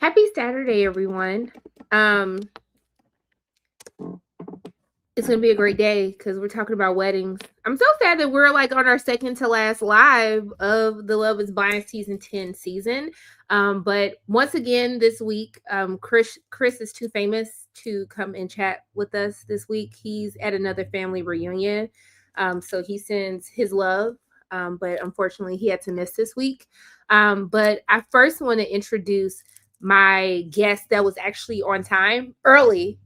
Happy Saturday, everyone. Um, it's gonna be a great day because we're talking about weddings. I'm so sad that we're like on our second to last live of the Love is Blind season 10 season. But once again this week, Chris is too famous to come and chat with us this week. He's at another family reunion. So he sends his love. But unfortunately he had to miss this week. But I first want to introduce my guest that was actually on time early,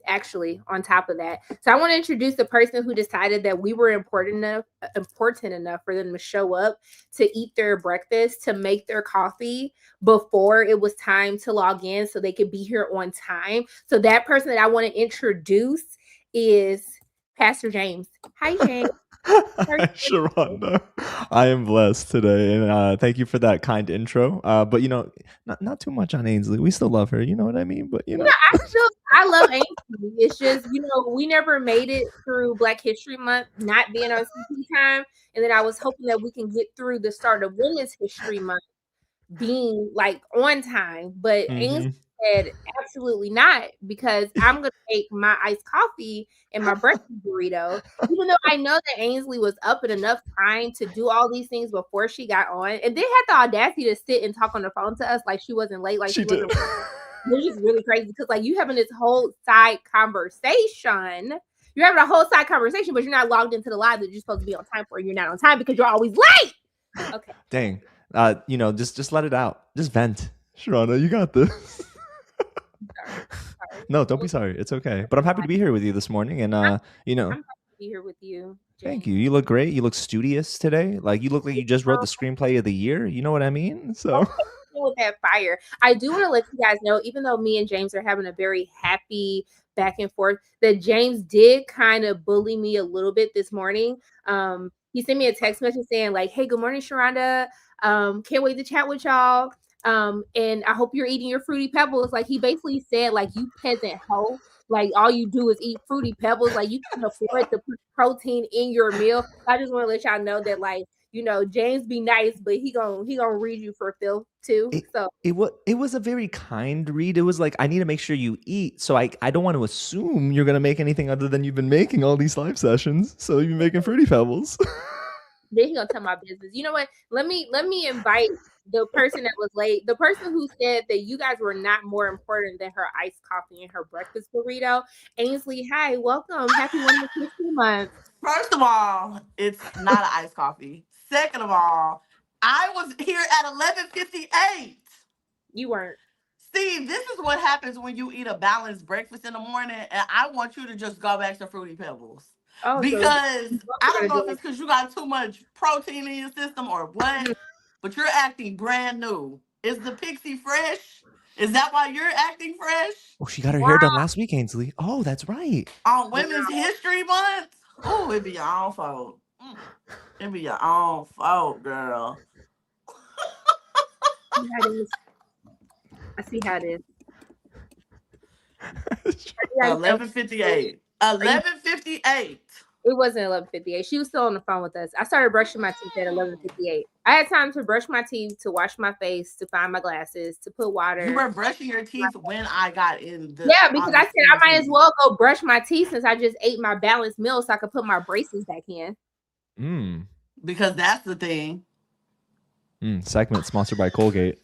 actually on top of that. So I want to introduce the person who decided that we were important enough for them to show up to eat their breakfast, to make their coffee before it was time to log in so they could be here on time. So that person that I want to introduce is Pastor James. Hi, James. Hi, Sharonda. I am blessed today, and thank you for that kind intro. But not too much on Ainsley. We still love her. You know what I mean? But I love Ainsley. It's just, we never made it through Black History Month not being on CP time, and then I was hoping that we can get through the start of Women's History Month being like on time, but Ainsley said absolutely not, because I'm gonna make my iced coffee and my breakfast burrito, even though I know that Ainsley was up in enough time to do all these things before she got on, and then had the audacity to sit and talk on the phone to us like she wasn't late, like she wasn't. Which is really crazy because like you having this whole side conversation. You're having a whole side conversation, but you're not logged into the live that you're supposed to be on time for, and you're not on time because you're always late. Okay. Dang. Just let it out. Just vent. Sharonda, you got this. Sorry. No, don't be sorry. It's okay. But I'm happy to be here with you this morning. And I'm happy to be here with you, James. Thank you. You look great. You look studious today. Like you look like you just wrote the screenplay of the year. You know what I mean? So with that fire. I do want to let you guys know, even though me and James are having a very happy back and forth, that James did kind of bully me a little bit this morning. He sent me a text message saying like, "Hey, good morning, Sharonda. Can't wait to chat with y'all. And I hope you're eating your Fruity Pebbles." Like he basically said, like, you peasant hoe. Like all you do is eat Fruity Pebbles. Like you can afford to put protein in your meal. I just want to let y'all know that, like, James be nice, but he gonna read you for filth too. It was a very kind read. It was like, I need to make sure you eat, so I don't want to assume you're gonna make anything other than you've been making all these live sessions. So you've been making Fruity Pebbles. Then he gonna tell my business. You know what? Let me invite the person that was late, the person who said that you guys were not more important than her iced coffee and her breakfast burrito. Ainsley, hi, welcome. Happy Women's History Month. First of all, it's not an iced coffee. Second of all, I was here at 11:58. You weren't. Steve, this is what happens when you eat a balanced breakfast in the morning, and I want you to just go back to Fruity Pebbles. Oh, because I don't know if it's because you got too much protein in your system or what, but you're acting brand new. Is the pixie fresh? Is that why you're acting fresh? Oh, she got her hair done last week, Ainsley. Oh, that's right. On Women's History Month? Oh, it'd be your own fault. It'd be your own fault, girl. I see how it is. 11:58. 11:58. It wasn't 11:58. She was still on the phone with us. I started brushing my teeth at 11:58. I had time to brush my teeth, to wash my face, to find my glasses, to put water. You were brushing your teeth when I got in the... Yeah, because I said I might as well go brush my teeth since I just ate my balanced meal so I could put my braces back in. Because that's the thing. Segment sponsored by Colgate.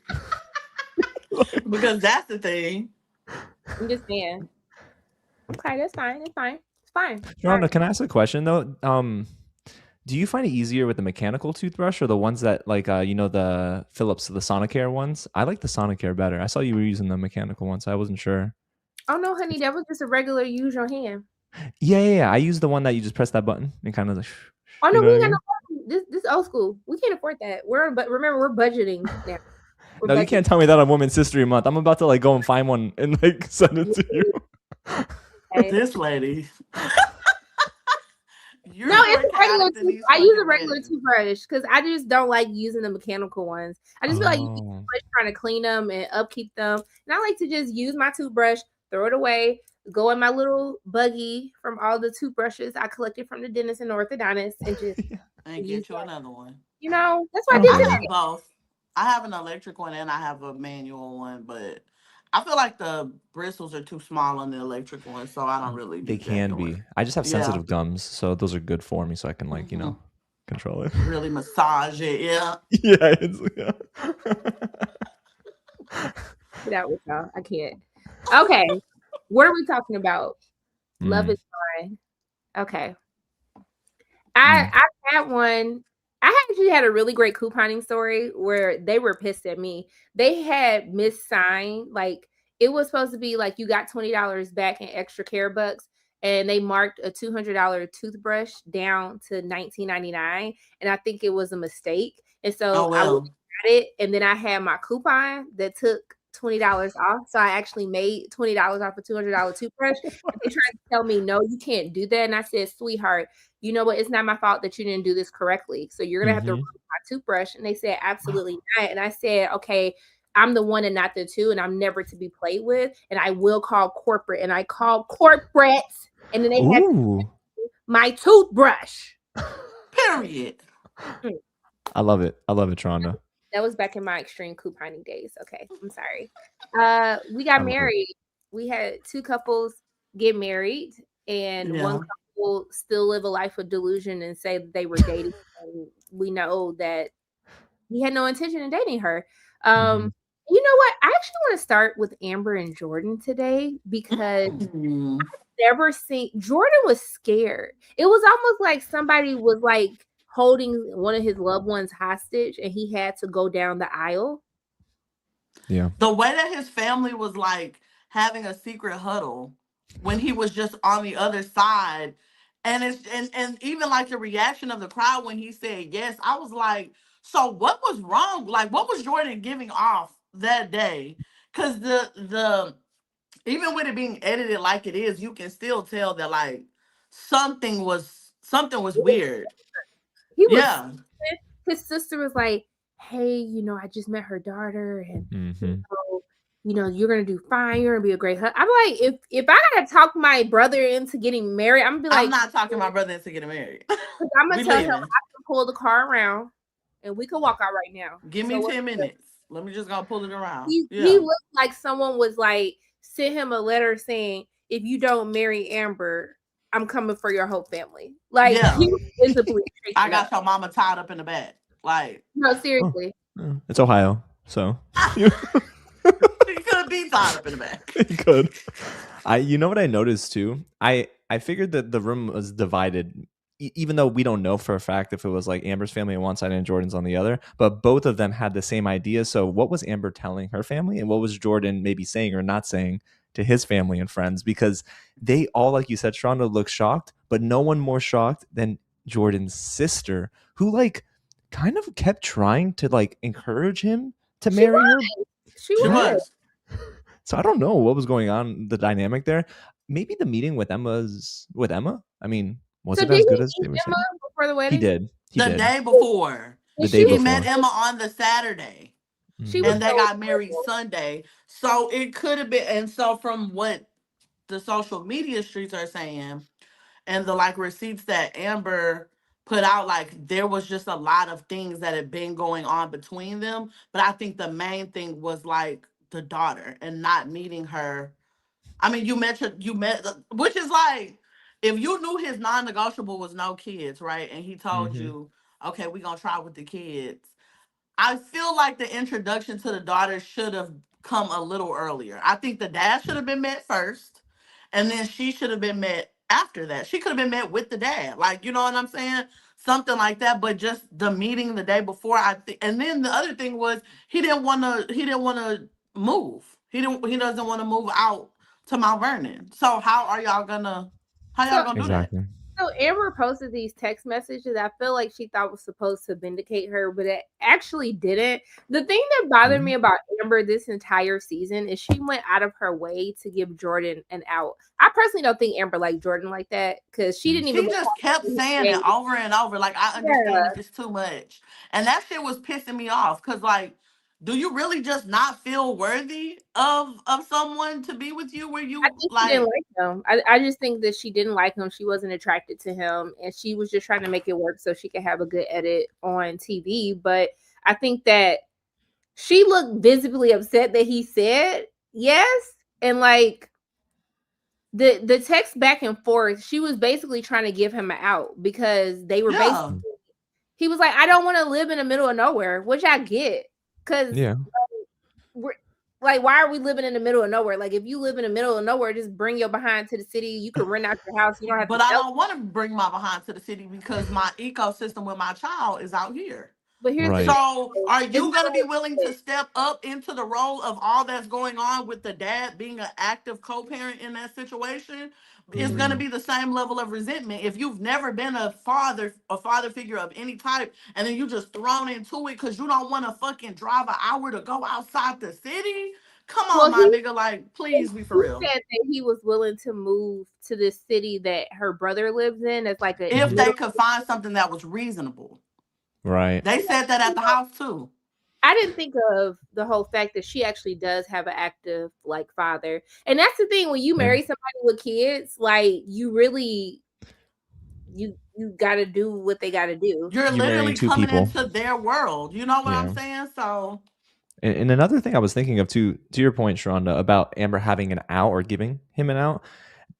Because that's the thing. I'm just saying. Okay, that's fine. It's fine. It's fine. Sharonda, can I ask a question though? Do you find it easier with the mechanical toothbrush or the ones that the Philips, the Sonicare ones? I like the Sonicare better. I saw you were using the mechanical ones. So I wasn't sure. Oh no, honey, that was just a regular use your hand. Yeah. I use the one that you just press that button and kind of like. Oh no, we got no. This old school. We can't afford that. Remember we're budgeting now. No, you can't tell me that on Women's History Month. I'm about to like go and find one and like send it to you. This lady. No, it's a regular toothbrush. I use a regular toothbrush because I just don't like using the mechanical ones. I just feel like you get too much trying to clean them and upkeep them. And I like to just use my toothbrush, throw it away, go in my little buggy from all the toothbrushes I collected from the dentist and orthodontist, and just and get you another one. That's why I did that. Both. I have an electric one and I have a manual one, but I feel like the bristles are too small on the electric one, so I don't really They be that can doing it. be. I just have Yeah. sensitive gums, so those are good for me, so I can like Hmm. control it. Really massage it. Yeah. Yeah, yeah. Get out with y'all. I can't. Okay. What are we talking about? Love is fine. Okay. I had one. I actually had a really great couponing story where they were pissed at me. They had missigned, like it was supposed to be like you got $20 back in extra care bucks, and they marked a $200 toothbrush down to $19.99, and I think it was a mistake. And so Oh I went well. and got it, and then I had my coupon that took $20 off, so I actually made $20 off a $200 toothbrush. And they tried to tell me, no, you can't do that, and I said, sweetheart, you know what? It's not my fault that you didn't do this correctly. So you're gonna have to run my toothbrush. And they said, absolutely not. And I said, okay, I'm the one and not the two, and I'm never to be played with. And I will call corporate. And I called corporate, and then they had my toothbrush. Period. I love it. I love it, Tronda. That was back in my extreme couponing days. Okay, I'm sorry. We got married. We had 2 couples get married, and one couple still live a life of delusion and say that they were dating. And we know that he had no intention in dating her. You know what? I actually want to start with Amber and Jordan today because I've never seen Jordan was scared. It was almost like somebody was like holding one of his loved ones hostage and he had to go down the aisle. Yeah. The way that his family was like having a secret huddle when he was just on the other side. And it's and even like the reaction of the crowd when he said yes, I was like, so what was wrong? Like what was Jordan giving off that day? Cause the even with it being edited like it is, you can still tell that like something was weird. He was Yeah. his sister was like, hey, you know, I just met her daughter and you know, you're gonna do fine, you're gonna be a great husband. I'm like, if I gotta talk my brother into getting married, I'm gonna be like, I'm not talking my brother into getting married. I'm gonna tell him I can pull the car around and we can walk out right now. Give me 10 minutes. Let me just go pull it around. He looked like someone was like sent him a letter saying, if you don't marry Amber, I'm coming for your whole family. Like he was visibly I got your mama tied up in the back. Like no, seriously. It's Ohio, so he could be tied up in the back. He could. You know what I noticed too? I figured that the room was divided, even though we don't know for a fact if it was like Amber's family on one side and Jordan's on the other, but both of them had the same idea. So what was Amber telling her family and what was Jordan maybe saying or not saying to his family and friends? Because they all, like you said, Shonda, looked shocked, but no one more shocked than Jordan's sister, who like kind of kept trying to like encourage him to marry her. She was. So I don't know what was going on, the dynamic there. Maybe the meeting with Emma. I mean, was it as good as they were saying? Before the wedding? He did. The day before. He met Emma on the Saturday. And they got married Sunday. So it could have been, and so from what the social media streets are saying and the like receipts that Amber put out, like there was just a lot of things that had been going on between them. But I think the main thing was like the daughter and not meeting her. I mean, you met, which is like, if you knew his non-negotiable was no kids, right? And he told you, okay, we're going to try with the kids. I feel like the introduction to the daughter should have come a little earlier. I think the dad should have been met first, and then she should have been met after that. She could have been met with the dad. Like, you know what I'm saying? Something like that. But just the meeting the day before, I think. And then the other thing was he didn't want to move. He doesn't want to move out to Mount Vernon. So how y'all gonna do that? So Amber posted these text messages I feel like she thought was supposed to vindicate her, but it actually didn't. The thing that bothered me about Amber this entire season is she went out of her way to give Jordan an out. I personally don't think Amber liked Jordan like that because she didn't even. She just kept saying it over and over. Like, I understand if it's too much. And that shit was pissing me off because, like, do you really just not feel worthy of someone to be with you where you like? She didn't like him. I just think that she didn't like him. She wasn't attracted to him, and she was just trying to make it work so she could have a good edit on TV. But I think that she looked visibly upset that he said yes, and like the text back and forth, she was basically trying to give him an out because they were basically. He was like, I don't want to live in the middle of nowhere, which I get, because we're like, why are we living in the middle of nowhere? Like, if you live in the middle of nowhere, just bring your behind to the city. You can rent out your house. You don't have but to. I don't want to bring my behind to the city because my ecosystem with my child is out here. But here's the so are you going to be willing to step up into the role of all that's going on with the dad being an active co-parent in that situation? It's going to be the same level of resentment if you've never been a father figure of any type, and then you just thrown into it because you don't want to fucking drive an hour to go outside the city. Come on, my nigga, like, please be for real. He said that he was willing to move to the city that her brother lives in. It's like if they could find something that was reasonable. Right. They said that at the house too. I didn't think of the whole fact that she actually does have an active like father. And that's the thing, when you marry somebody with kids, like you really you got to do what they got to do. You're literally coming into their world. You know what I'm saying? So and another thing I was thinking of too, to your point, Sharonda, about Amber having an out or giving him an out.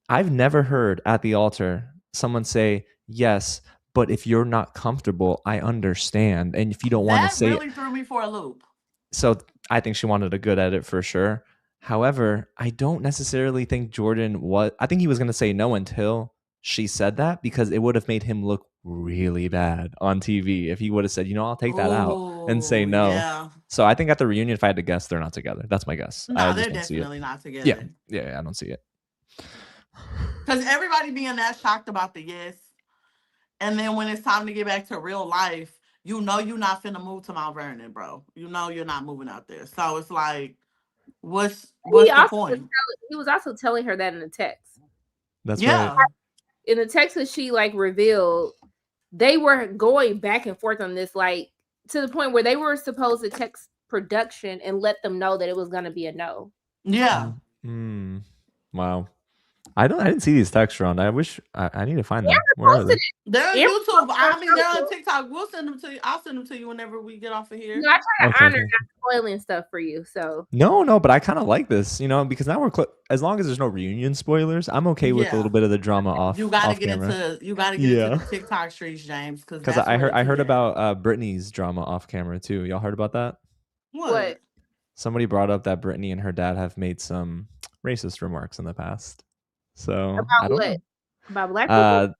I've never heard at the altar someone say, yes, but if you're not comfortable, I understand. And if you don't want to say that really threw me for a loop. So I think she wanted a good edit for sure. However, I don't necessarily think Jordan was. I think he was going to say no until she said that, because it would have made him look really bad on TV if he would have said, I'll take that out and say no. Yeah. So I think at the reunion, if I had to guess, they're not together. That's my guess. No, they're definitely not together. Yeah, I don't see it. Because everybody being that shocked about the yes. And then when it's time to get back to real life, you're not finna move to Mount Vernon, bro. You're not moving out there. So it's like, what's the point? He was also telling her that in the text. That's right. In the text that she like revealed, they were going back and forth on this, like to the point where they were supposed to text production and let them know that it was going to be a no. Yeah. Wow. I didn't see these texts around. I wish I need to find them. Where are they? They're on YouTube. I mean, they're on TikTok. We'll send them to you. I'll send them to you whenever we get off of here. No, I try to honor not spoiling stuff for you. So no, but I kind of like this, because now we're as long as there's no reunion spoilers, I'm okay with a little bit of the drama off. You gotta off get camera. into the TikTok streets, James. Because I heard about Brittany's drama off camera too. Y'all heard about that? What? Somebody brought up that Brittany and her dad have made some racist remarks in the past. So about what? About black people?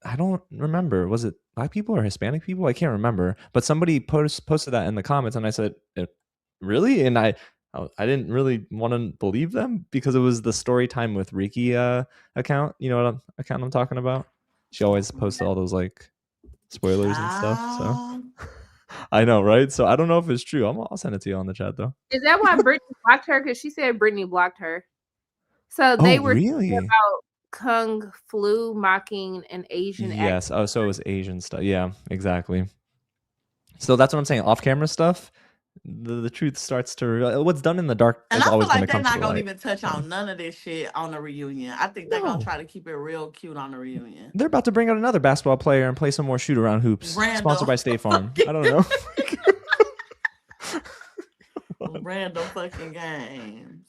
I don't remember. Was it black people or Hispanic people? I can't remember. But somebody posted that in the comments, and I said, "Really?" And I didn't really want to believe them because it was the story time with Riki account. You know what account I'm talking about? She always posts all those like spoilers and stuff. So I know, right? So I don't know if it's true. I'll send it to you on the chat though. Is that why Brittany blocked her? Because she said Brittany blocked her. So they were really about Kung Flu mocking an Asian Yes. Oh, so it was Asian stuff. Yeah, exactly. So that's what I'm saying. Off camera stuff, the truth starts to reveal. What's done in the dark is always going to come to light. And I feel like they're not going to even touch on none of this shit on the reunion. I think they're going to try to keep it real cute on the reunion. They're about to bring out another basketball player and play some more shoot around hoops. Sponsored by State Farm. I don't know. Random fucking game.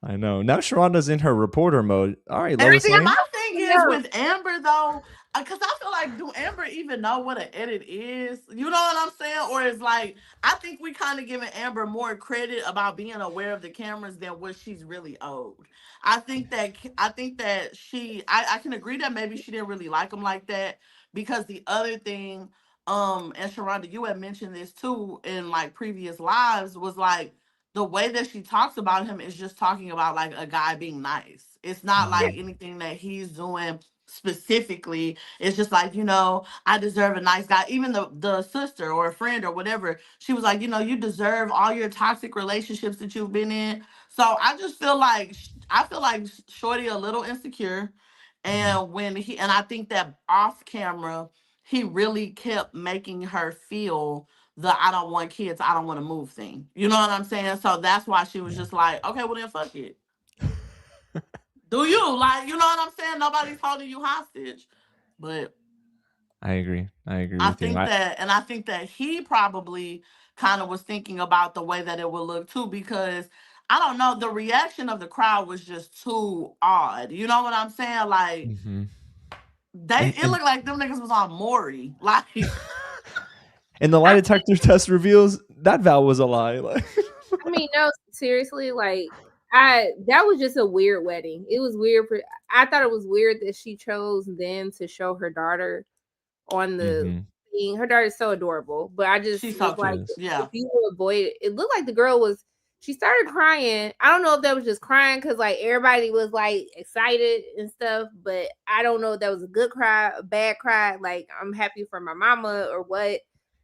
I know. Now Sharonda's in her reporter mode. All right, Lois Lane. My thing is with Amber though, because I feel like, do Amber even know what an edit is? You know what I'm saying? Or it's like, I think we kind of giving Amber more credit about being aware of the cameras than what she's really owed. I think that she, I can agree that maybe she didn't really like him like that, because the other thing, and Sharonda, you had mentioned this too in like previous lives, was like, the way that she talks about him is just talking about like a guy being nice. It's not like anything that he's doing specifically. It's just like, I deserve a nice guy. Even the sister or a friend or whatever, she was like, you deserve all your toxic relationships that you've been in. So I just feel like, Shorty a little insecure. And and I think that off camera, he really kept making her feel the I don't want kids, I don't want to move thing. You know what I'm saying? So that's why she was just like, okay, well then fuck it. Do you? Like, you know what I'm saying? Nobody's holding you hostage. But I agree. I think that he probably, kind of was thinking about the way that it would look too, because I don't know, the reaction of the crowd was just too odd. You know what I'm saying? Like, it looked like them niggas was on Maury. Like, and the lie detector test reveals that vow was a lie. Like, I mean, no, seriously, like, that was just a weird wedding. It was weird. I thought it was weird that she chose then to show her daughter on the thing. Her daughter's so adorable, but I just she's was so like, yeah. if you will avoid it looked like the girl was. She started crying. I don't know if that was just crying because like everybody was like excited and stuff, but I don't know if that was a good cry, a bad cry. Like I'm happy for my mama or what.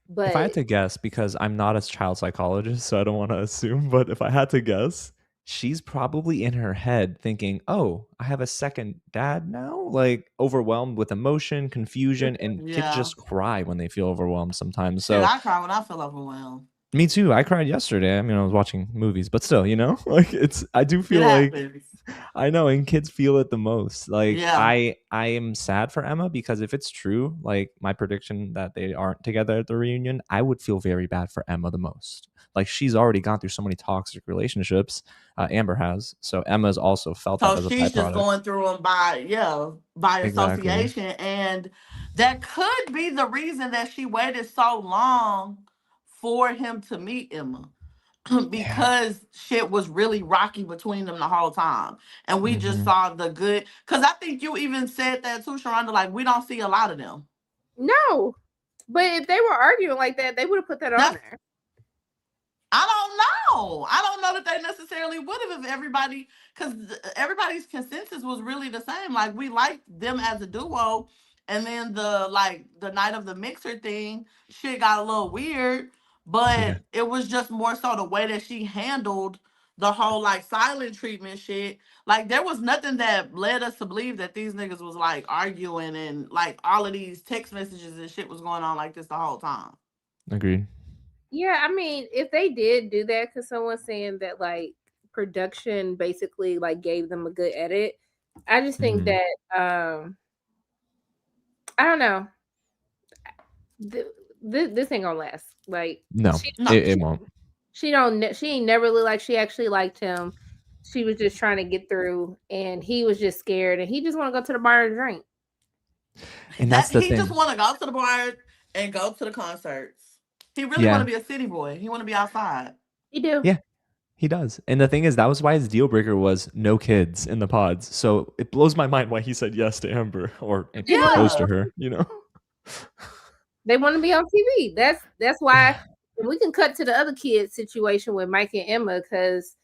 But if I had to guess, because I'm not a child psychologist, so I don't want to assume, but if I had to guess, she's probably in her head thinking, oh, I have a second dad now, like overwhelmed with emotion, confusion, and kids just cry when they feel overwhelmed sometimes. So I cry when I feel overwhelmed. Me too. I cried yesterday. I mean, I was watching movies, but still, like I do feel like I know, and kids feel it the most. Like I am sad for Emma because if it's true, like my prediction that they aren't together at the reunion, I would feel very bad for Emma the most. Like she's already gone through so many toxic relationships. Amber has, so Emma's also felt that as a byproduct. She's just going through them by association, and that could be the reason that she waited so long for him to meet Emma. Because shit was really rocky between them the whole time. And we just saw the good. Because I think you even said that too, Sharonda, like, we don't see a lot of them. No. But if they were arguing like that, they would have put that on there. I don't know. I don't know that they necessarily would have if everybody, because everybody's consensus was really the same. Like, we liked them as a duo. And then the night of the mixer thing, shit got a little weird. But it was just more so the way that she handled the whole like silent treatment shit. Like there was nothing that led us to believe that these niggas was like arguing and like all of these text messages and shit was going on like this the whole time. Agreed. Yeah, I mean, if they did do that, because someone's saying that like production basically like gave them a good edit. I just think that I don't know. This ain't gonna last. Like no, it won't. She ain't never looked like she actually liked him. She was just trying to get through, and he was just scared, and he just want to go to the bar and drink. And that's the thing. He just want to go to the bar and go to the concerts. He really want to be a city boy. He want to be outside. He do. Yeah, he does. And the thing is, that was why his deal breaker was no kids in the pods. So it blows my mind why he said yes to Amber or proposed to her. They want to be on TV. That's why we can cut to the other kids situation with Mike and Emma because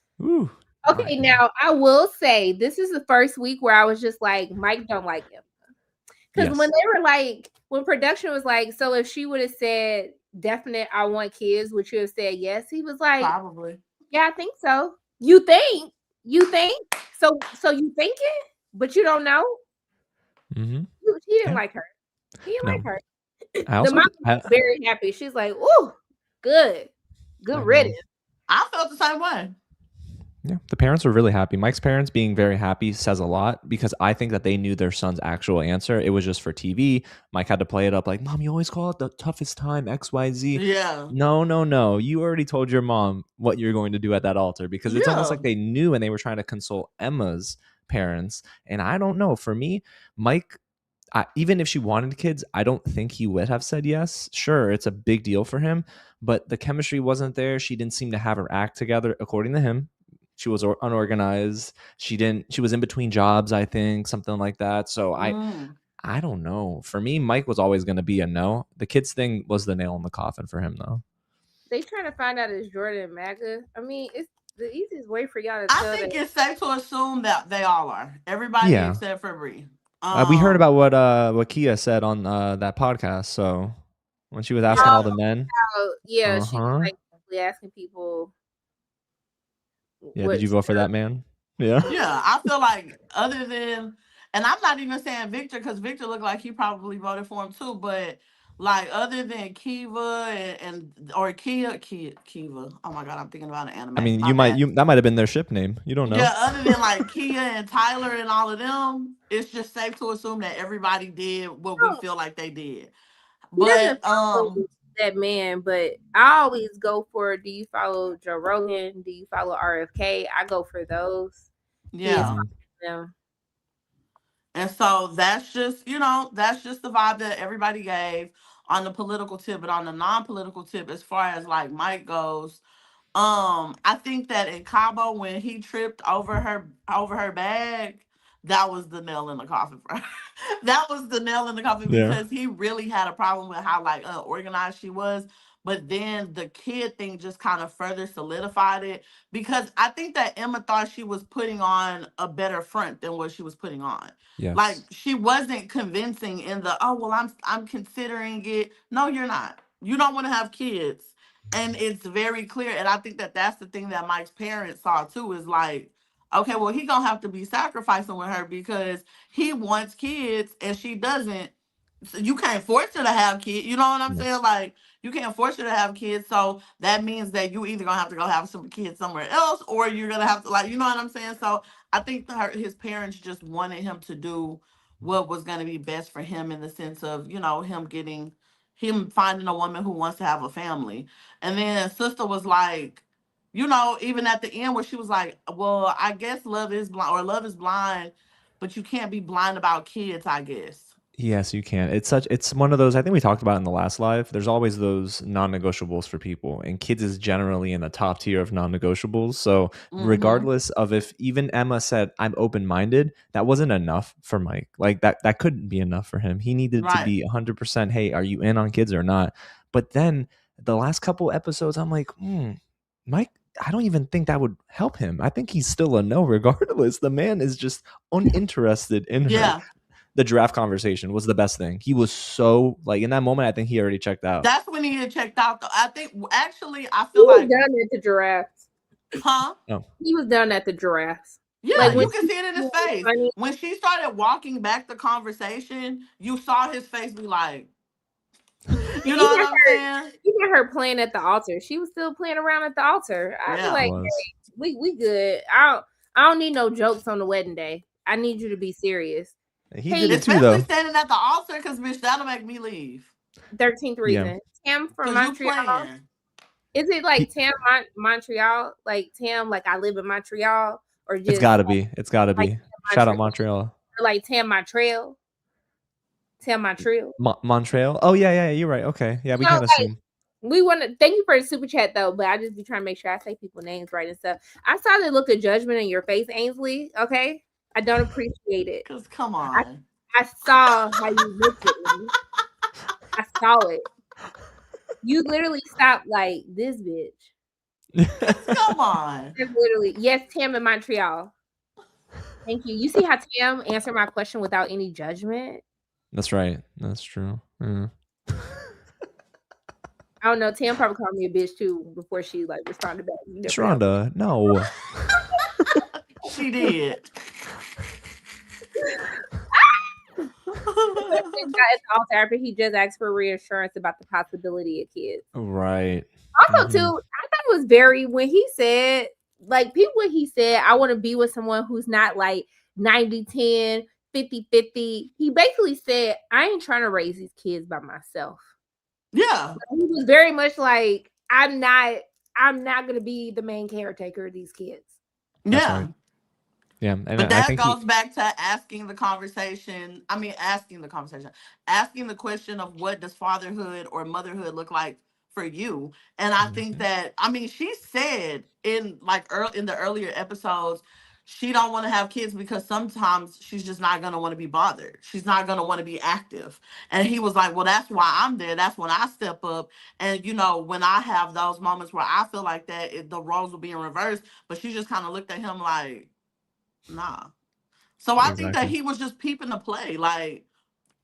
okay, now I will say this is the first week where I was just like, Mike don't like Emma. Because when they were like, when production was like, so if she would have said definite I want kids, would you have said yes? He was like, probably. Yeah, I think so. You think? So you thinking, but you don't know? Mm-hmm. He didn't like her. He didn't like her. The mom was very happy. She's like, "Ooh, good riddance." I felt the same way. Yeah, the parents were really happy. Mike's parents being very happy says a lot because I think that they knew their son's actual answer. It was just for TV. Mike had to play it up like, Mom, you always call it the toughest time, XYZ. Yeah. No. You already told your mom what you're going to do at that altar because it's almost like they knew and they were trying to console Emma's parents. And I don't know. For me, Mike, even if she wanted kids, I don't think he would have said yes. Sure, it's a big deal for him, but the chemistry wasn't there. She didn't seem to have her act together, according to him. She was unorganized. She was in between jobs, I think, something like that. So I don't know. For me, Mike was always going to be a no. The kids thing was the nail in the coffin for him, though. They trying to find out is Jordan MAGA. I mean, it's the easiest way for y'all to tell. I think it's safe to assume that they all are. Everybody except for Bree. We heard about what Kia said on that podcast. So when she was asking all the men, she was like asking people. Yeah, did you vote for that man? Yeah. Yeah, I feel like other than, and I'm not even saying Victor because Victor looked like he probably voted for him too, but like other than Kiva or Kiva. Oh my God, I'm thinking about an anime. I mean, that might have been their ship name. You don't know. Yeah, other than like Kia and Tyler and all of them, it's just safe to assume that everybody did what we feel like they did. But that man, but I always go for, do you follow Joe Rogan? Do you follow RFK? I go for those. Yeah. Them. And so that's just, that's just the vibe that everybody gave on the political tip. But on the non-political tip, as far as like Mike goes, I think that in Cabo, when he tripped over her bag, that was the nail in the coffin for her. That was the nail in the coffin because he really had a problem with how like organized she was. But then the kid thing just kind of further solidified it, because I think that Emma thought she was putting on a better front than what she was putting on. Yes. Like she wasn't convincing in the, oh well, I'm considering it. No, you're not. You don't want to have kids. And it's very clear. And I think that that's the thing that Mike's parents saw too, is like, okay, well, he gonna have to be sacrificing with her because he wants kids and she doesn't. So you can't force her to have kids. You know what I'm saying? Like, you can't force her to have kids. So that means that you either gonna have to go have some kids somewhere else, or you're gonna have to, like, you know what I'm saying? So I think his parents just wanted him to do what was gonna be best for him, in the sense of, him finding a woman who wants to have a family. And then sister was like, even at the end where she was like, well, I guess love is blind, or love is blind, but you can't be blind about kids, I guess. Yes, you can. It's one of those, I think we talked about in the last live. There's always those non-negotiables for people, and kids is generally in the top tier of non-negotiables. So regardless of if even Emma said, I'm open-minded, that wasn't enough for Mike. Like that couldn't be enough for him. He needed to be 100%, hey, are you in on kids or not? But then the last couple episodes, I'm like, Mike, I don't even think that would help him. I think he's still a no regardless. The man is just uninterested in her. The giraffe conversation was the best thing. He was so, like, in that moment, I think he already checked out. That's when he had checked out. I think, actually, I feel like... He was done at the giraffes. Huh? No. He was done at the giraffes. Yeah, like, you can see it in his face. When she started walking back the conversation, you saw his face be like... You know what I'm saying? You got her playing at the altar. She was still playing around at the altar. I feel like, hey, we good. I don't need no jokes on the wedding day. I need you to be serious. He did it too, though. Especially standing at the altar, because, bitch, that'll make me leave. 13th reason. Tam from Montreal. Is it like Tam Montreal? Like Tam, like I live in Montreal? Or just... It's gotta be. It's gotta be. Shout out Montreal. Or like Tam Montreal? Tam Montreal? Montreal? Oh, yeah, you're right. Okay. Yeah, we kind of assume. We want to thank you for the super chat, though, but I just be trying to make sure I say people's names right and stuff. I saw the look of judgment in your face, Ainsley. Okay? I don't appreciate it. Because, come on. I saw how you looked at me. I saw it. You literally stopped like, this bitch. Come on. That's literally, yes, Tam in Montreal. Thank you. You see how Tam answered my question without any judgment? That's right. That's true. Yeah. I don't know. Tam probably called me a bitch, too, before she, like, responded back. Sharonda, no. She did. After he just asked for reassurance about the possibility of kids. Right. Also, too, I thought it was very, when he said, like, when he said, I want to be with someone who's not like 90-10, 50-50. He basically said, I ain't trying to raise these kids by myself. Yeah. He was very much like, I'm not gonna be the main caretaker of these kids. Yeah. Right. Yeah, and but that goes back to asking the question of what does fatherhood or motherhood look like for you. And I think that, she said in the earlier episodes, she don't want to have kids because sometimes she's just not going to want to be bothered. She's not going to want to be active. And he was like, well, that's why I'm there. That's when I step up. And, when I have those moments where I feel like that, the roles will be in reverse. But she just kind of looked at him like, nah. So I think that he was just peeping to play. Like,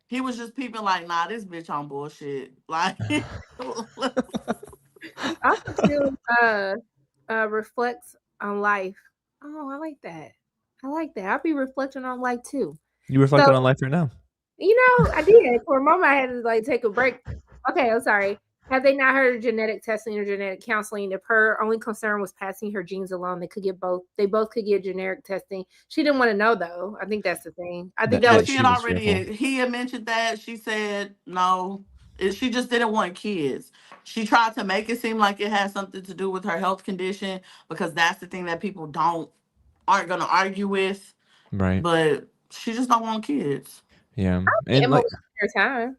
he was just peeping like, nah, this bitch on bullshit. Like, I feel reflects on life. Oh, I like that. I'll be reflecting on life too. You reflected on life right now. I did. For a moment, I had to like take a break. Okay, I'm sorry. Have they not heard of genetic testing or genetic counseling? If her only concern was passing her genes alone, they could get both. They both could get generic testing. She didn't want to know, though. I think that's the thing. I think that she had already. He had mentioned that. She said no. She just didn't want kids. She tried to make it seem like it had something to do with her health condition because that's the thing that people aren't gonna argue with. Right. But she just don't want kids. Yeah. And Emma was her time.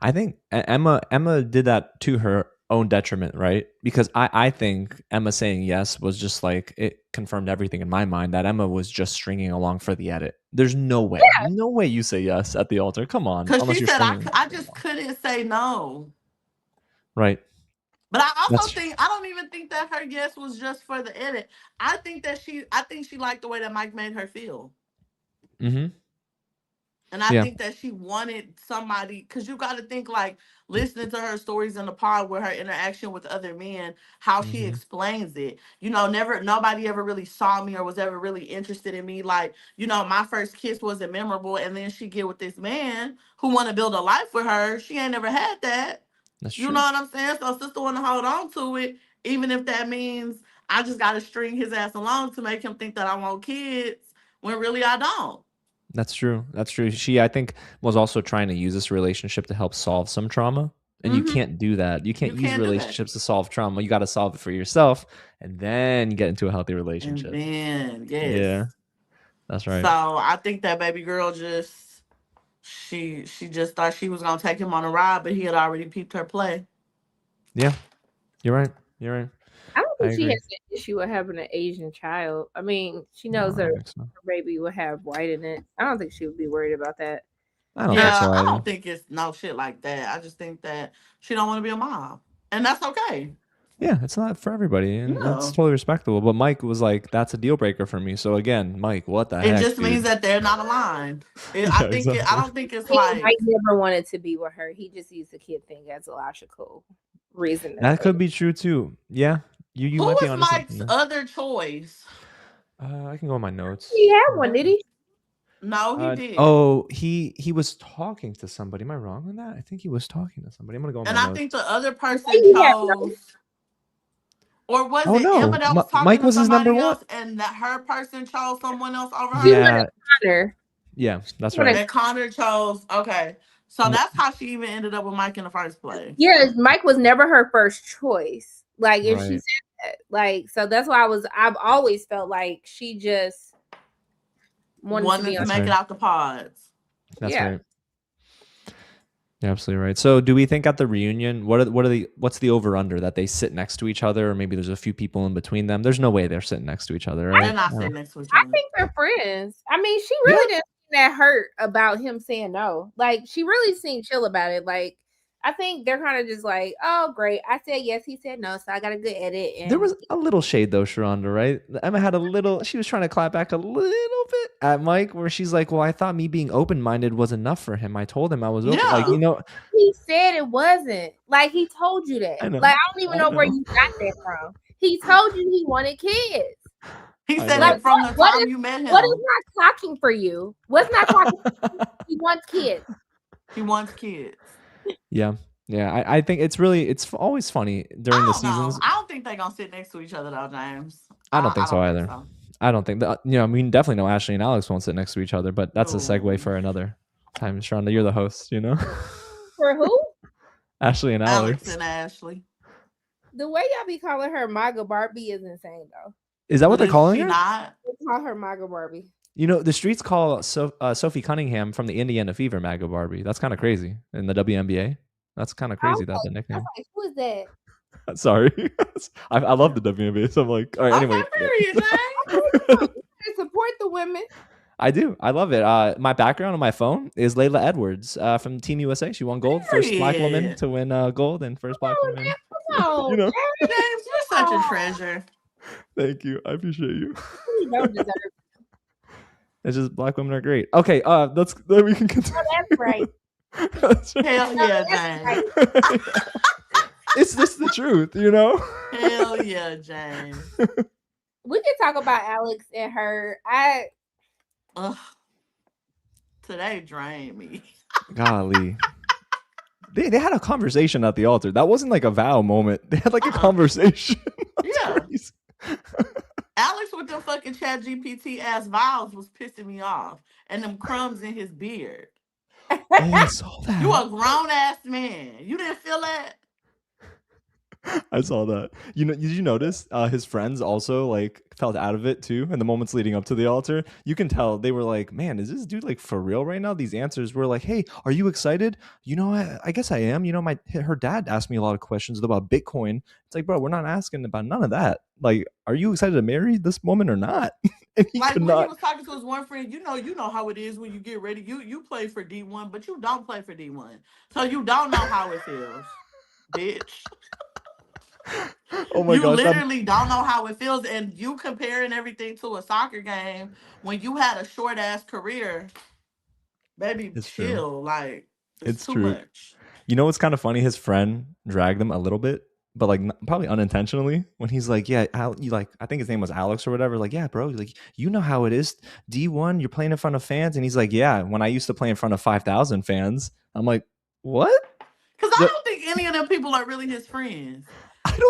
I think Emma did that to her own detriment, right? Because I think Emma saying yes was just like, it confirmed everything in my mind that Emma was just stringing along for the edit. There's no way, no way you say yes at the altar. Come on, because she said I just couldn't say no. Right. But I also think I don't even think that her yes was just for the edit. I think she liked the way that Mike made her feel. Mm-hmm. And I think that she wanted somebody, because you got to think, like, listening to her stories in the pod with her interaction with other men, how she explains it. You know, nobody ever really saw me or was ever really interested in me. Like, you know, my first kiss wasn't memorable. And then she get with this man who want to build a life with her. She ain't never had that. That's true. You know what I'm saying? So sister want to hold on to it, even if that means I just got to string his ass along to make him think that I want kids, when really I don't. That's true. That's true. She, I think, was also trying to use this relationship to help solve some trauma. And you can't do that. You can't use relationships to solve trauma. You got to solve it for yourself and then get into a healthy relationship. And then, yes. Yeah. That's right. So I think that baby girl she just thought she was going to take him on a ride, but he had already peeped her play. Yeah. You're right. You're right. I don't think she has an issue with having an Asian child. I mean, she knows that her baby will have white in it. I don't think she would be worried about that. I don't think so. I don't think it's no shit like that. I just think that she don't want to be a mom. And that's okay. Yeah, it's not for everybody. And it's totally respectable. But Mike was like, that's a deal breaker for me. So again, Mike, what the heck? It just means that they're not aligned. I don't think it's like Mike never wanted to be with her. He just used the kid thing as a logical reason. That could be true too. Yeah. You Who might be was Mike's other choice? I can go on my notes. He had one, did he? No, he did. Oh, he was talking to somebody. Am I wrong on that? I think he was talking to somebody. I'm gonna go on my notes. And I think the other person chose, or was it Emma that was talking Mike was to his number else, one, and that her person chose someone else over her? Yeah, yeah, that's right. And Connor chose. Okay, so that's how she even ended up with Mike in the first place. Yeah, Mike was never her first choice. Like if she said that, like, so that's why I've always felt like she just wanted to make it out the pods. That's right. You're absolutely right. So do we think at the reunion, what's the over under that they sit next to each other, or maybe there's a few people in between them? There's no way they're sitting next to each other, right? They're not sitting next to each other. I think they're friends. I mean, she really didn't seem that hurt about him saying no. Like she really seemed chill about it. Like I think they're kind of just like, oh, great. I said yes. He said no. So I got a good edit. And there was a little shade though, Sharonda, right? Emma had she was trying to clap back a little bit at Mike where she's like, well, I thought me being open-minded was enough for him. I told him I was open. Like, you know. He said it wasn't. Like he told you that. Like, I don't even know where you got that from. He told you he wanted kids. He said it from the time you met him. What is not talking for you? What's not talking for you? He wants kids. He wants kids. Yeah. I think it's always funny during the seasons. I don't think they're gonna sit next to each other though, James. I don't think so either. I don't think that. I mean, definitely know Ashley and Alex won't sit next to each other, but that's a segue for another time. Sharonda, you're the host, you know. For who? Ashley and Alex. Alex and Ashley. The way y'all be calling her MAGA Barbie is insane though. Is that what they're calling her? They call her MAGA Barbie. You know, the streets call Sophie Cunningham from the Indiana Fever MAGA Barbie. That's kind of crazy in the WNBA. That's kind of crazy that the nickname. Like, who is that? Sorry, I love the WNBA. So I'm like, all right. Anyway, support the women. I do. I love it. My background on my phone is Layla Edwards from Team USA. She won gold, first Black woman to win gold, and first Black woman. You know, James, you're such a treasure. Thank you. I appreciate you. You don't deserve it. It's just Black women are great. Okay, then we can continue. Oh, that's right. That's right. Hell yeah, James. It's just the truth, you know? Hell yeah, James. We can talk about Alex and her. Today drained me. Golly. They had a conversation at the altar. That wasn't like a vow moment. They had like a conversation. Yeah. Alex with them fucking ChatGPT ass vows was pissing me off. And them crumbs in his beard. Oh, I saw that. You a grown ass man. You didn't feel that? I saw that. Did you notice his friends also like felt out of it too? In the moments leading up to the altar, you can tell they were like, "Man, is this dude like for real right now?" These answers were like, "Hey, are you excited?" I guess I am. Her dad asked me a lot of questions about Bitcoin. It's like, bro, we're not asking about none of that. Like, are you excited to marry this woman or not? And he like when he was talking to his one friend, you know how it is when you get ready. You play for D1, but you don't play for D1, so you don't know how it feels, bitch. Oh my you gosh, literally don't know how it feels, and you comparing everything to a soccer game when you had a short ass career, baby. It's chill, true. like it's too true. much. You know what's kind of funny? His friend dragged him a little bit, but like probably unintentionally. When he's like, "Yeah, I think his name was Alex or whatever." Like, "Yeah, bro, like you know how it is. D1, you're playing in front of fans," and he's like, "Yeah, when I used to play in front of 5,000 fans." I'm like, "What?" Because I don't think any of them people are really his friends.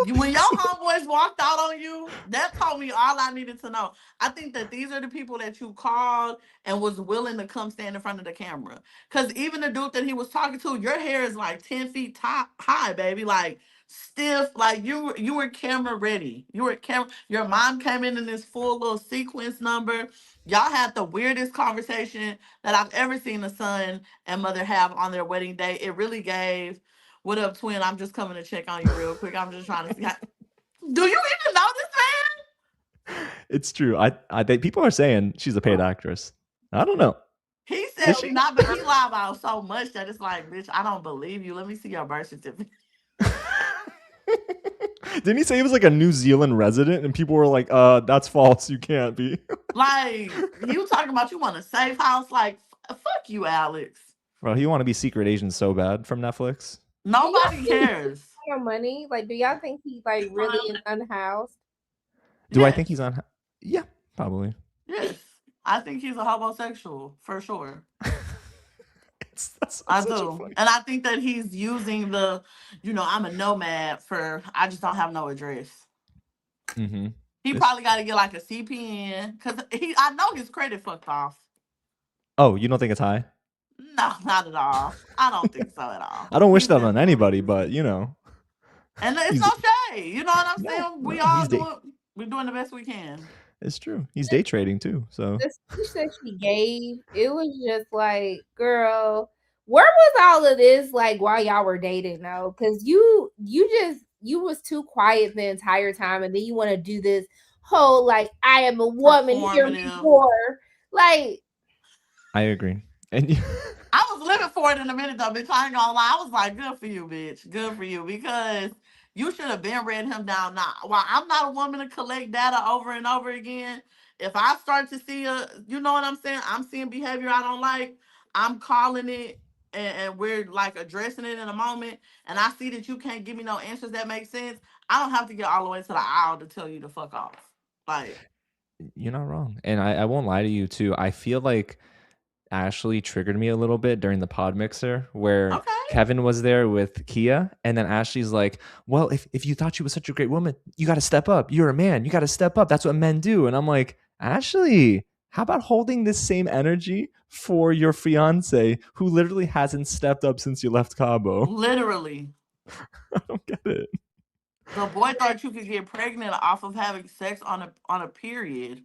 When your homeboys walked out on you, that told me all I needed to know. I think that these are the people that you called and was willing to come stand in front of the camera. Because even the dude that he was talking to, your hair is like 10 feet high, baby. Like stiff. Like you were camera ready. You were camera. Your mom came in this full little sequence number. Y'all had the weirdest conversation that I've ever seen a son and mother have on their wedding day. It really gave. What up, twin? I'm just coming to check on you real quick. I'm just trying to see how. Do you even know this man? It's true. I think people are saying she's a paid actress. I don't know. He said not, but he lied about so much that it's like, bitch, I don't believe you. Let me see your birth certificate. Didn't he say he was like a New Zealand resident and people were like, that's false, you can't be. Like, he was talking about you want a safe house. Like, fuck you, Alex. Bro, you want to be secret agent so bad from Netflix? Nobody cares. Your money? Like, do y'all think he like really is unhoused? Do I think he's on? Yeah, probably. Yes. I think he's a homosexual for sure. That's I do. And I think that he's using the, I'm a nomad I just don't have no address. Mm-hmm. He probably got to get like a CPN because I know his credit fucked off. Oh, you don't think it's high? No, not at all. I don't think so at all. I don't wish that on anybody, but And it's no shade. You know what I'm saying? We all we're doing the best we can. It's true. He's day trading too. So the speech that she gave, it was just like, girl, where was all of this like while y'all were dating though? Because you was too quiet the entire time, and then you want to do this whole like I am a woman here before. Like, I agree. And I was living for it in a minute though, bitch. I ain't gonna lie. I was like, good for you, bitch. Good for you. Because you should have been read him down. Now, while I'm not a woman to collect data over and over again, if I start to see you know what I'm saying? I'm seeing behavior I don't like, I'm calling it and we're like addressing it in a moment. And I see that you can't give me no answers that make sense. I don't have to get all the way to the aisle to tell you to fuck off. Like, you're not wrong. And I won't lie to you too. I feel like Ashley triggered me a little bit during the pod mixer where Kevin was there with Kia, and then Ashley's like, well, if you thought she was such a great woman, you got to step up. You're a man. You got to step up. That's what men do. And I'm like, Ashley, how about holding this same energy for your fiance who literally hasn't stepped up since you left Cabo? Literally. I don't get it. The boy thought you could get pregnant off of having sex on a period.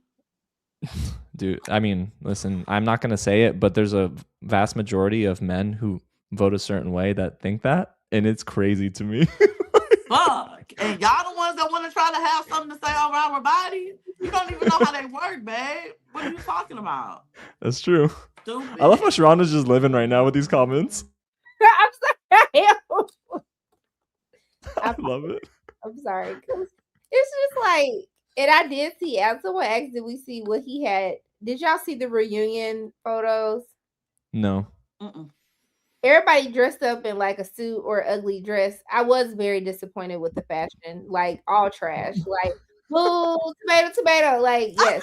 Dude, I mean, listen, I'm not going to say it, but there's a vast majority of men who vote a certain way that think that, and it's crazy to me. Fuck. And y'all the ones that want to try to have something to say over our body? You don't even know how they work, babe. What are you talking about? That's true. Stupid. I love how Sharonda's just living right now with these comments. I'm sorry. I love it. I'm sorry. It's just like, and I did see, someone asked, did we see what he had? Did y'all see the reunion photos? No. Everybody dressed up in like a suit or ugly dress. I was very disappointed with the fashion, like all trash, like boo, tomato, like yes.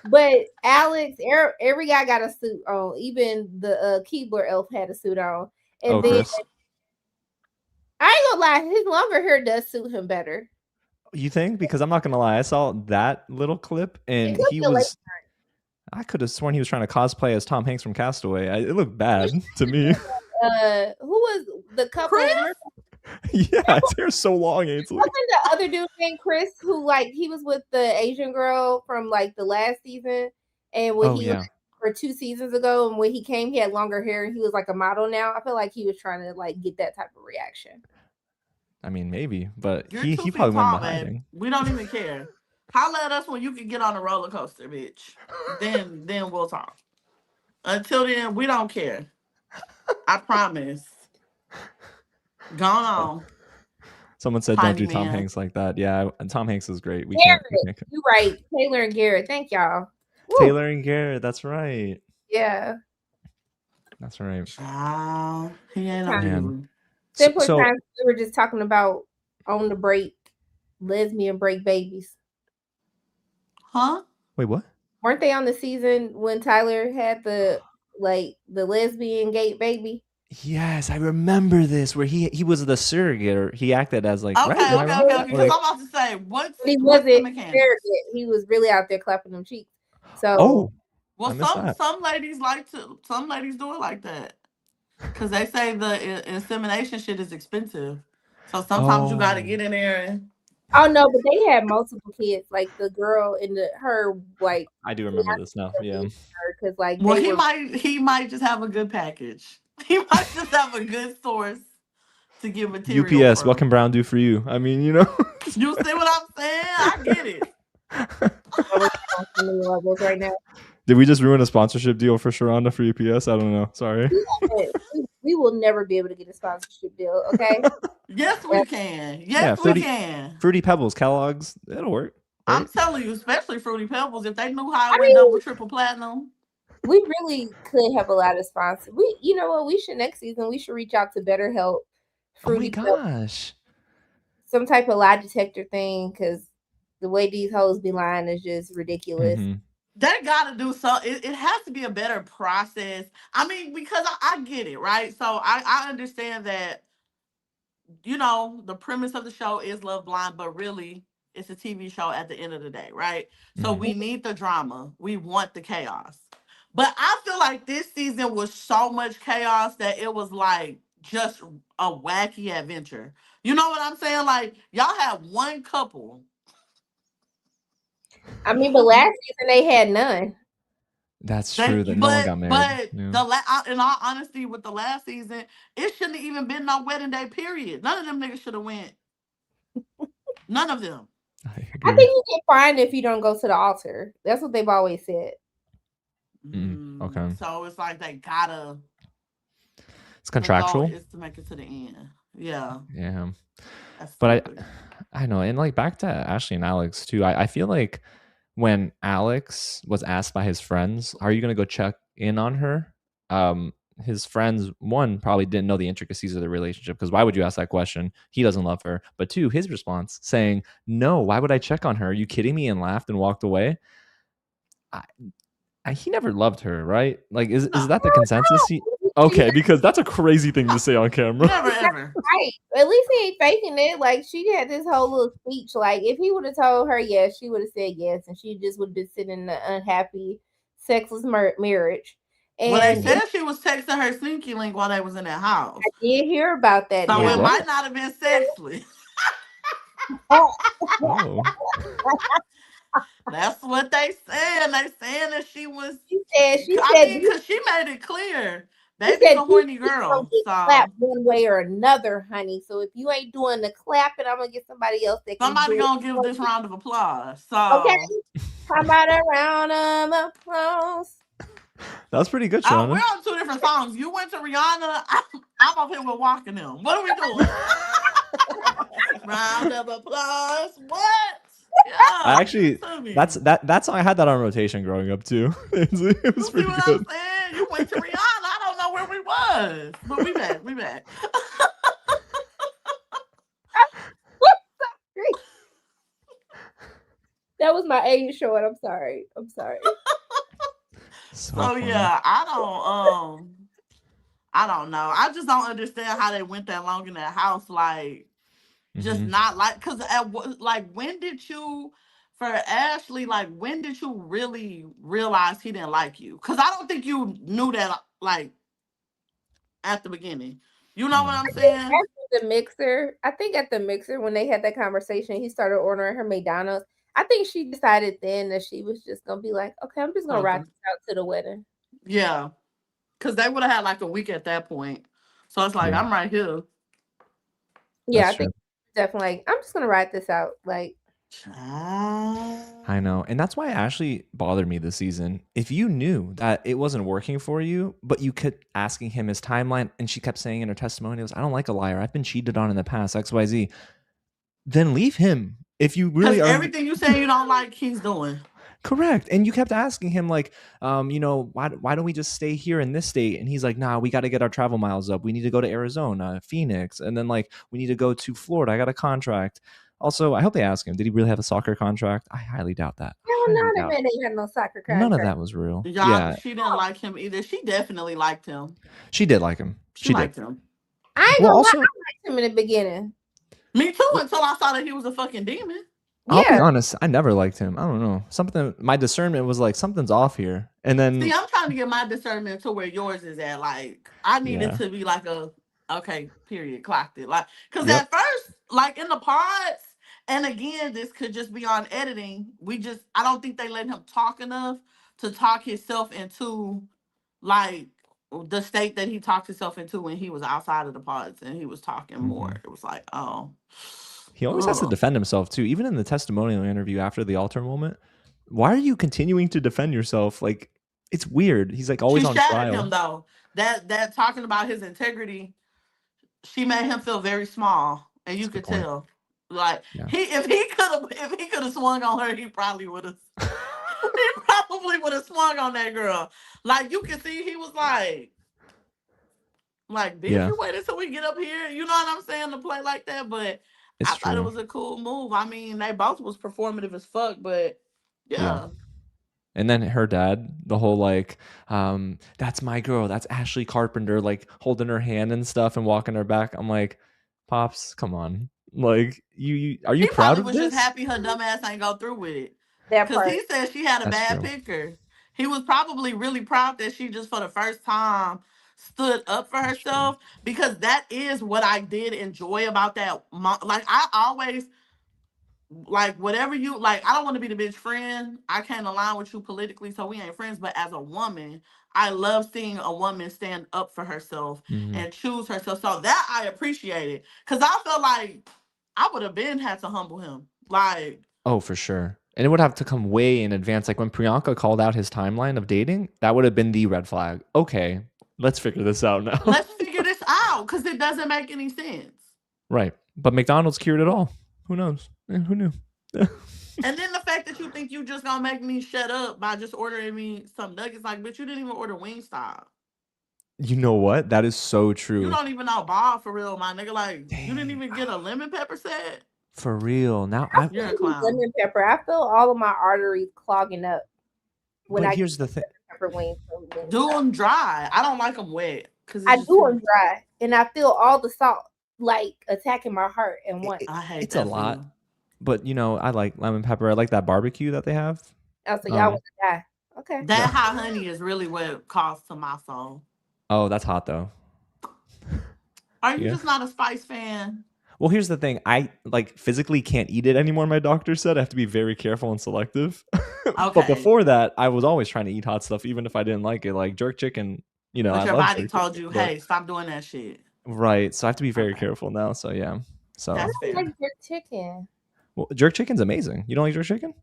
But Alex, every guy got a suit on. Even the Keebler elf had a suit on. And then Chris. I ain't gonna lie, his longer hair does suit him better. You think? Because I'm not gonna lie, I saw that little clip and he was. I could have sworn he was trying to cosplay as Tom Hanks from Castaway. It looked bad to me. Who was the couple? Yeah, his hair's so long, Ainsley. Wasn't the other dude named Chris who like he was with the Asian girl from like the last season, and when for 2 seasons ago, and when he came, he had longer hair and he was like a model now. I feel like he was trying to like get that type of reaction. I mean, maybe, but he probably went behind. We don't even care. Holla at us when you can get on a roller coaster, bitch. Then we'll talk. Until then, we don't care. I promise. Gone on. Someone said, "Don't do Tom Hanks like that." Yeah, Tom Hanks is great. We can't. You're right. Taylor and Garrett. Thank y'all. Woo. Taylor and Garrett. That's right. Yeah. That's right. He ain't on. Simple times we were just talking about on the break, lesbian break babies. Huh? Wait, what? Weren't they on the season when Tyler had the lesbian gay baby? Yes, I remember this where he was the surrogate, or he acted as like okay. Because I'm about to say he wasn't surrogate. He was really out there clapping them cheeks. So some ladies do it like that because they say the insemination shit is expensive. So sometimes you got to get in there and. Oh no, but they had multiple kids. Like the girl and her like. I do remember this now. Yeah. Because like. Well, he might just have a good package. He might just have a good source to get material. UPS, what can Brown do for you? I mean, you know. You see what I'm saying? I get it. Right now. Did we just ruin a sponsorship deal for Sharonda for UPS? I don't know. Sorry. We will never be able to get a sponsorship deal. Okay. Yes, we can. Yes, we can. Fruity Pebbles, Kellogg's, it'll work. Right? I'm telling you, especially Fruity Pebbles, if they knew how it went double, triple platinum. We really could have a lot of sponsors. You know what? We should next season. We should reach out to BetterHelp. Fruity Pebbles. Some type of lie detector thing, because the way these hoes be lying is just ridiculous. Mm-hmm. They gotta do so. It has to be a better process. I mean, because I get it, right? So I understand that, you know, the premise of the show is Love Blind, but really it's a TV show at the end of the day, right? So we need the drama. We want the chaos. But I feel like this season was so much chaos that it was like just a wacky adventure. You know what I'm saying? Like, y'all had one couple. I mean, but last season they had none. That's true. That no one got married. But in all honesty, with the last season, it shouldn't have even been no wedding day, period. None of them niggas should have went. None of them. I think you get fined if you don't go to the altar. That's what they've always said. Okay. So it's like they gotta. It's contractual. It's to make it to the end. Yeah. Yeah. But I know, and like back to Ashley and Alex too. I feel like when Alex was asked by his friends, "Are you gonna go check in on her?" His friends, one, probably didn't know the intricacies of the relationship, because why would you ask that question? He doesn't love her. But two, his response saying, "No, why would I check on her? Are you kidding me?" and laughed and walked away. He never loved her, right? Like, is that the consensus? Okay, because that's a crazy thing to say on camera. Never ever. Right. At least he ain't faking it. Like, she had this whole little speech. Like, if he would have told her yes, she would have said yes, and she just would have been sitting in an unhappy, sexless marriage. And well, they said she was texting her sneaky link while they was in that house. I did hear about that. So it might not have been sexless. That's what they said. They saying that she was. She said because she made it clear. Baby's a horny girl. So clap one way or another, honey. So if you ain't doing the clapping, I'm gonna get somebody else that. Somebody gonna give this round of applause. So okay, how about a round of applause? That was pretty good, Shauna. We're on 2 different songs. You went to Rihanna. I'm up here with Walking Them. What are we doing? Round of applause. What? Yeah, I actually, that song, I had that on rotation growing up too. It was pretty good. I'm saying? You went to Rihanna. I don't know where we was, but we back. That was my age showing. I'm sorry. So yeah, I don't know. I just don't understand how they went that long in that house. Like, just not like, because like, when did you for Ashley, like, when did you really realize he didn't like you? Because I don't think you knew that, like, at the beginning. You know what I'm saying? After the mixer, I think at the mixer, when they had that conversation, he started ordering her McDonald's. I think she decided then that she was just going to be like, okay, I'm just going to ride this out to the wedding. Yeah. Because they would have had like a week at that point. So it's like, I'm right here. Yeah, I think definitely like, I'm just going to ride this out. Like, I know. And that's why Ashley bothered me this season. If you knew that it wasn't working for you, but you kept asking him his timeline, and she kept saying in her testimonials, I don't like a liar. I've been cheated on in the past, XYZ. Then leave him. If you really are. Everything you say you don't like, he's doing. Correct. And you kept asking him like, you know, why don't we just stay here in this state? And he's like, nah, we got to get our travel miles up. We need to go to Arizona, Phoenix. And then like, we need to go to Florida. I got a contract. Also, I hope they ask him, did he really have a soccer contract? I highly doubt that. No, that man ain't had no soccer contract. None of that was real. Yeah. She didn't like him either. She definitely liked him. She did like him. She liked him. I ain't gonna lie, I liked him in the beginning. Me too, until I saw that he was a fucking demon. I'll be honest, I never liked him. I don't know. My discernment was like, something's off here. And then see, I'm trying to get my discernment to where yours is at. Like, I need it to be like okay, period, clocked it. Like, because at first, like in the pods, and again, this could just be on editing. I don't think they let him talk enough to talk himself into like the state that he talked himself into when he was outside of the pods and he was talking more. It was like, oh. He always has to defend himself too, even in the testimonial interview after the altar moment. Why are you continuing to defend yourself? Like, it's weird. He's like always on trial. She shattered him though. That talking about his integrity, she made him feel very small, and you could tell. Like if he could have swung on her, he probably would have. He probably would have swung on that girl. Like you can see, he was like, bitch, you wait until we get up here. You know what I'm saying, to play like that, but. I thought it was a cool move. I mean, they both was performative as fuck, but yeah. And then her dad, the whole like, that's my girl, that's Ashley Carpenter, like holding her hand and stuff and walking her back. I'm like, Pops, come on. Like, you are you proud of this? He was just happy her dumb ass ain't go through with it. Because he said she had a bad picker. He was probably really proud that she just for the first time stood up for herself, because that is what I did enjoy about that. Like, I always, like, whatever you, like, I don't want to be the bitch friend. I can't align with you politically, so we ain't friends. But as a woman, I love seeing a woman stand up for herself and choose herself. So that I appreciated, because I felt like I would have had to humble him. Like, oh, for sure. And it would have to come way in advance. Like when Priyanka called out his timeline of dating, that would have been the red flag. Okay, let's figure this out now. Let's figure this out, because it doesn't make any sense. Right. But McDonald's cured it all. Who knows? Who knew? And then the fact that you think you just gonna make me shut up by just ordering me some nuggets, like, bitch, you didn't even order Wingstop. You know what? That is so true. You don't even know ball for real, my nigga. Like, you didn't even get a lemon pepper set. For real. Now you're a clown. Lemon pepper. I feel all of my arteries clogging up when here's the thing. Pepper wings. Do them dry. I don't like them wet. I do them dry, and I feel all the salt like attacking my heart and once. I hate it's a lot. But you know, I like lemon pepper. I like that barbecue that they have. Oh, so y'all want to die. Okay. That hot honey is really what it costs to my soul. Oh, that's hot though. Are you just not a spice fan? Well, here's the thing. I like physically can't eat it anymore. My doctor said I have to be very careful and selective. Okay. But before that, I was always trying to eat hot stuff, even if I didn't like it, like jerk chicken. You know, but your body told you, hey, stop doing that shit. Right. So I have to be very careful now. So yeah. So I don't like jerk chicken. Well, jerk chicken's amazing. You don't like jerk chicken?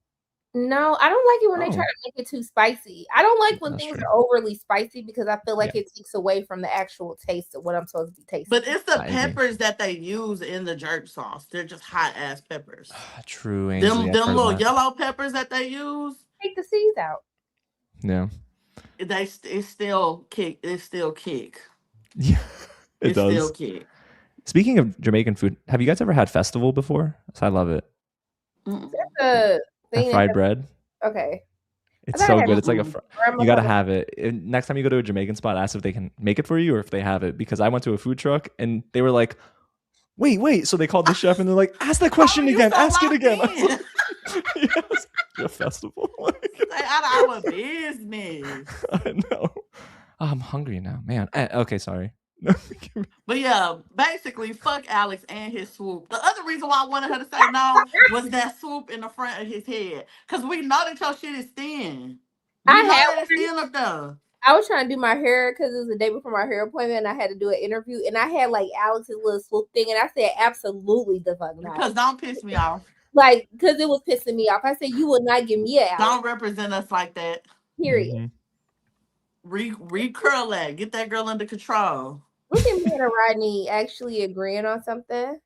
No, I don't like it when they try to make it too spicy. I don't like when things are overly spicy, because I feel like it takes away from the actual taste of what I'm supposed to be tasting. But it's the peppers that they use in the jerk sauce. They're just hot ass peppers. True. Ainsley, them little yellow peppers that they use. Take the seeds out. Yeah. It still kick. It still kick. Yeah. It does. Still kick. Speaking of Jamaican food, have you guys ever had festival before? I love it. That's fried bread. Okay. It's so good. It's like you got to have it. Next time you go to a Jamaican spot, ask if they can make it for you or if they have it. Because I went to a food truck and they were like, wait. So they called the chef and they're like, ask that question again. Ask it again. Yes, a festival. Stay out of our business. I know. Oh, I'm hungry now, man. Okay, sorry. But yeah, basically, fuck Alex and his swoop. The other reason why I wanted her to say no was that swoop in the front of his head. Because we know that your shit is thin. We know that it's thin up there. I was trying to do my hair because it was the day before my hair appointment and I had to do an interview. And I had like Alex's little swoop thing. And I said, absolutely the fuck not. Because don't piss me off. Like, because it was pissing me off. I said, you will not give me an Alex. Don't represent us like that. Period. Recurl that. Get that girl under control. Look at me and Rodney actually agreeing on something.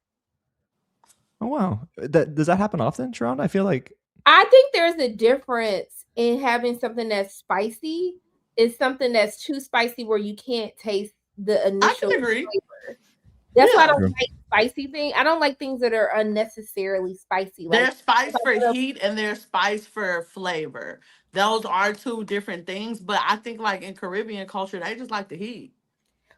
Oh, wow. Does that happen often, Sharonda? I feel like... I think there's a difference in having something that's spicy is something that's too spicy where you can't taste the initial flavor. That's why I don't like spicy things. I don't like things that are unnecessarily spicy. Like, there's spice for heat and there's spice for flavor. Those are two different things. But I think like in Caribbean culture, they just like the heat.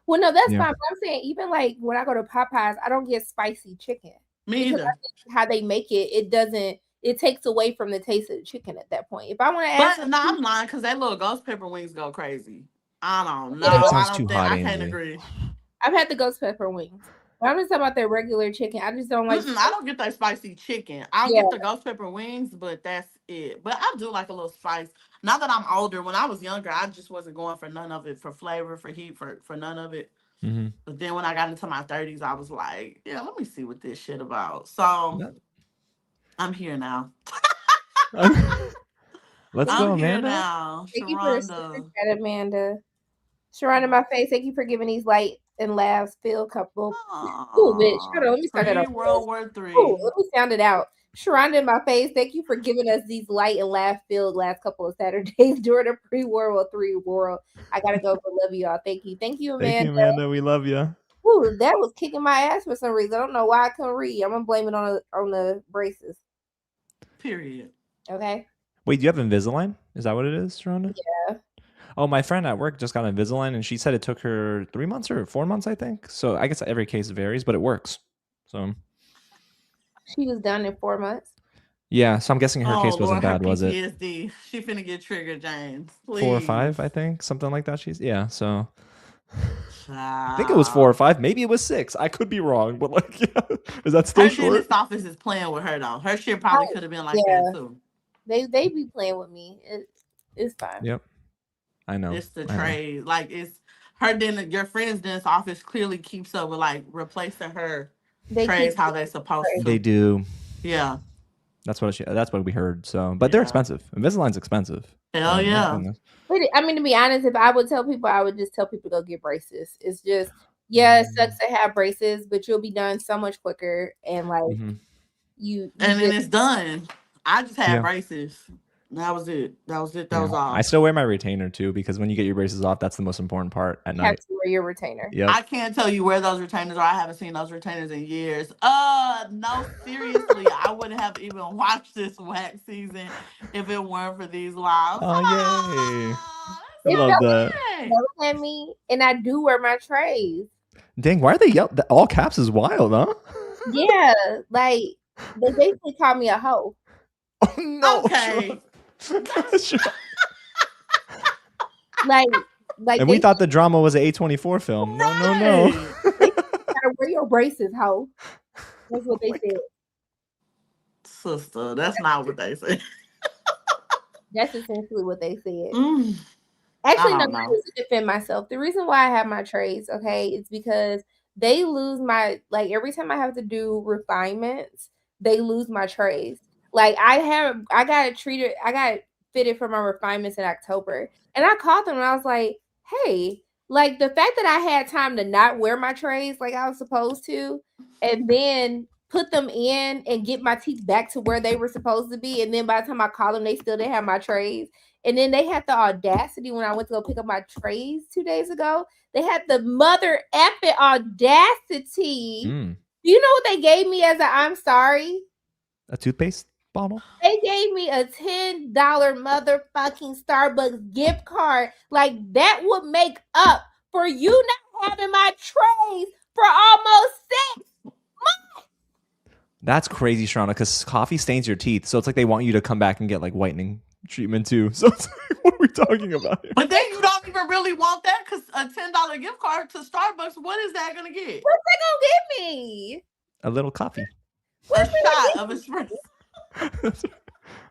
Well, no, that's fine. But I'm saying even like when I go to Popeyes, I don't get spicy chicken. Me either. How they make it doesn't. It takes away from the taste of the chicken at that point. If I want to ask, but no, I'm lying because that little ghost pepper wings go crazy. I don't know. I can't agree. I've had the ghost pepper wings. But I'm just talking about their regular chicken. I just don't like. I don't get that spicy chicken. I'll get the ghost pepper wings, but that's it. But I do like a little spice. Now that I'm older, when I was younger, I just wasn't going for none of it, for flavor, for heat, for none of it. Mm-hmm. But then when I got into my 30s, I was like, yeah, let me see what this shit about. So I'm here now. Let's go, Amanda. Now. Thank you for the Amanda. Sharonda, my face. Thank you for giving these light and laughs filled couple. Ooh, bitch. Hold on, let me sound it out. World War III. Ooh, let me sound it out. Sharonda, in my face. Thank you for giving us these light and laugh filled last couple of Saturdays during the pre-World War III world. I gotta go for love y'all. Thank you, Amanda. Thank you, Amanda. We love you. Ooh, that was kicking my ass for some reason. I don't know why I couldn't read. I'm gonna blame it on the braces. Period. Okay. Wait, do you have Invisalign? Is that what it is, Sharonda? Yeah. Oh, my friend at work just got Invisalign, and she said it took her 3 months or 4 months, I think. So I guess every case varies, but it works. So she was done in 4 months. Yeah, so I'm guessing her case wasn't bad, was it? PTSD. She finna get triggered, James. Please. 4 or 5, I think, something like that. So. I think it was 4 or 5. Maybe it was 6. I could be wrong, but like, yeah. Is that still short? Her dentist office is playing with her though. Her shit probably could have been like that too. They be playing with me. It's fine. Yep. I know. It's the trade. Like it's her dentist. Your friend's dentist office clearly keeps up with like replacing her trays how they're supposed to. They do. Yeah. That's what we heard. So, but they're expensive. Invisalign's expensive. Hell yeah. But I mean, to be honest, if I would tell people, I would just tell people to go get braces. It's just, it sucks to have braces, but you'll be done so much quicker, and like you then it's done. I just had braces. That was it. That was all. I still wear my retainer too, because when you get your braces off, that's the most important part at night. You have to wear your retainer. Yep. I can't tell you where those retainers are. I haven't seen those retainers in years. No, seriously, I wouldn't have even watched this wax season if it weren't for these lives. Oh, yay. I love that. Look at me, and I do wear my trays. Dang, why are they yelling? All caps is wild, huh? Yeah, like they basically call me a hoe. Oh no. Okay. like and we thought the drama was an A24 film. No. They gotta wear your braces, hoe. That's what they said. Sister, that's not what they said. That's essentially what they said. Actually, no, I was to defend myself. The reason why I have my trays, is because they lose my, like, every time I have to do refinements, they lose my trays. Like, I got fitted for my refinements in October, and I called them and I was like, hey, like, the fact that I had time to not wear my trays like I was supposed to, and then put them in and get my teeth back to where they were supposed to be, and then by the time I called them, they still didn't have my trays. And then they had the audacity when I went to go pick up my trays 2 days ago. They had the mother effing audacity. Do you know what they gave me as a I'm sorry? A toothpaste bottle? They gave me a $10 motherfucking Starbucks gift card. Like, that would make up for you not having my trays for almost 6 months. That's crazy, Sharona, because coffee stains your teeth. So it's like they want you to come back and get like whitening treatment too. So it's like, what are we talking about here? But then you don't even really want that because a $10 gift card to Starbucks, what is that going to get? What's that going to get me? A little coffee. A shot of espresso.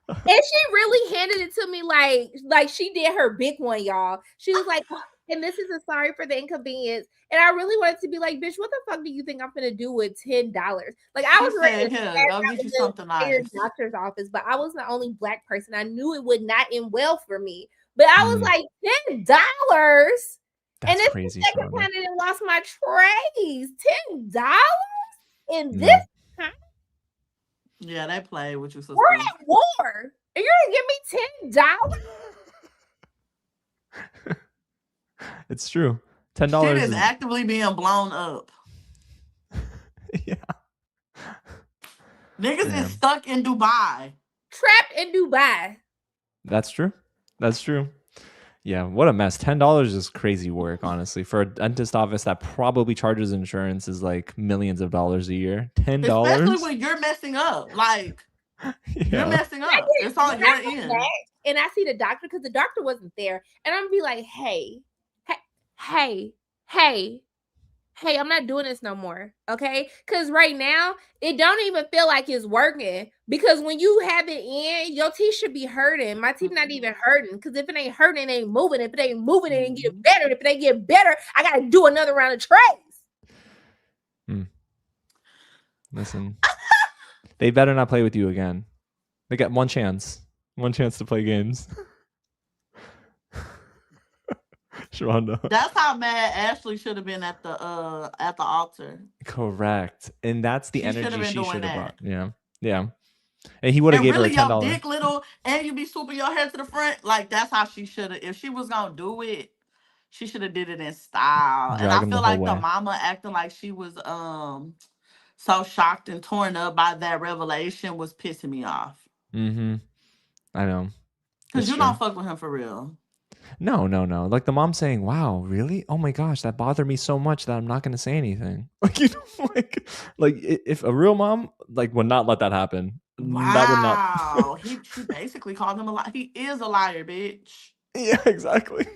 And she really handed it to me like she did her big one, y'all. She was like, and this is a sorry for the inconvenience. And I really wanted to be like, bitch, what the fuck do you think I'm gonna do with $10? Like I was ready to I'll get you something nice. Doctor's office, but I was the only Black person. I knew it would not end well for me. But I was like, $10. That's and crazy. The second time I lost my trays. $10 in this time. Yeah, they play with you. We're at war. And you're gonna give me $10? It's true. $10 Shit is actively being blown up. Yeah. Niggas is stuck in Dubai. Trapped in Dubai. That's true. That's true. Yeah, what a mess. $10 is crazy work, honestly. For a dentist office that probably charges insurance is like millions of dollars a year. $10? Especially when you're messing up. Like, you're messing up. It's on your end. And I see the doctor because the doctor wasn't there. And I'm going to be like, hey, I'm not doing this no more. Okay? Because right now, it don't even feel like it's working. Because when you have it in, your teeth should be hurting. My teeth not even hurting. Because if it ain't hurting, it ain't moving. If it ain't moving, it ain't get better. If it ain't get better, I got to do another round of trays. Listen, they better not play with you again. They got one chance to play games. Sharonda. That's how mad Ashley should have been at the altar. Correct, and that's the energy she should have brought. Yeah. And he would have gave really her $10. Your dick little, and you be swooping your hair to the front. Like that's how she should have. If she was gonna do it, she should have did it in style. And I feel like the mama acting like she was so shocked and torn up by that revelation was pissing me off. I know. Because you don't fuck with him for real. No. Like the mom saying, "Wow, really? Oh my gosh, that bothered me so much that I'm not gonna say anything." Like like if a real mom would not let that happen. Wow. That would not. She basically called him a liar. He is a liar, bitch. Yeah, exactly.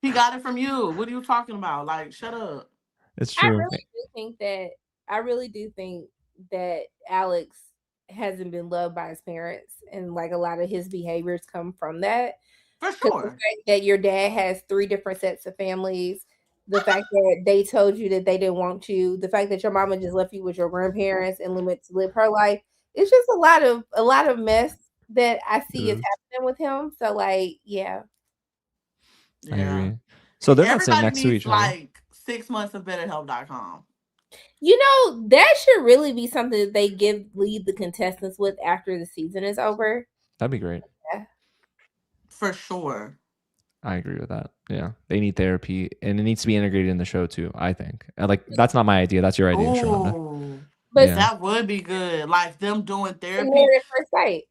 He got it from you. What are you talking about? Like, shut up. It's true. I really do think that Alex hasn't been loved by his parents, and like a lot of his behaviors come from that. For sure. The fact that your dad has 3 different sets of families, the fact that they told you that they didn't want you, the fact that your mama just left you with your grandparents and to live her life. It's just a lot of mess that I see is happening with him. So yeah. I agree. So they're not sitting next to each other. Like 6 months of BetterHelp.com. That should really be something that they lead the contestants with after the season is over. That'd be great. Yeah. For sure. I agree with that. Yeah. They need therapy and it needs to be integrated in the show too, I think. That's not my idea. That's your idea, Sharonda. But that would be good. Like them doing therapy. At first sight.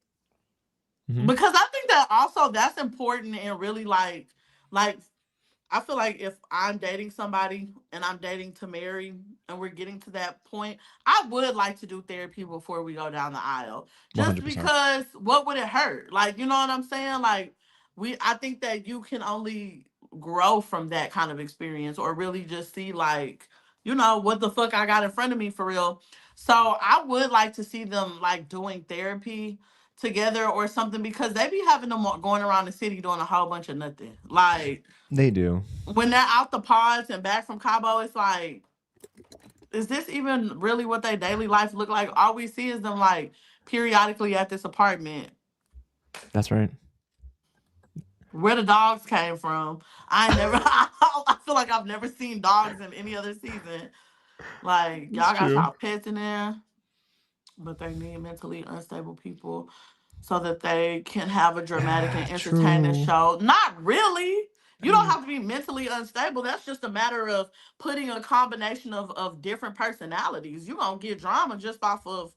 Because I think that also that's important and really like I feel like if I'm dating somebody and I'm dating to marry and we're getting to that point, I would like to do therapy before we go down the aisle. Just 100%. Because what would it hurt? Like, you know what I'm saying? Like I think that you can only grow from that kind of experience or really just see like, what the fuck I got in front of me for real. So I would like to see them like doing therapy together or something because they be having them going around the city doing a whole bunch of nothing. Like they do. When they're out the pods and back from Cabo, it's like, is this even really what their daily life look like? All we see is them like periodically at this apartment. That's right. Where the dogs came from. I feel like I've never seen dogs in any other season. Like, y'all got y'all pets in there, but they need mentally unstable people so that they can have a dramatic and entertaining show. Not really. You don't have to be mentally unstable. That's just a matter of putting a combination of different personalities. You're going to get drama just off of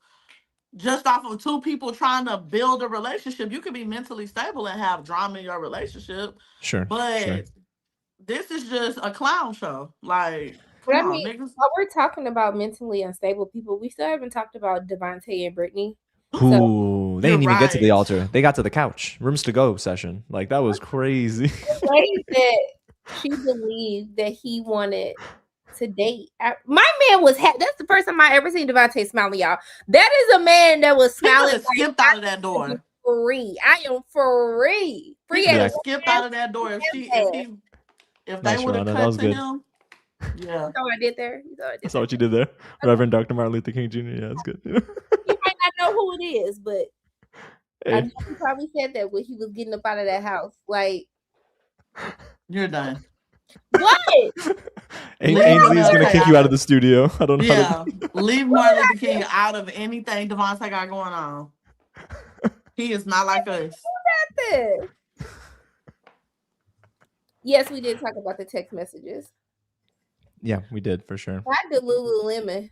2 people trying to build a relationship. You could be mentally stable and have drama in your relationship. Sure. But this is just a clown show. Like, Come on, niggas. While we're talking about mentally unstable people, we still haven't talked about Devonte and Brittany. Ooh, they didn't even get to the altar. They got to the couch. Rooms to go session. Like, that was crazy. The lady said she believed that he wanted to date. My man was that's the first time I ever seen Devonte smiling, y'all. That is a man that was smiling. He skipped out of that door. Free. I am free. Free. He skipped out of that door. If they would have cut to him. Yeah. You saw what I did there? I saw what you did there. Reverend Dr. Martin Luther King Jr. Yeah, that's good. You might not know who it is, but I know he probably said that when he was getting up out of that house. Like, you're done. What? Ainsley's going to kick you out of the studio. I don't know. Yeah. Leave Martin Luther King out of anything Devonte got going on. He is not like us. Yes, we did talk about the text messages. Yeah, we did for sure. Why Lululemon?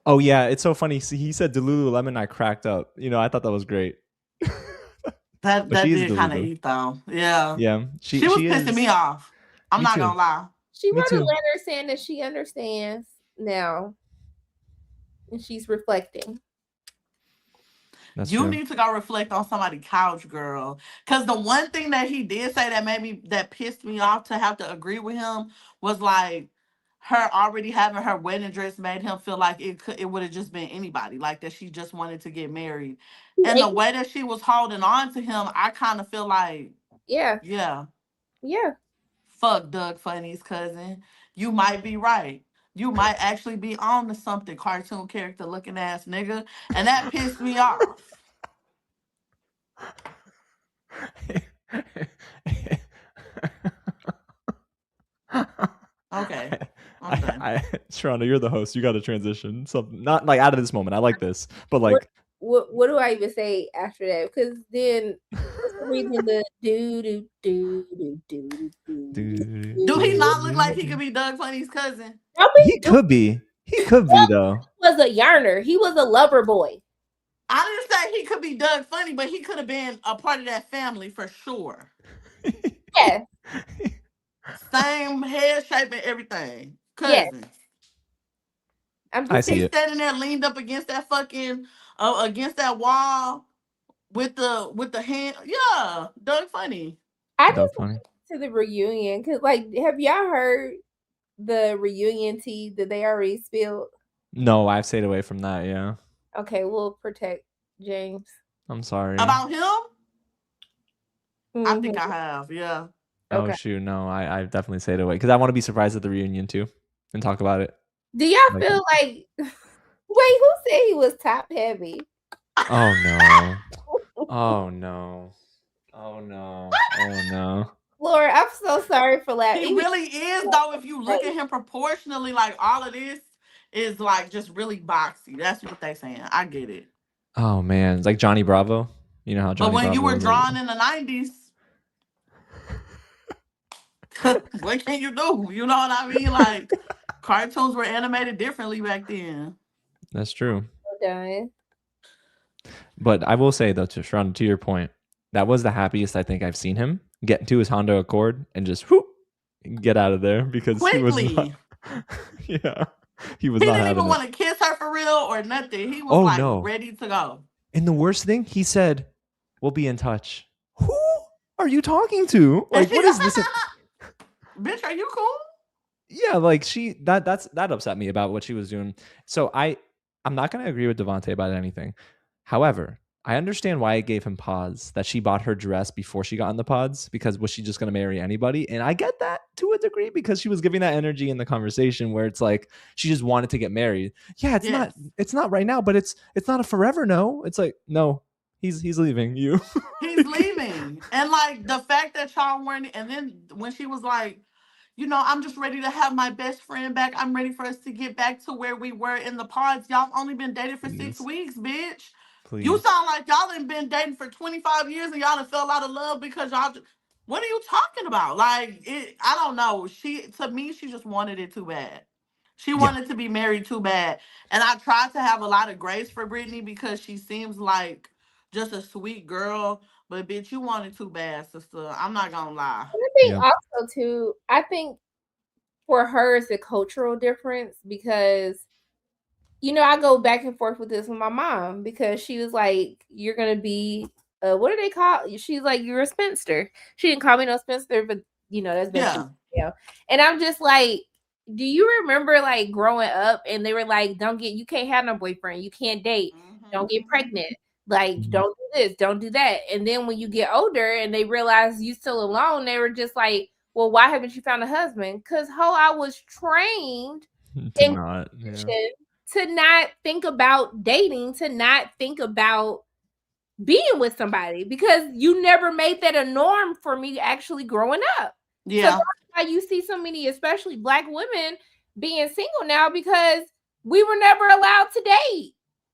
Oh yeah, it's so funny. See, he said Lululemon. I cracked up. I thought that was great. that did kind of eat though. Yeah. Yeah. She was pissing me off. I'm not gonna lie. She wrote a letter saying that she understands now, and she's reflecting. You need to go reflect on somebody's couch, girl. Because the one thing that he did say that pissed me off to have to agree with him was like her already having her wedding dress made him feel like it would have just been anybody, like that she just wanted to get married. And the way that she was holding on to him, I kind of feel like, yeah. Fuck Doug Funny's cousin. You might be right. You might actually be on to something, cartoon character looking ass nigga. And that pissed me off. Okay. Sharonda, you're the host. You got to transition. So not like out of this moment. I like this, but like, what do I even say after that? Because then reading the do. Do he not look like he could be Doug Funny's cousin? He could be. He could be though. He was a yarner. He was a lover boy. I didn't say he could be Doug Funny, but he could have been a part of that family for sure. Yeah. Same head shape and everything. Cousins. Yeah. I see it. Standing there leaned up against that fucking against that wall with the hand. Yeah, Doug Funny. I just went to the reunion because, like, have y'all heard the reunion tea that they already spilled? No, I've stayed away from that. Yeah. Okay, we'll protect James. I'm sorry. About him? Mm-hmm. I think I have. Yeah. Oh shoot, no, I definitely stayed away because I want to be surprised at the reunion too and talk about it. Do y'all feel like? Wait, who said he was top heavy? Oh no! Oh no! Oh no! Oh no! Laura, I'm so sorry for laughing. He really is though. If you look at him proportionally, like all of this is like just really boxy. That's what they saying. I get it. Oh man, it's like Johnny Bravo. You know how Johnny. But when Bravo you were drawn in the 90s. What can you do? You know what I mean? Like, cartoons were animated differently back then. That's true. Okay. But I will say, though, to your point, that was the happiest I think I've seen him get into his Honda Accord and just get out of there because quickly. He was not. Yeah. He didn't even want to kiss her for real or nothing. He was ready to go. And the worst thing, he said, "We'll be in touch." Who are you talking to? Like, what is this? Bitch, are you cool? Yeah, like that upset me about what she was doing. So I'm not gonna agree with Devonte about anything. However, I understand why it gave him pause that she bought her dress before she got in the pods because was she just gonna marry anybody? And I get that to a degree because she was giving that energy in the conversation where it's like she just wanted to get married. Yeah, it's not right now, but it's not a forever no. It's like no. He's leaving you. He's leaving. And like the fact that y'all weren't, and then when she was like, I'm just ready to have my best friend back. I'm ready for us to get back to where we were in the pods. Y'all only been dating for 6 weeks, bitch. Please. You sound like y'all ain't been dating for 25 years and y'all done fell out of love because y'all. What are you talking about? Like, I don't know. To me, she just wanted it too bad. She wanted to be married too bad. And I tried to have a lot of grace for Brittany because she seems like just a sweet girl, but bitch, you want it too bad, sister. I'm not gonna lie. I think also too, for her it's a cultural difference because I go back and forth with this with my mom because she was like, "You're gonna be what do they call?" She's like, "You're a spinster." She didn't call me no spinster, but that's been And I'm just like, do you remember like growing up and they were like, you can't have no boyfriend, you can't date, don't get pregnant, like don't do this, don't do that. And then when you get older and they realize you still alone, they were just like, well, why haven't you found a husband? Because I was trained to not think about dating, to not think about being with somebody because you never made that a norm for me actually growing up. Yeah. So that's why you see so many, especially Black women, being single now because we were never allowed to date.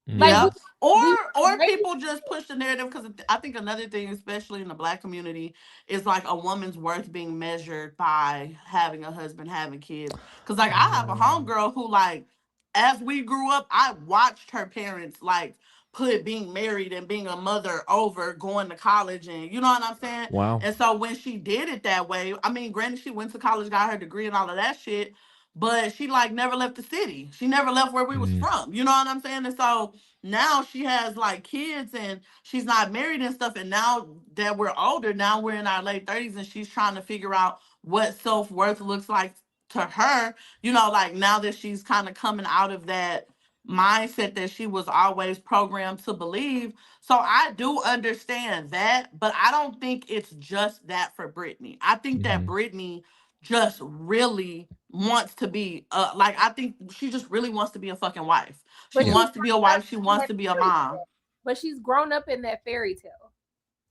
Like or people just push the narrative because I think another thing, especially in the Black community, is like a woman's worth being measured by having a husband, having kids. Because like I have a homegirl who like, as we grew up, I watched her parents like put being married and being a mother over going to college, and you know what I'm saying? Wow. And so when she did it that way, I mean, granted, she went to college, got her degree and all of that shit, but she like never left the city. She never left where we was from. You know what I'm saying? And so now she has like kids and she's not married and stuff. And now that we're older, now we're in our late 30s and she's trying to figure out what self-worth looks like to her, like now that she's kind of coming out of that mindset that she was always programmed to believe. So I do understand that, but I don't think it's just that for Brittany. I think that Brittany just really wants to be I think she just really wants to be a fucking wife. She wants to be a wife. She wants to be a mom. But she's grown up in that fairy tale.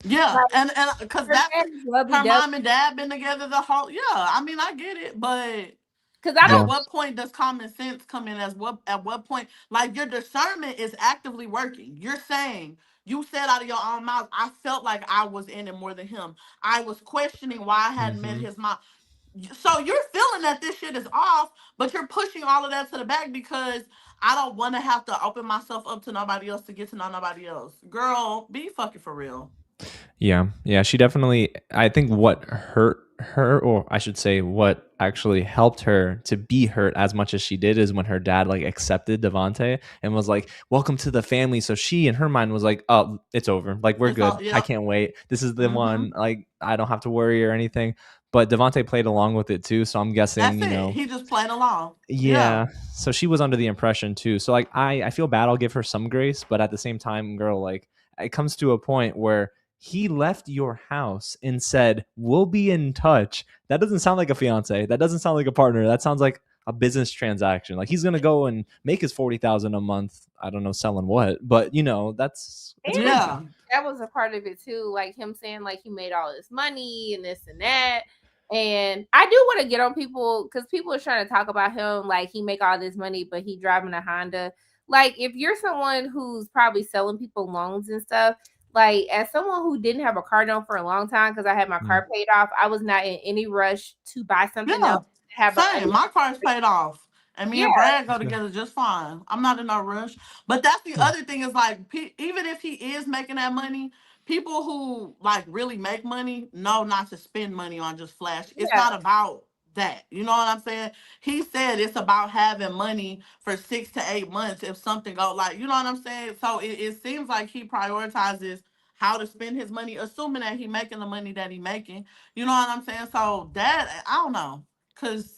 Yeah, like, and because that's her mom and dad been together the whole. Yeah, I mean I get it, but because at what point does common sense come in? At what point, like your discernment is actively working. You're saying. You said out of your own mouth, I felt like I was in it more than him. I was questioning why I hadn't met his mom. So you're feeling that this shit is off, but you're pushing all of that to the back because I don't want to have to open myself up to nobody else to get to know nobody else. Girl, be fucking for real. Yeah, she definitely, I think what hurt her, or I should say what actually helped her to be hurt as much as she did, is when her dad like accepted Devonte and was like, welcome to the family. So she in her mind was like, oh, it's over, like we're good. I can't wait, this is the one, like I don't have to worry or anything. But Devonte played along with it too, so I'm guessing he just played along. Yeah, so she was under the impression too. So like I feel bad, I'll give her some grace, but at the same time, girl, like it comes to a point where he left your house and said, we'll be in touch. That doesn't sound like a fiance. That doesn't sound like a partner. That sounds like a business transaction. Like he's going to go and make his $40,000 a month. I don't know selling what, but that's that was a part of it too. Like him saying like he made all this money and this and that. And I do want to get on people because people are trying to talk about him like he make all this money, but he driving a Honda. Like if you're someone who's probably selling people loans and stuff, like as someone who didn't have a car note for a long time because I had my car paid off, I was not in any rush to buy something else. My car's paid off. And me and Brad go together just fine. I'm not in no rush. But that's the other thing is like, even if he is making that money, people who like really make money know not to spend money on just flash. It's not about that. You know what I'm saying? He said it's about having money for 6 to 8 months if something go like, you know what I'm saying? So it seems like he prioritizes how to spend his money, assuming that he making the money that he making. You know what I'm saying? So that, I don't know. Because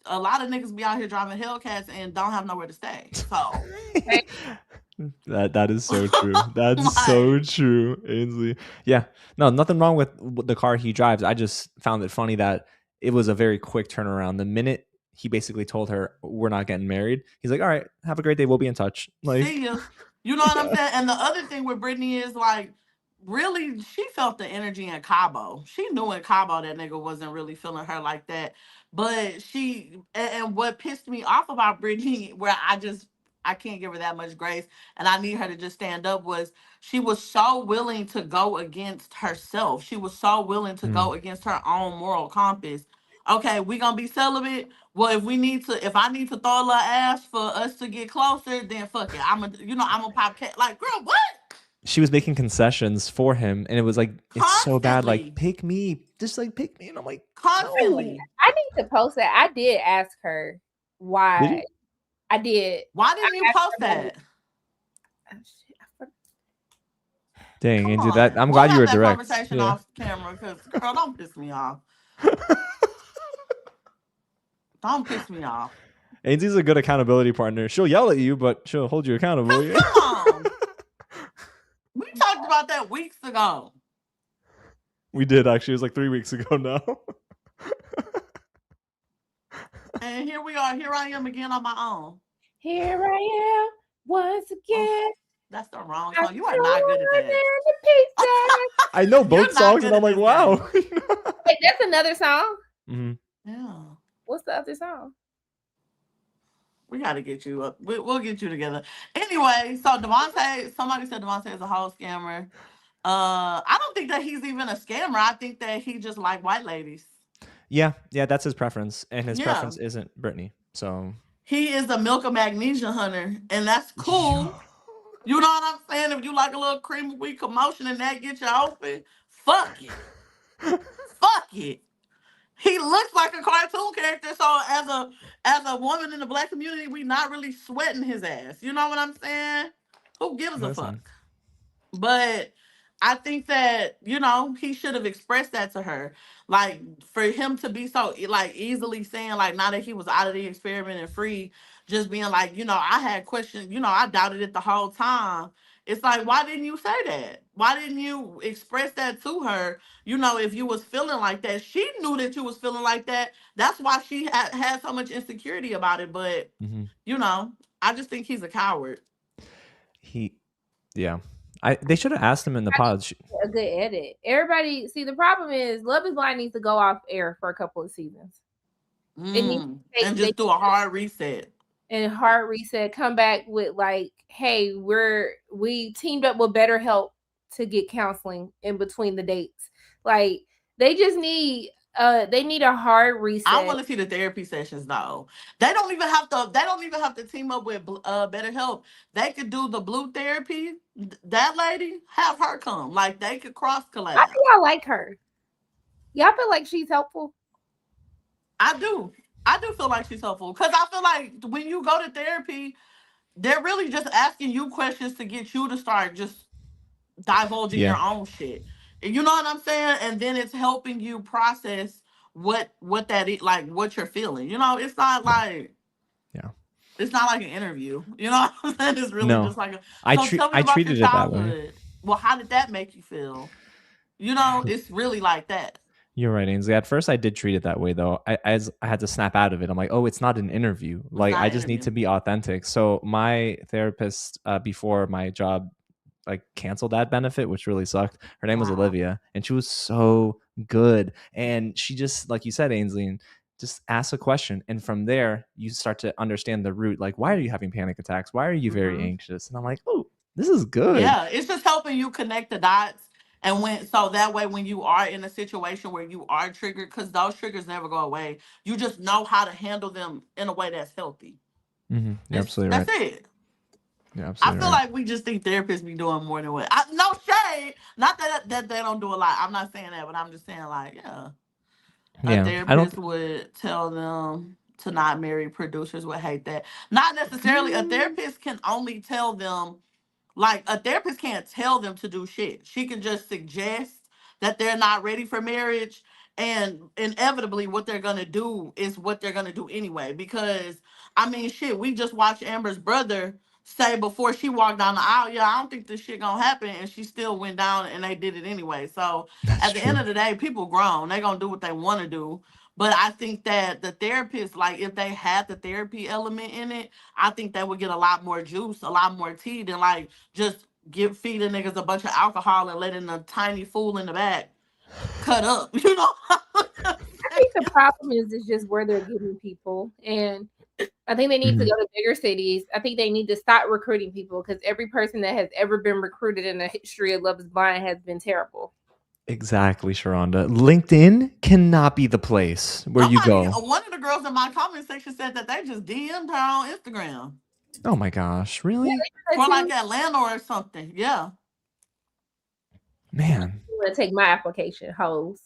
a lot of niggas be out here driving Hellcats and don't have nowhere to stay. So that is so true. That's so true, Ainsley. Yeah, no, nothing wrong with the car he drives. I just found it funny that it was a very quick turnaround. The minute he basically told her we're not getting married, he's like, all right, have a great day, we'll be in touch. Like, see you. You know what I'm saying? And the other thing with Brittany is like, really, she felt the energy in Cabo. She knew in Cabo that nigga wasn't really feeling her like that. But and what pissed me off about Brittany, where I can't give her that much grace and I need her to just stand up, was she was so willing to go against herself. She was so willing to go against her own moral compass. Okay, we gonna be celibate. Well, if I need to throw a little ass for us to get closer, then fuck it. I'm gonna pop cat. Like, girl, what? she was making concessions for him, and it was like it's so bad. Like, Constantly. pick me, just like pick me, and I'm like, Constantly. I need to post that. I did ask her why. Did you? I did. Why didn't you post that? Dang, Angie, Come on. I'm We'll glad you have were that direct. conversation off camera, because girl, don't piss me off. Don't piss me off. Angie's a good accountability partner. She'll yell at you, but she'll hold you accountable. Yeah. Come on. We talked about that weeks ago. We did, actually. It was like 3 weeks ago now. And here we are. Here I am again on my own. Here I am once again. Oh, that's the wrong song. You are not good at that. I know both songs, and I'm like, wow. Wait, that's another song? Mm-hmm. Yeah. What's the other song? We got to get you up. We'll get you together. Anyway, so Devonte, somebody said Devonte is a whole scammer. I don't think that he's even a scammer. I think that he just like white ladies. Yeah, that's his preference, and his preference isn't Brittany. So he is a milk of magnesia hunter, and that's cool. You know what I'm saying? If you like a little cream of wheat commotion and that gets you open, fuck it. Fuck it. He looks like a cartoon character, so as a woman in the black community, we not really sweating his ass. You know what I'm saying? Who gives a fuck? But I think that, you know, he should have expressed that to her. Like, for him to be so, like, easily saying, like, now that he was out of the experiment and free, just being like, you know, I had questions, you know, I doubted it the whole time. It's like, why didn't you say that? Why didn't you express that to her? You know, if you was feeling like that, she knew that you was feeling like that. That's why she had so much insecurity about it. But, you know, I just think he's a coward. Yeah. They should have asked him in the pod. A good edit. Everybody, see, the problem is Love is Blind needs to go off air for a couple of seasons. And just do a hard reset. And hard reset, come back with like, hey, we teamed up with BetterHelp to get counseling in between the dates. Like, they just need a hard reset. I want to see the therapy sessions though. They don't even have to team up with BetterHelp. They could do the blue therapy. That lady, have her come. Like, they could cross collab. I think I like her. Y'all feel like she's helpful? I do feel like she's helpful, because I feel like when you go to therapy, they're really just asking you questions to get you to start just divulging your own shit. You know what I'm saying? And then it's helping you process what that is, like what you're feeling. You know, it's not like it's not like an interview. You know what I'm saying? It's really just like I treated it that way. Well, how did that make you feel? You know, it's really like that. You're right, Ainsley. At first, I did treat it that way, though. I had to snap out of it. I'm like, oh, it's not an interview. Like, I just need to be authentic. So my therapist before my job, like, canceled that benefit, which really sucked. Her name was Olivia, and she was so good. And she just, like you said, Ainsley, just ask a question. And from there, you start to understand the root. Like, why are you having panic attacks? Why are you very anxious? And I'm like, oh, this is good. Yeah, it's just helping you connect the dots. And so that way, when you are in a situation where you are triggered, because those triggers never go away, you just know how to handle them in a way that's healthy. You're absolutely right. That's it. Yeah, absolutely. I feel like we just think therapists be doing more than what. No shade. Not that they don't do a lot. I'm not saying that, but I'm just saying, like, a therapist would tell them to not marry. Producers would hate that. Not necessarily. A therapist can only tell them. Like, a therapist can't tell them to do shit. She can just suggest that they're not ready for marriage. And inevitably, what they're going to do is what they're going to do anyway. Because, I mean, shit, we just watched Amber's brother say before she walked down the aisle, I don't think this shit going to happen. And she still went down and they did it anyway. So, at the end of the day, people grown. They're going to do what they want to do. But I think that the therapist, like, if they had the therapy element in it, I think they would get a lot more juice, a lot more tea than, like, just feeding niggas a bunch of alcohol and letting a tiny fool in the back cut up. You know? I think the problem is just where they're getting people. And I think they need to go to bigger cities. I think they need to stop recruiting people, because every person that has ever been recruited in the history of Love is Blind has been terrible. Exactly, Sharonda. LinkedIn cannot be the place where you go. One of the girls in my comment section said that they just DM'd her on Instagram. Oh my gosh, really? For like Atlanta or something. Yeah. Man. You want to take my application, hoes.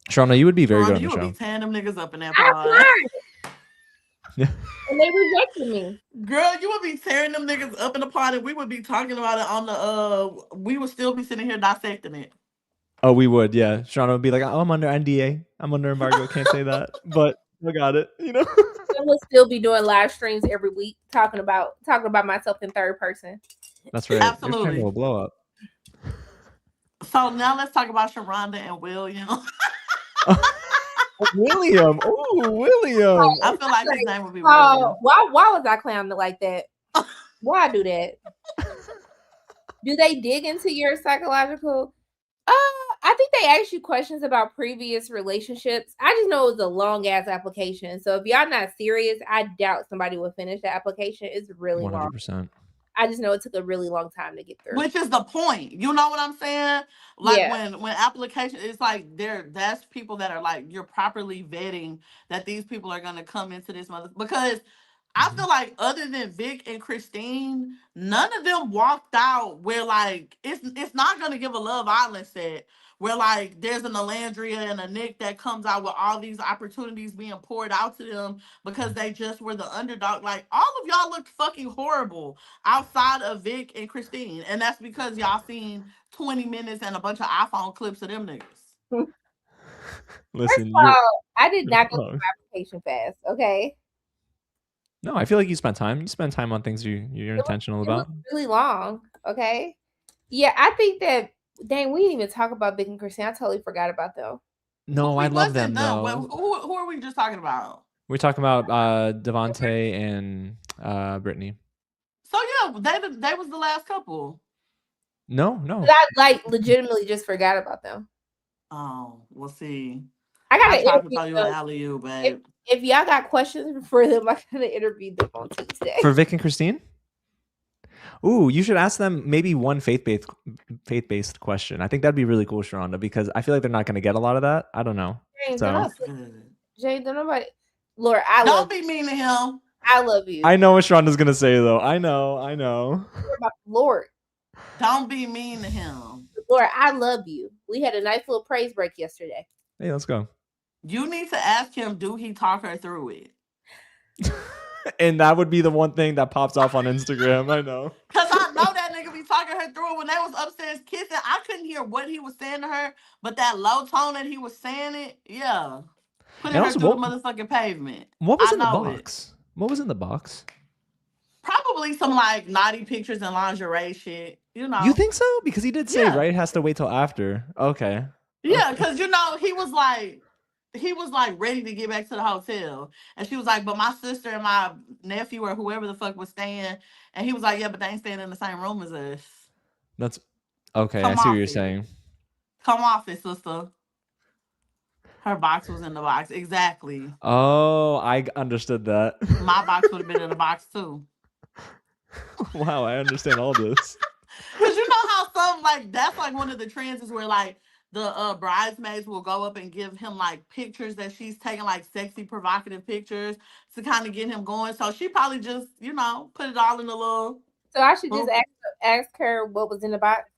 Shauna, you would be very good on the show. You would be tearing them niggas up in that pod. And they rejected me. Girl, you would be tearing them niggas up in the pod, and we would be talking about it on the we would still be sitting here dissecting it. Oh, we would, yeah. Shauna would be like, "Oh, I'm under NDA. I'm under embargo. Can't say that." But I got it, you know. I will still be doing live streams every week talking about myself in third person. That's right. Absolutely. Your channel will blow up. So now let's talk about Sharonda and William. William. Oh, William. I feel like his name would be William. Why was I clowning like that? Why do that? Do they dig into your psychological? I think they ask you questions about previous relationships. I just know it was a long ass application. So if y'all not serious, I doubt somebody will finish the application. It's really 100%. Long. I just know it took a really long time to get through. Which is the point. You know what I'm saying? Like when application, it's like that's people that are like, you're properly vetting that these people are gonna come into this because I feel like other than Vic and Christine, none of them walked out where like it's not gonna give a Love Island set where like there's an Alandria and a Nick that comes out with all these opportunities being poured out to them because they just were the underdog. Like all of y'all looked fucking horrible outside of Vic and Christine, and that's because y'all seen 20 minutes and a bunch of iPhone clips of them niggas. Listen, I did not go through my application fast. Okay. No, I feel like you spent time. You spend time on things you're intentional about. Really long. Okay. Yeah, I think that. Dang, we didn't even talk about Vic and Christine. I totally forgot about them. No, I love them though. Who are we just talking about? We're talking about Devonte and Brittany. So yeah, they was the last couple. No. I like legitimately just forgot about them. Oh, we'll see. I gotta tell you an alley-oop, babe. If y'all got questions for them, I gotta interview them on Tuesday. For Vic and Christine? Ooh, you should ask them maybe one faith-based question. I think that'd be really cool, Sharonda, because I feel like they're not going to get a lot of that. I don't know. Jane, don't nobody. Lord, don't be mean to him. I love you. I know what Sharonda's going to say, though. I know. Lord. Don't be mean to him. Lord, I love you. We had a nice little praise break yesterday. Hey, let's go. You need to ask him, do he talk her through it? And that would be the one thing that pops off on Instagram. I know. Because I know that nigga be talking her through it. When they was upstairs kissing, I couldn't hear what he was saying to her, but that low tone that he was saying it, yeah. Putting her through the motherfucking pavement. What was in the box? What was in the box? Probably some like naughty pictures and lingerie shit, you know. You think so? Because he did say, right, it has to wait till after. Okay. Yeah, because, you know, he was like ready to get back to the hotel. And she was like, but my sister and my nephew or whoever the fuck was staying. And he was like, yeah, but they ain't staying in the same room as us. That's okay. I see what you're saying. Come off it, sister. Her box was in the box. Exactly. Oh, I understood that. My box would have been in the box too. Wow, I understand all this. Because you know how some, like, that's like one of the trends is where like the bridesmaids will go up and give him like pictures that she's taking, like sexy, provocative pictures to kind of get him going. So she probably just, you know, put it all in a little. So I should just ask her what was in the box.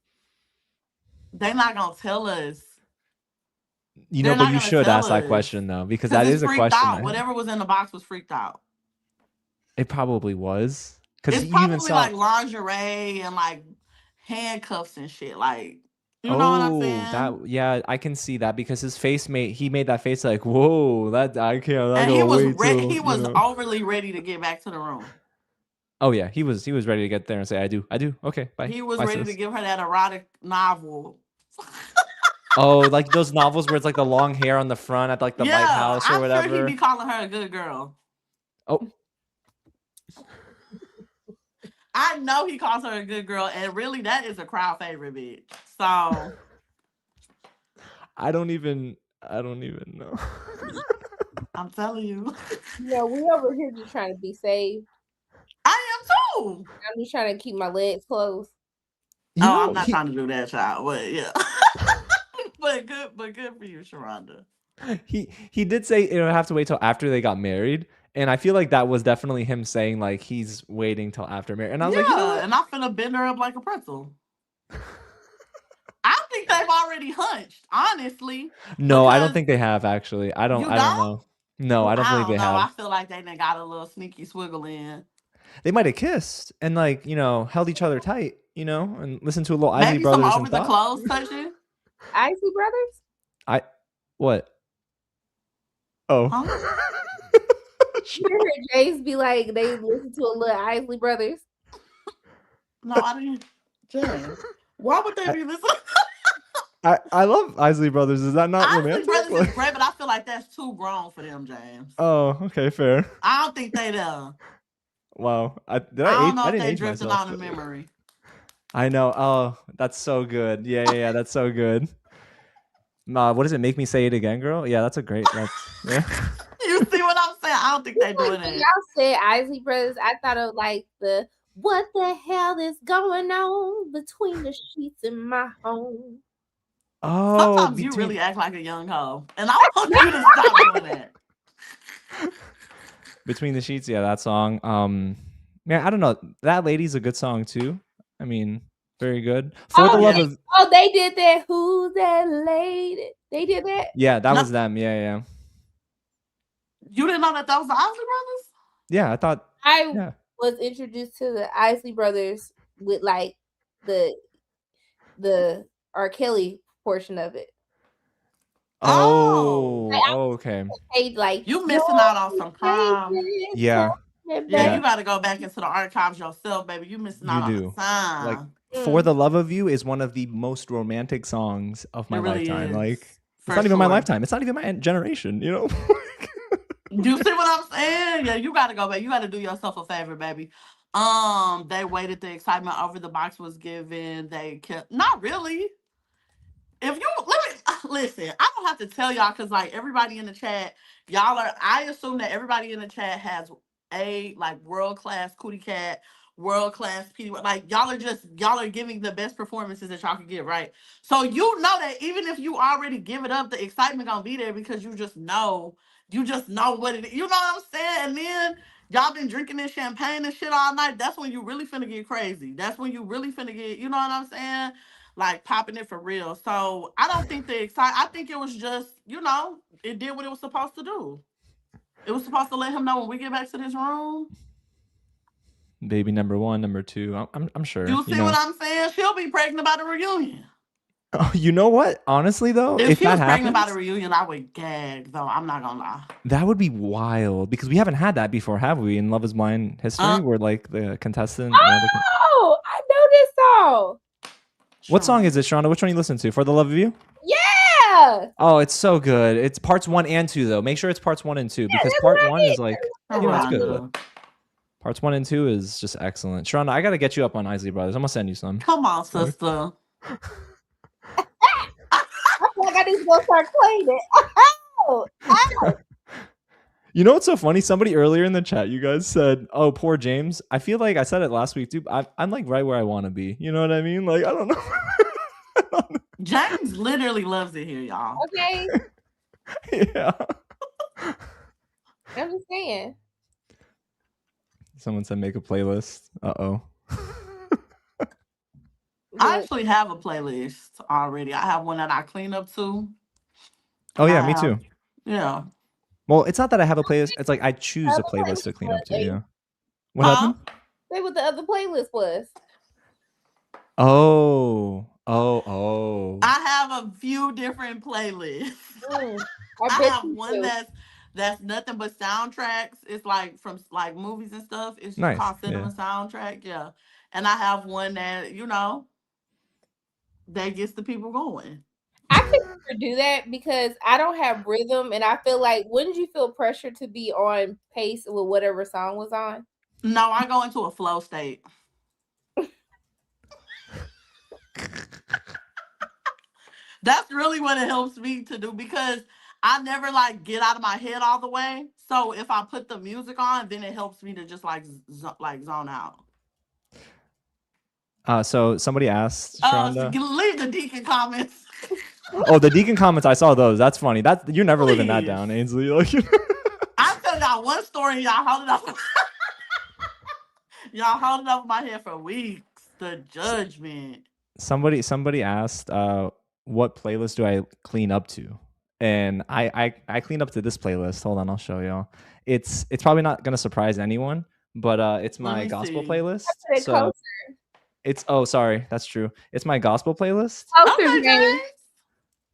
They're not gonna tell us. You know, but you should ask that question though, because that is a question. Whatever was in the box was freaked out. It probably was. Because it's probably like lingerie and like handcuffs and shit. Like, you know what I'm saying? Yeah, I can see that because his face he made that face like, whoa, that I can't. And he was ready. He was overly ready to get back to the room. Oh yeah, he was ready to get there and say, I do. Okay, bye. He was ready to give her that erotic novel. Oh, like those novels where it's like the long hair on the front at like the lighthouse or whatever. Sure he'd be calling her a good girl. Oh. I know he calls her a good girl, and really that is a crowd favorite, bitch. So I don't even know. I'm telling you. Yeah, we over here just trying to be safe. I am too. I'm just trying to keep my legs closed. I'm not trying to do that, child. But yeah. but good for you, Sharonda. He did say it would have to wait till after they got married. And I feel like that was definitely him saying like he's waiting till after marriage. And I was like, you know what? And I'm finna bend her up like a pretzel. they've already hunched, honestly. No, I don't think they have actually. I don't know. No, I don't believe they have. I feel like they done got a little sneaky swiggle in. They might have kissed and like, held each other tight, and listened to a little Isley Maybe Brothers some over and the thought. clothes touching. Isley Brothers? What? Oh. Huh? You heard Jace be like, they listen to a little Isley Brothers. No, I didn't. James, why would they be listening? I love Isley Brothers. Is that not Isley romantic? Brothers is great, but I feel like that's too grown for them, James. Oh, okay, fair. I don't think they there. Wow. I don't know I if didn't they age drifting myself, on a but- memory. I know. Oh, that's so good. Yeah. That's so good. What does it make me say it again, girl? Yeah, that's a great. Yeah. You see what I'm saying? I don't think they doing When it. y'all said Isley Brothers, I thought of like the what the hell is going on between the sheets in my home. Oh, Sometimes you really act like a young hoe, and I want you to stop doing that. Between the Sheets, yeah, that song. Man, I don't know. That Lady's a good song too. I mean, very good. For the love of. Oh, they did that. Who's that lady? They did that. Yeah, that was them. Yeah. You didn't know that was the Isley Brothers? Yeah, I thought. I was introduced to the Isley Brothers with like the R. Kelly portion of it. Okay. Like you missing out on some prom. Yeah, you got to go back into the archives yourself, baby. You missing out on the time. Like, For the Love of You is one of the most romantic songs of my lifetime. Is. Like, it's not even my lifetime. It's not even my generation. You see what I'm saying? Yeah, you got to go back. You got to do yourself a favor, baby. They waited. The excitement over the box was given. They kept not really. If you listen, I don't have to tell y'all because like everybody in the chat, I assume that everybody in the chat has a like world-class Cootie Cat, world-class PD. Like y'all are giving the best performances that y'all can get, right? So you know that even if you already give it up, the excitement gonna be there because you just know what it is. You know what I'm saying? And then y'all been drinking this champagne and shit all night. That's when you really finna get crazy. That's when you really finna get, you know what I'm saying? Like popping it for real. So I don't think I think it was just, it did what it was supposed to do. It was supposed to let him know when we get back to this room. Baby number one, number two. I'm sure. You see what I'm saying? She'll be pregnant by the reunion. Oh, you know what? Honestly, though, if she was that pregnant by the reunion, I would gag. Though I'm not gonna lie. That would be wild because we haven't had that before, have we? In Love Is Blind history, where like the contestant. Oh, I know this song. What song is it, Shonda? Which one you listen to? For the Love of You? Yeah. Oh, it's so good. It's parts 1 and 2 though. Make sure it's parts 1 and 2 because part 1 is like it's good. But parts 1 and 2 is just excellent. Shonda, I gotta get you up on Isley Brothers. I'm gonna send you some. Come on, sister. I need to go start playing it. You know what's so funny? Somebody earlier in the chat, you guys said, "Oh, poor James." I feel like I said it last week too. I'm like right where I want to be. You know what I mean? Like I don't know. James literally loves it here, y'all. Okay. Yeah. I'm just saying. Someone said make a playlist. Uh-oh. I actually have a playlist already. I have one that I clean up to. Oh yeah, me too. Yeah. Well, it's not that I have a playlist. It's like I choose a playlist to clean up to. Yeah. What happened? Say what the other playlist was. Oh. I have a few different playlists. I have one that's nothing but soundtracks. It's like from like movies and stuff. It's just called Cinema Soundtrack. Yeah. And I have one that, that gets the people going. I could never do that because I don't have rhythm, and I feel like wouldn't you feel pressure to be on pace with whatever song was on? No, I go into a flow state. That's really what it helps me to do because I never like get out of my head all the way. So if I put the music on, then it helps me to just like zone out. So somebody asked Shonda. Leave the Deacon comments. Oh, the Deacon comments. I saw those. That's funny. You're never living that down, Ainsley. Like, I tell y'all one story. Y'all hold it up. Y'all hold it up in my head for weeks. The judgment. Somebody asked, what playlist do I clean up to? And I clean up to this playlist. Hold on, I'll show y'all. It's probably not gonna surprise anyone, but it's my gospel playlist. So it's sorry, that's true. It's my gospel playlist. Okay, James.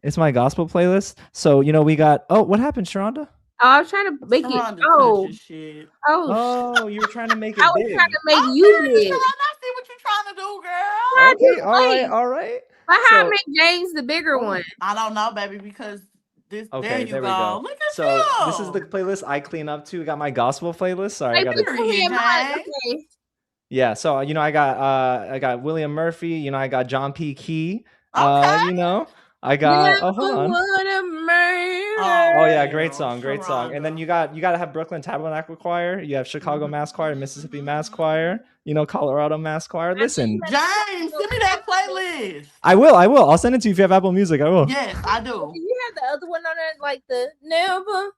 It's my gospel playlist. So we got. Oh, what happened, Sharonda? I was trying to make it. Shit. Oh, you were trying to make it I was big. trying to make you big. I see what you're trying to do, girl. Okay, all right. But how make James the bigger one? I don't know, baby, because this. Okay, there we go. Look at you. So this is the playlist I clean up to. Got my gospel playlist. Sorry, I got it. Yeah, so I got William Murphy. I got John P. Key. Okay. I got. Oh, hold on. Oh yeah, great song. And then you got to have Brooklyn Tabernacle Choir. You have Chicago Mass Choir, Mississippi Mass Choir. Colorado Mass Choir. Listen, James, send me that playlist. I will. I'll send it to you if you have Apple Music. I will. Yes, I do. You have the other one on there, like the Never.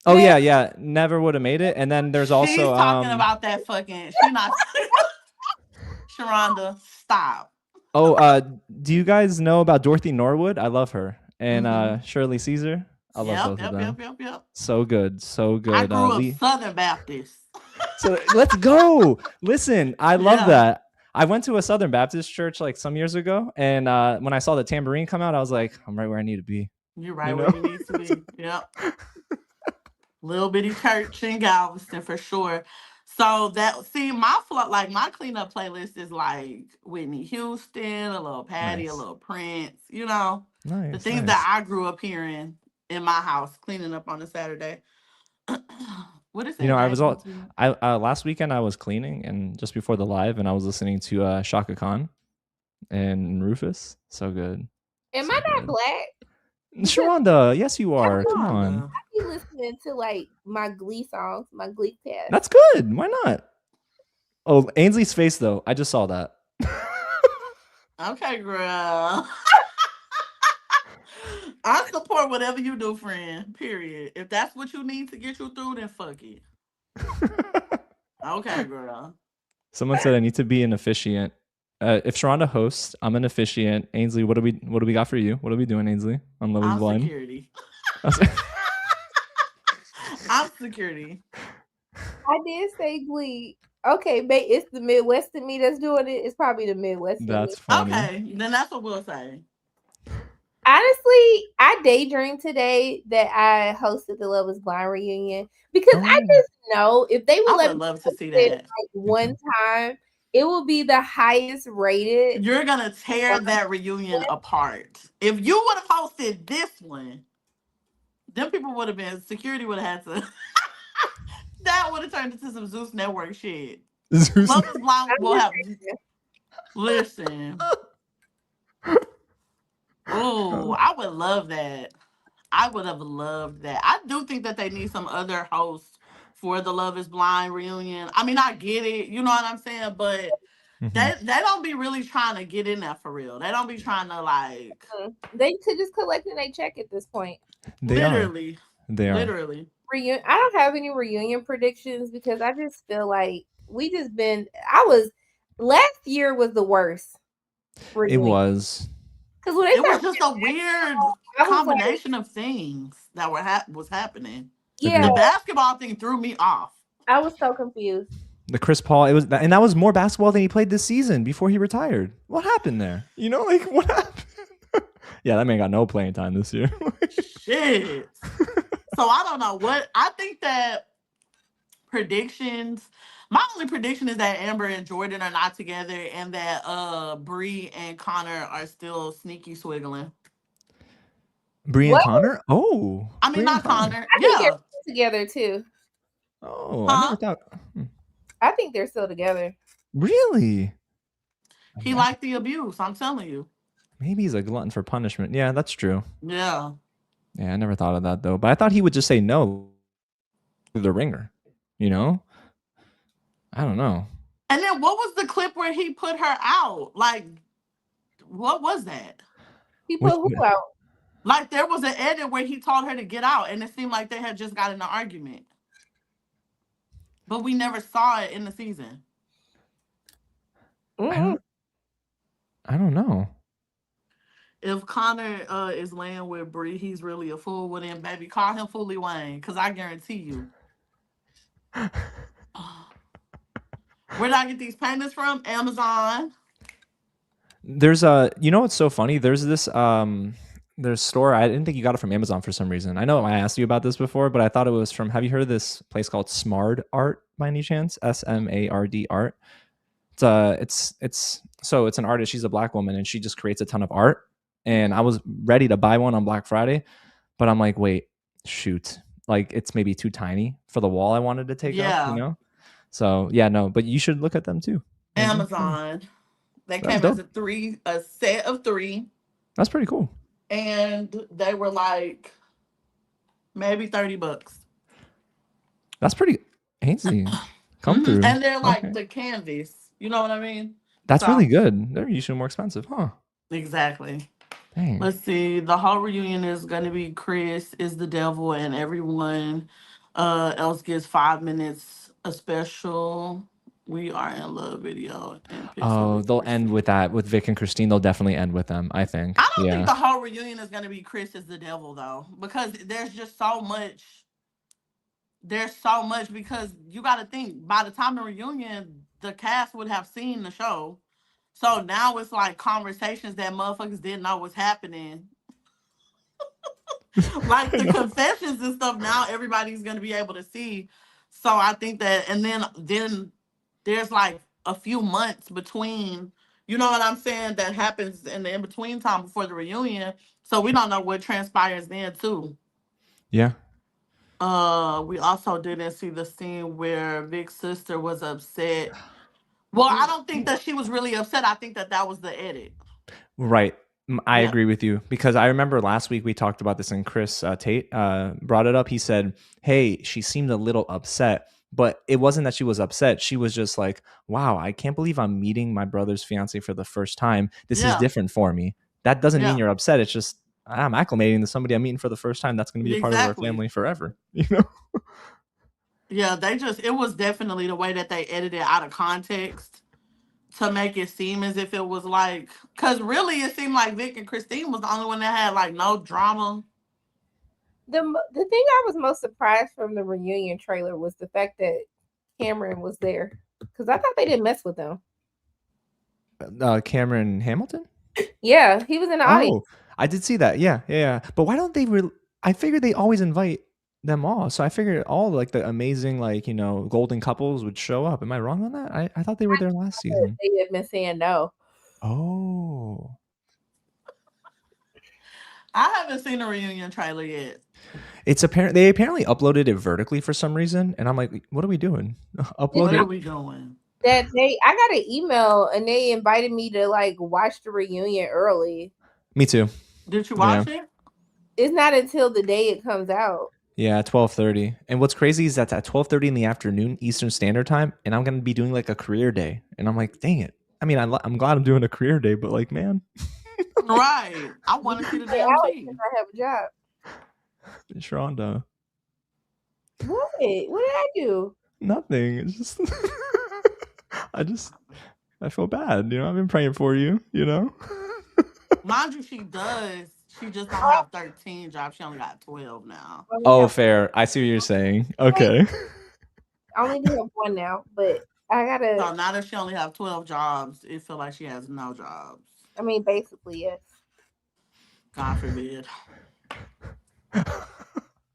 Oh yeah, Never Would Have Made It. And then there's also she's talking about that fucking. She not. Sharonda, stop. Oh, do you guys know about Dorothy Norwood? I love her. And Shirley Caesar. I love both of them. Yep. So good. I grew up Southern Baptist. So let's go. Listen, I love that. I went to a Southern Baptist church like some years ago, and when I saw the tambourine come out, I was like, I'm right where I need to be. You're right where you need to be. Yep. Little bitty church in Galveston for sure. So my cleanup playlist is like Whitney Houston, a little Patty, a little Prince, the things that I grew up hearing in my house, cleaning up on a Saturday. What is it? Last weekend I was cleaning, and just before the live, and I was listening to Shaka Khan and Rufus. So good. Am I not black? Sharonda, yes you are. Come on. I be listening to like my Glee songs, my Glee cast. That's good. Why not? Oh, Ainsley's face though. I just saw that. Okay, girl. I support whatever you do, friend. Period. If that's what you need to get you through, then fuck it. Okay, girl. Someone said I need to be an officiant. If Sharonda hosts, I'm an officiant. Ainsley, what do we got for you? What are we doing, Ainsley? On Love Is Blind? Security. I'm security. I did say Glee. Okay, it's the Midwest in me that's doing it. It's probably the Midwest. That's funny. Okay, then that's what we'll say. Honestly, I daydreamed today that I hosted the Love Is Blind reunion because I just know if they would let me love to see that like one time, it will be the highest rated. You're gonna tear that reunion apart. If you would have hosted this one, them people would have been security would have had to. That would have turned into some Zeus Network shit. Love Is Blind will have. Listen. Oh, I would love that. I would have loved that. I do think that they need some other hosts for the Love Is Blind reunion. I mean, I get it, you know what I'm saying, but they don't be really trying to get in there for real. They don't be trying to like. They could just collect and they check at this point. They are. Literally. I don't have any reunion predictions because I just feel like last year was the worst. It was. Because it was just a weird combination of things that was happening. Yeah, the basketball thing threw me off. I was so confused. The Chris Paul, and that was more basketball than he played this season before he retired. What happened there? What happened? Yeah, that man got no playing time this year. Shit. So I don't know what I think that predictions. My only prediction is that Amber and Jordan are not together, and that Bree and Connor are still sneaky swiggling. Bree and Connor? Oh, I mean not Connor. I think they're together too. Oh, I never thought. I think they're still together. Really? He liked the abuse. I'm telling you. Maybe he's a glutton for punishment. Yeah, that's true. Yeah. Yeah, I never thought of that though. But I thought he would just say no to the ringer. I don't know. And then what was the clip where he put her out? Like, what was that? He put who out? Like, there was an edit where he told her to get out, and it seemed like they had just got in an argument. But we never saw it in the season. I don't know. If Connor is laying with Bree, he's really a fool. Well, then, baby, call him Fooly Wayne, because I guarantee you. Where did I get these paintings from? Amazon. There's you know what's so funny? There's this there's store. I didn't think you got it from Amazon for some reason. I know I asked you about this before, but I thought it was from. Have you heard of this place called Smart Art by any chance? SMARD Art. It's an artist. She's a black woman and she just creates a ton of art. And I was ready to buy one on Black Friday, but I'm like, wait, shoot, like it's maybe too tiny for the wall I wanted to take up, you know? So yeah, no, but you should look at them too. Amazon. They came as a set of 3. That's pretty cool. And they were like maybe $30. That's pretty easy. Come through. And they're like the canvas. You know what I mean? That's really good. They're usually more expensive, huh? Exactly. Dang. Let's see. The whole reunion is going to be Chris is the devil, and everyone else gets 5 minutes. A special "We Are in Love" video. And they'll end with that with Vic and Christine. They'll definitely end with them, I think. I don't think the whole reunion is going to be Chris is the devil though, because there's just so much. There's so much because you got to think by the time the reunion, the cast would have seen the show. So now it's like conversations that motherfuckers didn't know was happening. Like the confessions and stuff, now everybody's going to be able to see. So I think that, and then there's like a few months between, you know what I'm saying, that happens in the in-between time before the reunion. So we don't know what transpires then too. Yeah. We also didn't see the scene where Vic's sister was upset. Well, I don't think that she was really upset. I think that was the edit. Right. I agree with you, because I remember last week we talked about this and Chris Tate brought it up. He said, hey, she seemed a little upset, but it wasn't that she was upset. She was just like, wow, I can't believe I'm meeting my brother's fiance for the first time. This is different for me. That doesn't mean you're upset. It's just I'm acclimating to somebody I'm meeting for the first time. That's going to be a part of our family forever. You know? Yeah, it was definitely the way that they edited out of context to make it seem as if it was like, because really it seemed like Vic and Christine was the only one that had like no drama. The thing I was most surprised from the reunion trailer was the fact that Cameron was there, because I thought they didn't mess with them. Cameron Hamilton? Yeah, he was in the audience. I did see that. Yeah. But why don't they? I figured they always invite them all. So I figured all like the amazing, like, you know, golden couples would show up. Am I wrong on that? I thought they were there last season. They have been saying no. Oh. I haven't seen a reunion trailer yet. It's apparent they apparently uploaded it vertically for some reason, and I'm like, what are we doing? What are we doing? That I got an email and they invited me to like watch the reunion early. Me too. Did you watch it? It's not until the day it comes out. Yeah, 12:30. And what's crazy is that's at 12:30 in the afternoon Eastern Standard Time, and I'm gonna be doing like a career day, and I'm like, dang it. I mean, I'm glad I'm doing a career day, but like, man. Right. I want to see the damn thing. I have a job. Sharonda. What? What did I do? Nothing. It's just I feel bad, you know. I've been praying for you, you know. Mind you, she does. She just don't have 13 jobs. She only got 12 now. Oh, fair. I see what you're saying. Okay. I only do have one now, but I gotta. So now that she only have 12 jobs, it feels like she has no jobs. I mean, basically, yes. God forbid.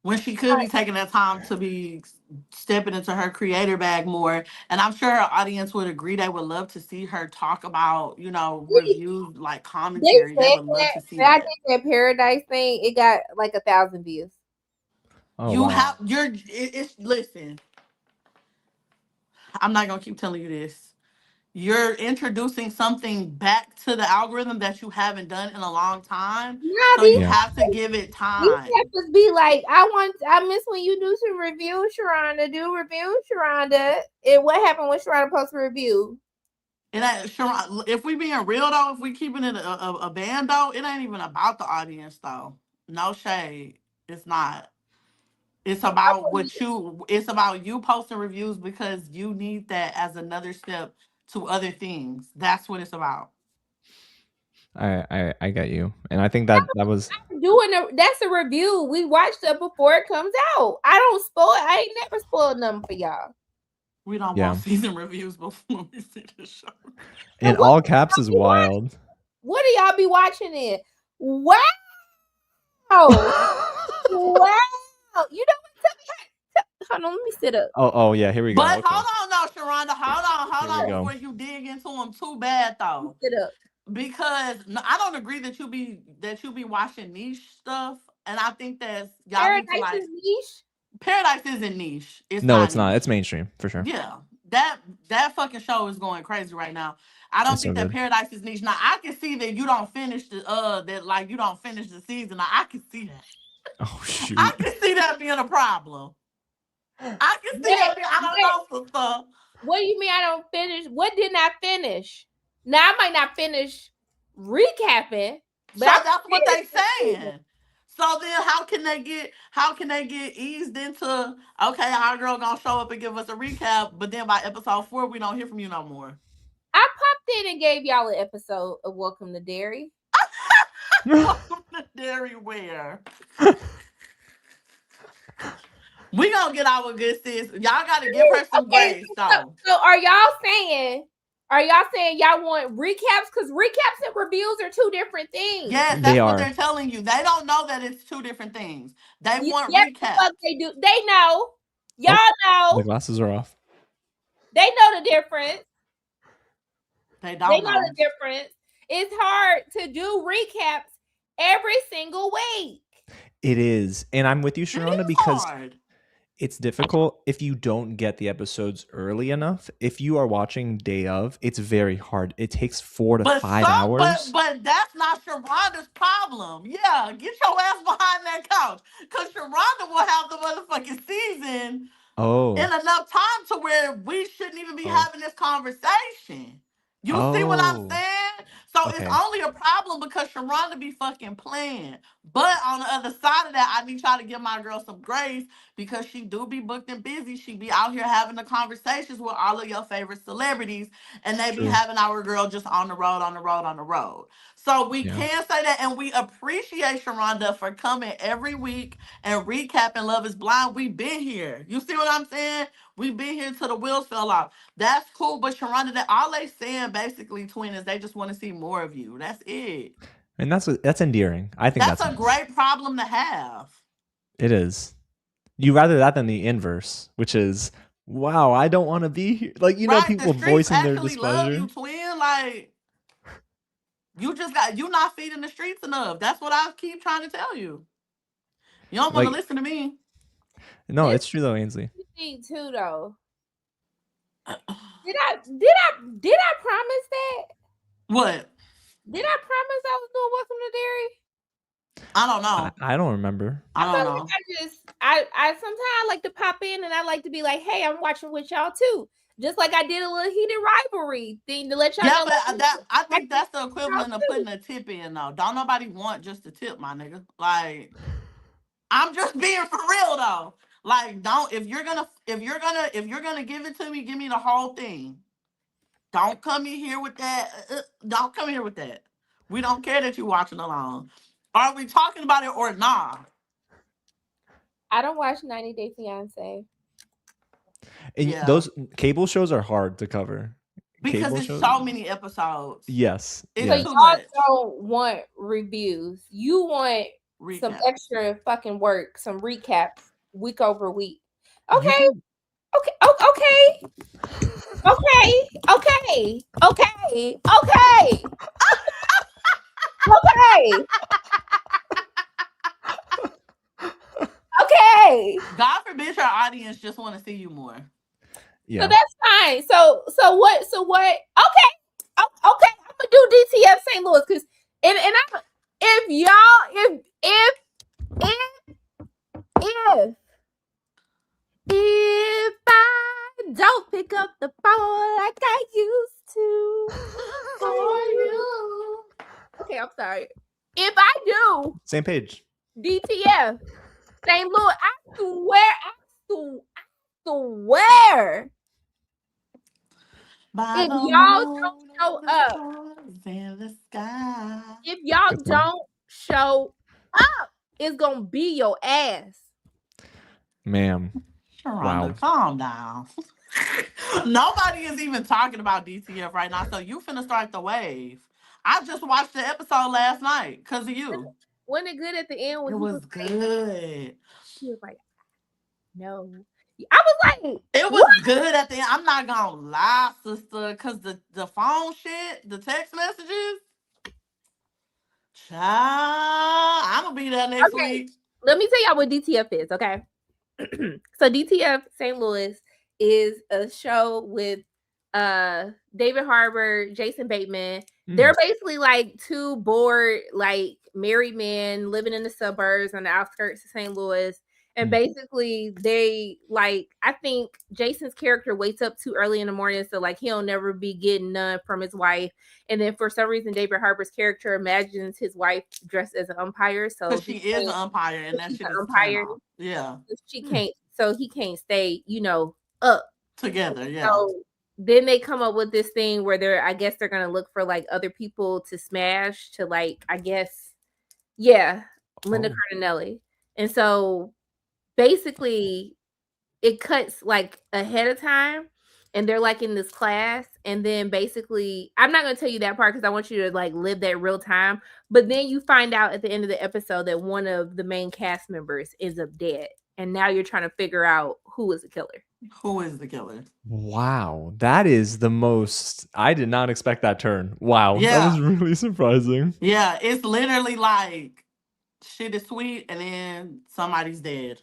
When she could be taking that time to be stepping into her creator bag more. And I'm sure her audience would agree. They would love to see her talk about, you know, reviews, like commentary. They would love to see that. I think that Paradise thing, it got like 1,000 views. Oh, listen, I'm not going to keep telling you this. You're introducing something back to the algorithm that you haven't done in a long time. So you have to give it time. You have to be like, I miss when you do some reviews, Sharonda. Do reviews, Sharonda. And what happened when Sharonda posts a review? And Sharonda, if we being real though, if we keeping it a band though, it ain't even about the audience though. No shade. It's not. It's about it's about you posting reviews because you need that as another step to other things. That's what it's about. I got you, and I think that was that's a review. We watched it before it comes out. I don't spoil. I ain't never spoiled nothing for y'all. We don't want season reviews before we see the show. In all caps is wild. What do y'all be watching it? Wow. Wow. You know what? Hold on, let me sit up. Oh yeah, here we go. But hold on though, Sharonda. Hold on before you dig into them too bad though. Sit up. Because I don't agree that you be watching niche stuff, and I think that y'all Paradise need to like is niche. Paradise isn't niche. It's not not. It's mainstream for sure. Yeah, that fucking show is going crazy right now. I don't think that Paradise is niche. Now I can see that you don't finish the you don't finish the season. Now, I can see that. Oh shoot! I can see that being a problem. I can see that being. I don't know, sister. What do you mean I don't finish? What didn't I finish? Now I might not finish recapping. But so that's what they saying. So then how can they get eased into, okay, our girl gonna show up and give us a recap, but then by episode 4 we don't hear from you no more. I popped in and gave y'all an episode of Welcome to Dairy. Welcome to Dairy where? We gonna get our good sis. Y'all gotta give her some grace though. So are y'all saying y'all want recaps? Because recaps and reviews are two different things. Yes, that's what they're telling you. They don't know that it's two different things. They want recaps. They do. They know. Y'all know. The glasses are off. They know the difference. They don't know the difference. It's hard to do recaps every single week. It is. And I'm with you, Sharonda, because it's difficult if you don't get the episodes early enough. If you are watching day of, it's very hard. It takes 4 to 5 hours. But that's not Sharonda's problem. Yeah, get your ass behind that couch. Because Sharonda will have the motherfucking season in enough time to where we shouldn't even be having this conversation. You see what I'm saying? So it's only a problem because Sharonda be fucking playing. But on the other side of that, I be trying to give my girl some grace because she do be booked and busy. She be out here having the conversations with all of your favorite celebrities, and they be having our girl just on the road. So we can say that, and we appreciate Sharonda for coming every week and recapping Love is Blind. We've been here. You see what I'm saying? We've been here till the wheels fell off. That's cool, but Sharonda, that all they saying basically, twin, is they just want to see more of you. That's it. And that's endearing. I think that's a great problem to have. It is. You rather that than the inverse, which is, wow, I don't want to be here. Like, you know, people voicing their displeasure. Love you, twin. Like, you not feeding the streets enough. That's what I keep trying to tell you. You don't want to listen to me. No, it's true though, Ainsley. You need to though. Did I promise that? What? Did I promise I was doing Welcome to Dairy? I don't know. I don't remember. I don't know. I sometimes like to pop in and I like to be like, hey, I'm watching with y'all too. Just like I did a little heated rivalry thing to let y'all know. But I think that's the equivalent of putting a tip in though. Don't nobody want just a tip, my nigga. Like, I'm just being for real though. Like, if you're gonna give it to me, give me the whole thing. Don't come in here with that. Don't come here with that. We don't care that you're watching along. Are we talking about it or not? I don't watch 90 Day Fiance. And those cable shows are hard to cover. Because it's so many episodes. Yes. So y'all don't want reviews. You want some extra fucking work, some recaps week over week. Okay. Okay. Okay. God forbid your audience just want to see you more. Yeah. So that's fine. So what? Okay. I'm gonna do DTF St. Louis because if I don't pick up the phone like I used to for you. Okay, I'm sorry. If I do same page. DTF St. Louis, I swear. By If the y'all moon don't show and the up, stars in the sky. if y'all Good point. don't show up, it's gonna be your ass. Ma'am. Sharonda, Wow. calm down. Nobody is even talking about DTF right now, so you finna start the wave. I just watched the episode last night because of you. Wasn't it good at the end when It he was was good. he was like, no. I was like, It was good at the end. I'm not gonna lie, sister, because the phone shit, the text messages, child, I'm gonna be there next week. Let me tell y'all what DTF is, okay? So DTF St. Louis is a show with David Harbour, Jason Bateman. They're basically like two bored, like married men living in the suburbs on the outskirts of St. Louis. And basically they like, I think Jason's character wakes up too early in the morning, so like he'll never be getting none from his wife. And then for some reason David Harbour's character imagines his wife dressed as an umpire. So she is an umpire, and that shit is umpire. Yeah. She can't, so he can't stay, up together. Yeah. So then they come up with this thing where I guess they're gonna look for like other people to smash to like, I guess, Linda Cardinelli. And so basically it cuts like ahead of time and they're like in this class, and then basically I'm not gonna tell you that part because I want you to like live that real time, but then you find out at the end of the episode that one of the main cast members ends up dead, and now you're trying to figure out who is the killer. Who is the killer? Wow, that is the most. I did not expect that turn. Wow, Yeah. That was really surprising. Yeah, it's literally like shit is sweet, and then somebody's dead.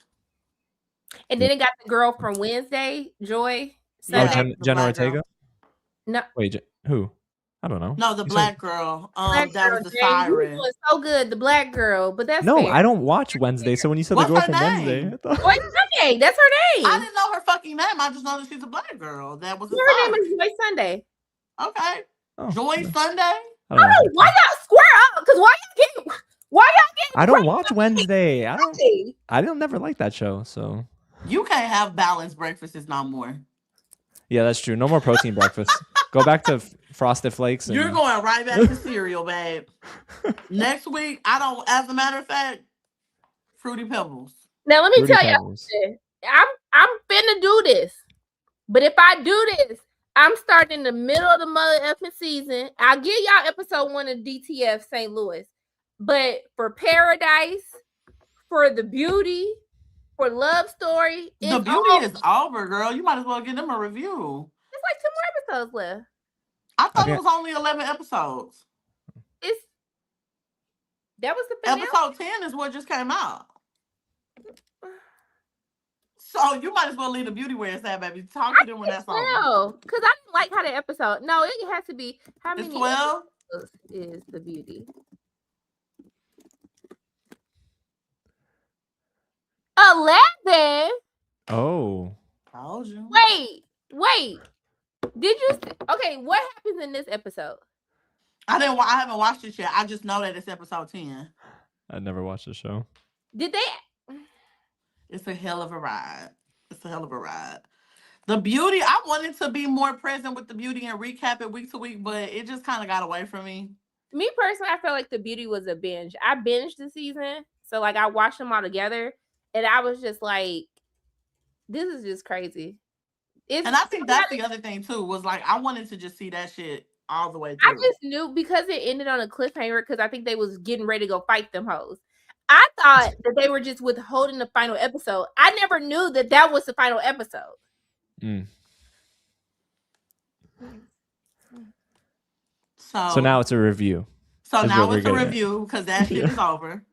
And then it got the girl from Wednesday, Joy. Jenna Ortega. No, wait, who? I don't know. No, the black girl. That was the Jay, siren. you was so good, the black girl. But that's no, fair. I don't watch Wednesday. So when you said the girl from Wednesday, I thought... Joy Sunday. That's her name. I didn't know her fucking name. I just know that she's a black girl. That was her name is Joy Sunday. Okay, Joy Sunday. Why y'all square up? Because why y'all getting? I don't watch Wednesday. I don't never like that show. So you can't have balanced breakfasts no more. Yeah, that's true. No more protein breakfast. Go back to Frosted Flakes. You're going right back to cereal, babe. Next week, I don't. As a matter of fact, Fruity Pebbles. Now let me tell y'all something. I'm finna do this, but if I do this, I'm starting in the middle of the mother effing season. I'll give y'all episode 1 of DTF St. Louis, but for Paradise, for The Beauty, for Love Story, The Beauty is over, girl. You might as well give them a review. It's like 2 more episodes left. I thought it was only 11 episodes. That was the finale. Episode 10 is what just came out. So you might as well leave The Beauty where it's at, baby. Talk to them when that's over. No, because I didn't like how the episode. No, it has to be how many 12 is The Beauty? 11. Oh. Told you. Wait. Did you? Okay, what happens in this episode? I haven't watched it yet. I just know that it's episode 10. I never watched the show. Did they? It's a hell of a ride. The Beauty, I wanted to be more present with The Beauty and recap it week to week, but it just kind of got away from me. Me personally, I felt like The Beauty was a binge. I binged the season, so like I watched them all together, and I was just like, "This is just crazy." And I think that's the other thing too, was like I wanted to just see that shit all the way through. I just knew because it ended on a cliffhanger because I think they was getting ready to go fight them hoes. I thought that they were just withholding the final episode. I never knew that was the final episode. So now it's a review. So now it's a review because that shit is over.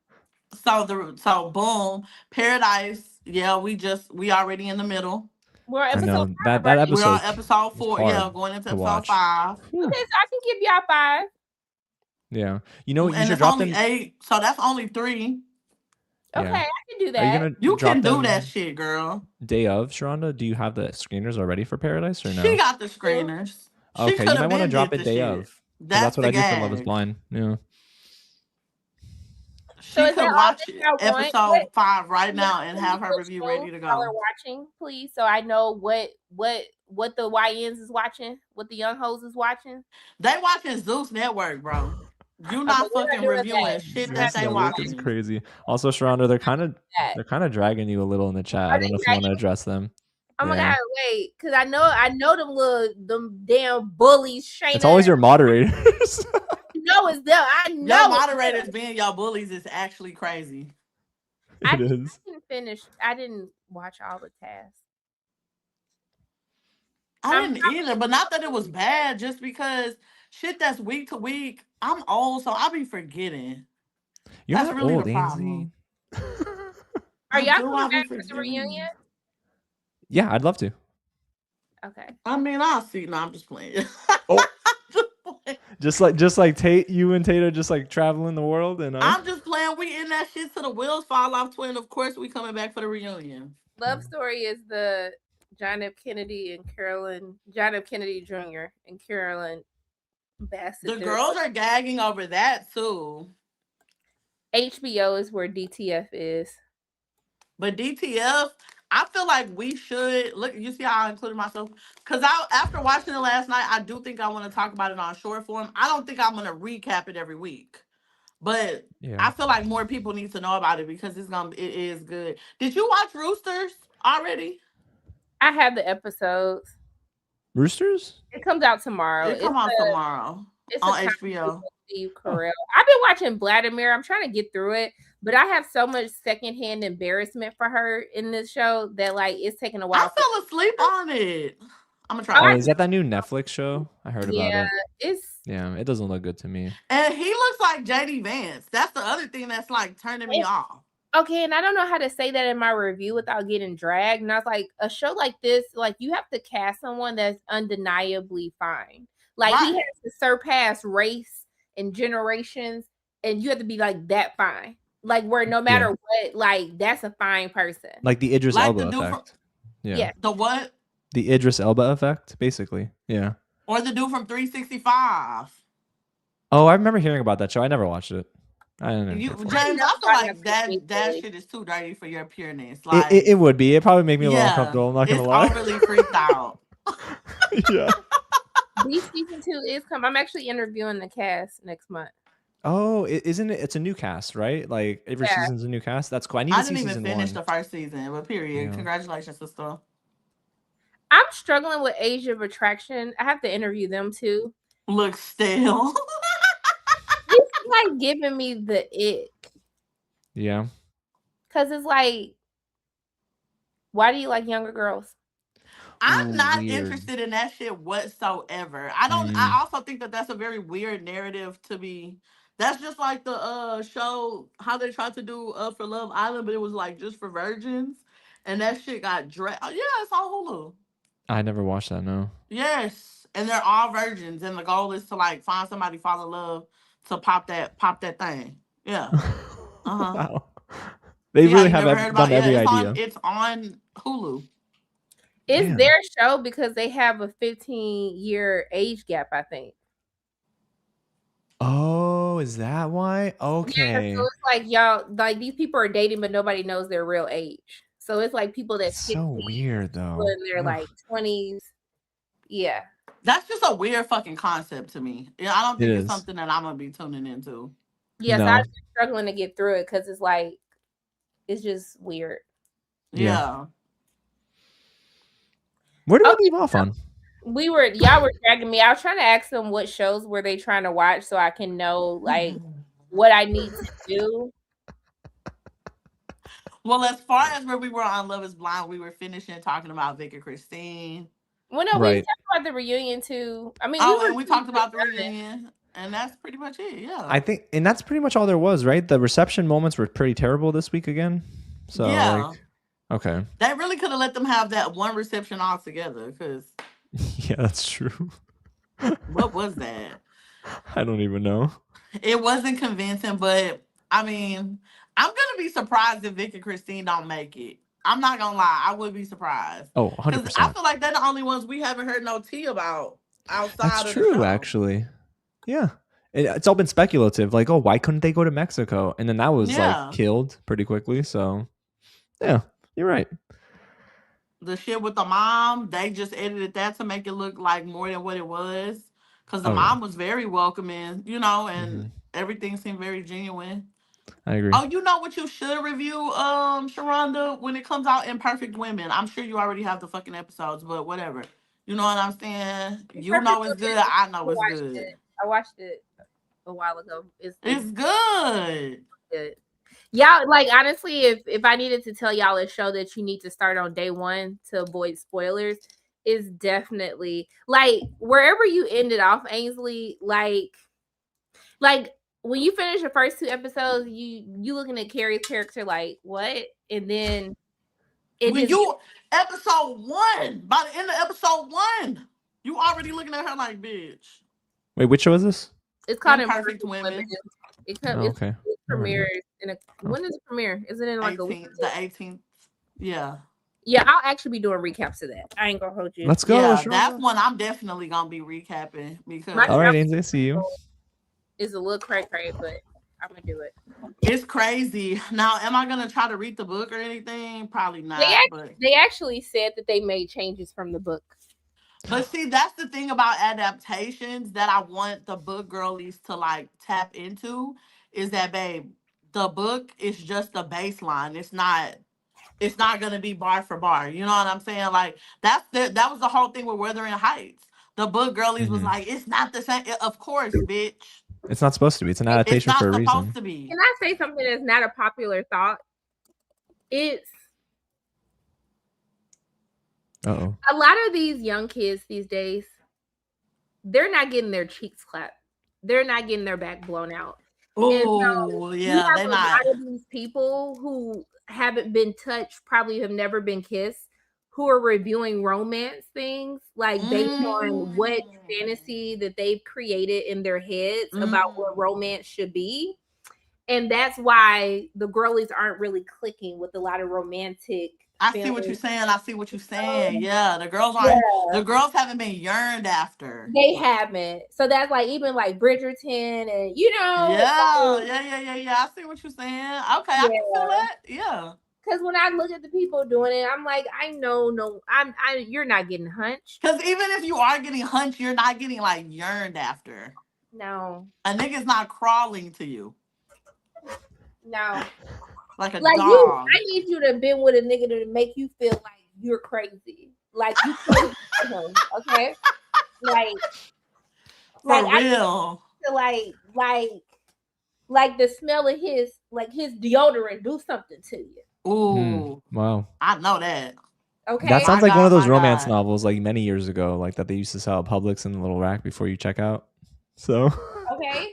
So boom, Paradise. Yeah, we already in the middle. We're episode 5, that episode. We're on episode 4. Yeah, going into episode 5. Okay, so I can give y'all 5. Yeah, you should drop only 8, so that's only 3. Okay, I can do that. You can do that shit, girl. Day of, Sharonda, do you have the screeners already for Paradise or no? She got the screeners. Okay, you might want to drop it day of. That's what I did for Love Is Blind. Yeah. She is that could all watch that y'all want? episode 5 right Yeah, now and have her review ready to y'all are go. watching, please, so I know what the YNs is watching, what the young hoes is watching. They watching Zeus Network, bro. You Okay, not we're not fucking doing reviewing that. shit We're that not Zeus they doing Network is watching. crazy. Also, Sharonda, they're kind of dragging you a little in the chat. I don't know if you want to address them. Oh my god, wait, because I know them damn bullies. Shayna. It's always your moderators. No, it's them. I know your moderators being your bullies is actually crazy. It is. I didn't finish. I didn't watch all the tasks. I didn't either, but not that it was bad, just because shit that's week to week. I'm old, so I'll be forgetting. You're that's not really old, the problem. Are y'all coming back for the reunion? Yeah, I'd love to. Okay. I mean, I'll see. No, I'm just playing. Oh. Just like Tate, you and Tate are just like traveling the world, and I'm just playing. We in that shit till the wheels fall off. Twin, of course, we coming back for the reunion. Love story is the John F. Kennedy Jr. and Carolyn Bassett. The girls are gagging over that too. HBO is where DTF is. But DTF, I feel like we should look. You see how I included myself? Because after watching it last night, I do think I want to talk about it on short form. I don't think I'm gonna recap it every week, but I feel like more people need to know about it because it is good. Did you watch Roosters already? I have the episodes. Roosters? It comes out tomorrow. It comes out tomorrow on HBO. Steve Carell. I've been watching Vladimir. I'm trying to get through it, but I have so much secondhand embarrassment for her in this show that like it's taking a while. I fell asleep on it. I'm gonna try. Oh, is that new Netflix show? I heard about it. Yeah, it doesn't look good to me. And he looks like JD Vance. That's the other thing that's like turning me off. Okay, and I don't know how to say that in my review without getting dragged. And I was like, a show like this, like you have to cast someone that's undeniably fine. Like he has to surpass race and generations, and you have to be like that fine. Like where no matter what, like that's a fine person. Like the Idris Elba effect. Yeah. The what? The Idris Elba effect, basically. Yeah. Or the dude from 365. Oh, I remember hearing about that show. I never watched it. I don't know. James, I feel like that shit is too dirty for your pureness. Like it would be. It probably make me a little uncomfortable. I'm not gonna lie. It's overly freaked out. Yeah. Beast season 2 is coming. I'm actually interviewing the cast next month. Oh, isn't it? It's a new cast, right? Like every season's a new cast. That's cool. I didn't even finish the first season, but period. Yeah. Congratulations, sister. I'm struggling with Age of Attraction. I have to interview them too. Look stale. It's like giving me the ick. Yeah. Because it's like, why do you like younger girls? I'm not interested in that shit whatsoever. I also think that that's a very weird narrative to be. That's just like the show, how they tried to do For Love Island, but it was like just for virgins. And that shit got dragged. Oh, yeah, it's on Hulu. I never watched that, no. Yes. And they're all virgins. And the goal is to like find somebody fall in love to pop that thing. Yeah. Uh-huh. Wow. They really have done every idea. It's on Hulu. It's their show because they have a 15-year age gap, I think. Oh, is that why? Okay. Yeah, so it's like y'all, like these people are dating, but nobody knows their real age. So it's like people that's so weird though. In their like 20s. Yeah. That's just a weird fucking concept to me. Yeah, I don't think it's something that I'm gonna be tuning into. Yes, no. I'm struggling to get through it because it's like it's just weird. Yeah. Where did we leave off on? Y'all were dragging me. I was trying to ask them what shows were they trying to watch so I can know like what I need to do. Well, as far as where we were on Love Is Blind, we were finishing talking about Vic and Christine. Well, no, we talked about the reunion too. I mean, we talked about the reunion, and that's pretty much it. Yeah, I think, and that's pretty much all there was, right? The reception moments were pretty terrible this week again. So yeah, like, okay, they really could have let them have that one reception all together. Because yeah, that's true. What was that? I don't even know. It wasn't convincing, but I mean, I'm gonna be surprised if Vic and Christine don't make it. I'm not gonna lie, I would be surprised. Oh, 100%. I feel like they're the only ones we haven't heard no tea about outside. That's of true, the show. Actually. Yeah, it's all been speculative. Like, oh, why couldn't they go to Mexico? And then that was like killed pretty quickly. So, yeah, you're right. The shit with the mom, they just edited that to make it look like more than what it was. Because the mom was very welcoming, and everything seemed very genuine. I agree. Oh, you know what you should review, Sharonda, when it comes out, Imperfect Women. I'm sure you already have the fucking episodes, but whatever. You know what I'm saying? You know it's good. I know it's good. I watched it a while ago. It's good. Good. Y'all, like, honestly, if I needed to tell y'all a show that you need to start on day one to avoid spoilers, is definitely like wherever you ended off, Ainsley. Like when you finish the first 2 episodes, you looking at Carrie's character like what, and then episode 1, by the end of episode 1, you already looking at her like, bitch. Wait, which show is this? It's called Imperfect Women. It premieres when does it premiere? Is it in like 18th, the 18th? Yeah. Yeah, I'll actually be doing recaps of that. I ain't gonna hold you. Let's go. Yeah, that's one I'm definitely gonna be recapping because. All right, Ainsley, I see you. It's a little cray, but I'm gonna do it. It's crazy. Now, am I gonna try to read the book or anything? Probably not. They actually said that they made changes from the book. But see, that's the thing about adaptations that I want the book girlies to like tap into is that, babe, the book is just a baseline. It's not gonna be bar for bar. You know what I'm saying? Like that was the whole thing with Wuthering Heights. The book girlies was like, it's not the same. Of course, bitch. It's not supposed to be. It's an adaptation for a reason. It's not supposed to be. Can I say something that's not a popular thought? It's a lot of these young kids these days, they're not getting their cheeks clapped. They're not getting their back blown out. Oh, yeah, they're not. A lot of these people who haven't been touched, probably have never been kissed, who are reviewing romance things like based on what fantasy that they've created in their heads about what romance should be. And that's why the girlies aren't really clicking with a lot of romantic. I see what you're saying. Yeah, the girls aren't. The girls haven't been yearned after. They haven't. So that's like even like Bridgerton and Yeah. I see what you're saying. Okay, I can feel that. Yeah. Because when I look at the people doing it, I'm like, you're not getting hunched. Because even if you are getting hunched, you're not getting like yearned after. No. A nigga's not crawling to you. No. Like a dog. I need you to have been with a nigga to make you feel like you're crazy. Like you crazy him, okay? Like real. Like the smell of his deodorant do something to you. Ooh. Wow. I know that. Okay. That sounds like one of those romance novels like many years ago, like that they used to sell at Publix in the little rack before you check out. So okay.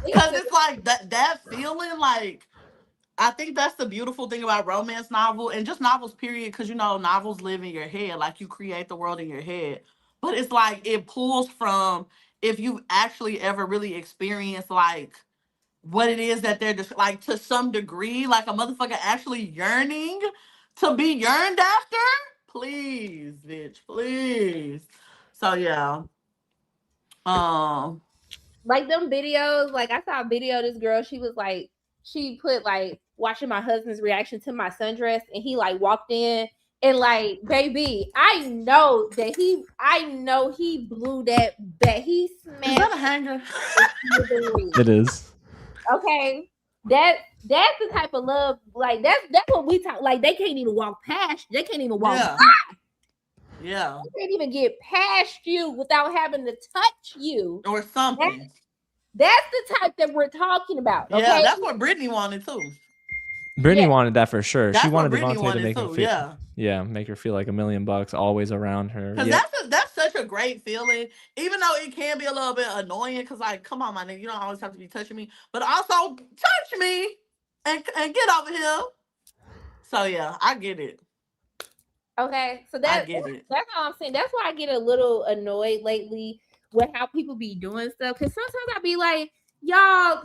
Because it's like that feeling, like I think that's the beautiful thing about romance novel and just novels, period, because novels live in your head, like you create the world in your head. But it's like it pulls from if you've actually ever really experienced like what it is that they're just like to some degree, like a motherfucker actually yearning to be yearned after. Please, bitch, please. So yeah. Like them videos, like I saw a video of this girl, she put like watching my husband's reaction to my sundress, and he like walked in and like, baby, I know he blew that he smashed. Is that a hanger? It is. Okay. That's the type of love, like that's what we talk, like they can't even walk past, they can't even walk by. Yeah. They can't even get past you without having to touch you. Or something. That's the type that we're talking about. Okay? Yeah, that's what Brittany wanted too. Brittany wanted that for sure. That's she wanted Devonte to make her feel, make her feel like $1 million always around her. Because that's such a great feeling, even though it can be a little bit annoying. Because like, come on, my nigga, you don't always have to be touching me, but also touch me and get over here. So yeah, I get it. Okay, so that's all I'm saying. That's why I get a little annoyed lately with how people be doing stuff. Because sometimes I be like, y'all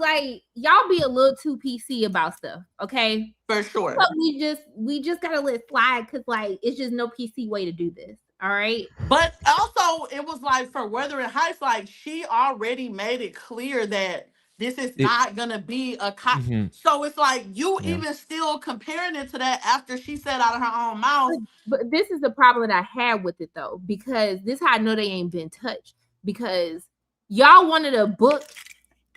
be a little too PC about stuff. Okay, for sure. But we just gotta let it slide because like it's just no PC way to do this. All right. But also so it was like for Wuthering Heights, like she already made it clear that this is not gonna be a cop. Mm-hmm. So it's like you even still comparing it to that after she said out of her own mouth. But this is the problem that I had with it though, because this is how I know they ain't been touched. Because y'all wanted a book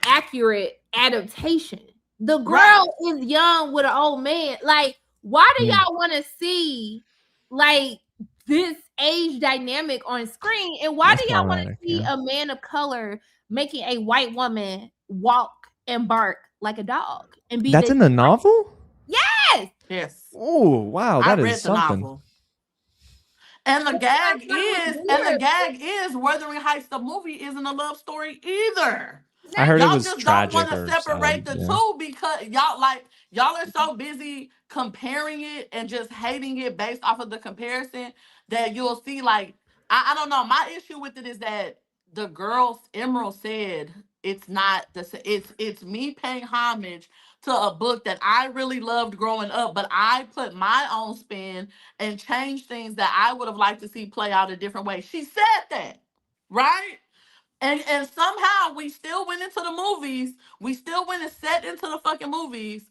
accurate adaptation. The girl is young with an old man. Like, why do y'all want to see like this age dynamic on screen? And why do y'all want to see a man of color making a white woman walk and bark like a dog? And be that's in the novel? Yes. Yes. Oh, wow. That is something. The novel. And the gag is Wuthering Heights, the movie, isn't a love story either. I heard y'all it was just tragic. Don't want to separate the two because y'all are so busy comparing it and just hating it based off of the comparison that you'll see like I don't know. My issue with it is that the girls Emerald said it's not it's me paying homage to a book that I really loved growing up, but I put my own spin and changed things that I would have liked to see play out a different way. She said that, right? And somehow we still went into the movies. We still went and set into the fucking movies.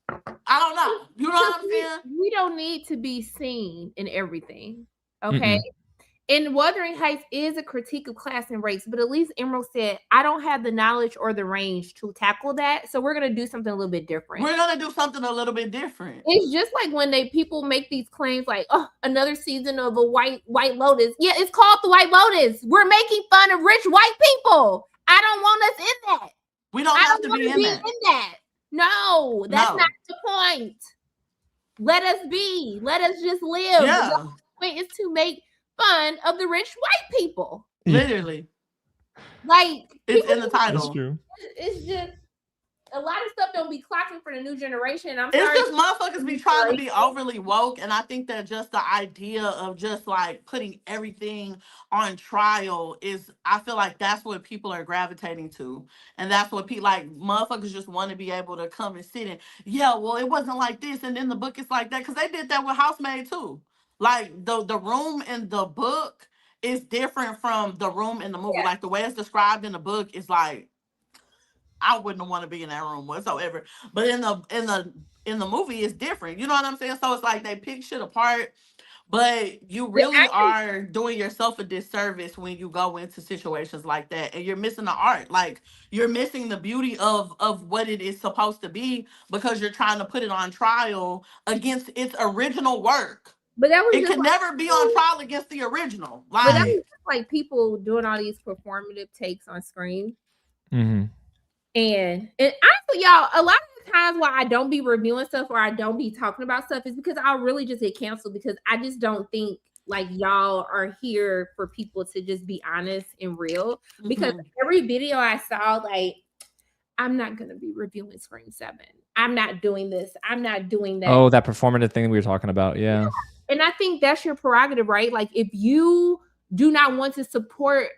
I don't know. You know what I'm saying? We don't need to be seen in everything. Okay. And Wuthering Heights is a critique of class and race, but at least Emerald said, I don't have the knowledge or the range to tackle that. So we're going to do something a little bit different. It's just like when people make these claims like, oh, another season of a White Lotus. Yeah, it's called The White Lotus. We're making fun of rich white people. I don't want us in that. We don't have to be in that. No, that's not the point. Let us be. Let us just live. Yeah. The point is to make fun of the rich white people. Literally. Like, it's in the title. That's true. It's just a lot of stuff don't be clocking for the new generation. It's just motherfuckers be trying to be overly woke, and I think that just the idea of just like putting everything on trial is, I feel like that's what people are gravitating to, and that's what people like. Motherfuckers just want to be able to come and sit and well, it wasn't like this, and then the book is like that, because they did that with Housemaid too. Like the room in the book is different from the room in the movie. Like the way it's described in the book is like, I wouldn't want to be in that room whatsoever. But in the movie, it's different. You know what I'm saying? So it's like they pick shit apart, but you really are doing yourself a disservice when you go into situations like that, and you're missing the art. Like you're missing the beauty of what it is supposed to be because you're trying to put it on trial against its original work. But that was it could never be on trial against the original. Like, but that was just like people doing all these performative takes on screen. Mm-hmm. And honestly, y'all, a lot of the times why I don't be reviewing stuff or I don't be talking about stuff is because I'll really just get canceled, because I just don't think like y'all are here for people to just be honest and real. Because every video I saw, like, I'm not going to be reviewing Scream 7. I'm not doing this. I'm not doing that. Oh, that performative thing we were talking about. Yeah. And I think that's your prerogative, right? Like, if you do not want to support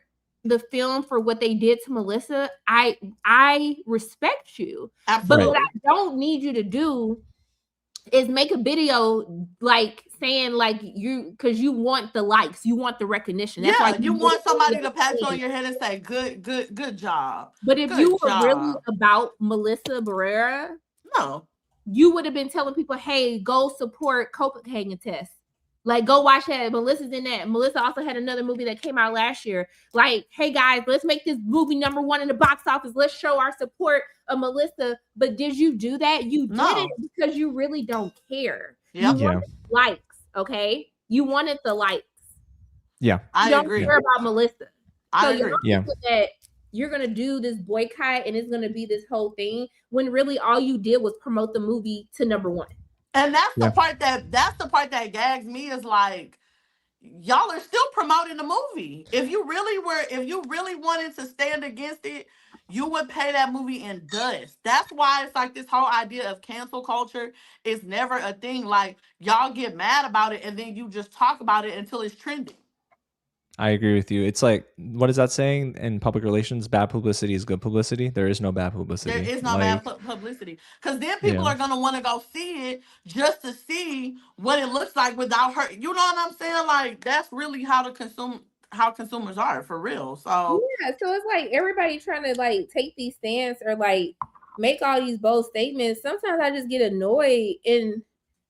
the film for what they did to Melissa, I respect you. Absolutely. But what I don't need you to do is make a video like saying like because you want the likes, you want the recognition. That's like you want somebody to pat you on your head and say good job. But if you were really about Melissa Barrera, no, you would have been telling people, hey, go support Copenhagen Test. Like, go watch that. Melissa's in that. Melissa also had another movie that came out last year. Like, hey, guys, let's make this movie #1 in the box office. Let's show our support of Melissa. But did you do that? You did it because you really don't care. Yep. You wanted likes, okay? You wanted the likes. Yeah. I don't agree. care about Melissa. I agree. That you're going to do this boycott and it's going to be this whole thing when really all you did was promote the movie to #1. And that's the part that gags me is like, y'all are still promoting the movie. If you really wanted to stand against it, you would pay that movie in dust. That's why it's like this whole idea of cancel culture is never a thing. Like, y'all get mad about it and then you just talk about it until it's trending. I agree with you. It's like, what is that saying in public relations? Bad publicity is good publicity. There is no bad publicity. There is no bad publicity. Because then people are going to want to go see it just to see what it looks like without her. You know what I'm saying? Like, that's really how the how consumers are for real. So yeah, so it's like everybody trying to like take these stands or like make all these bold statements. Sometimes I just get annoyed, and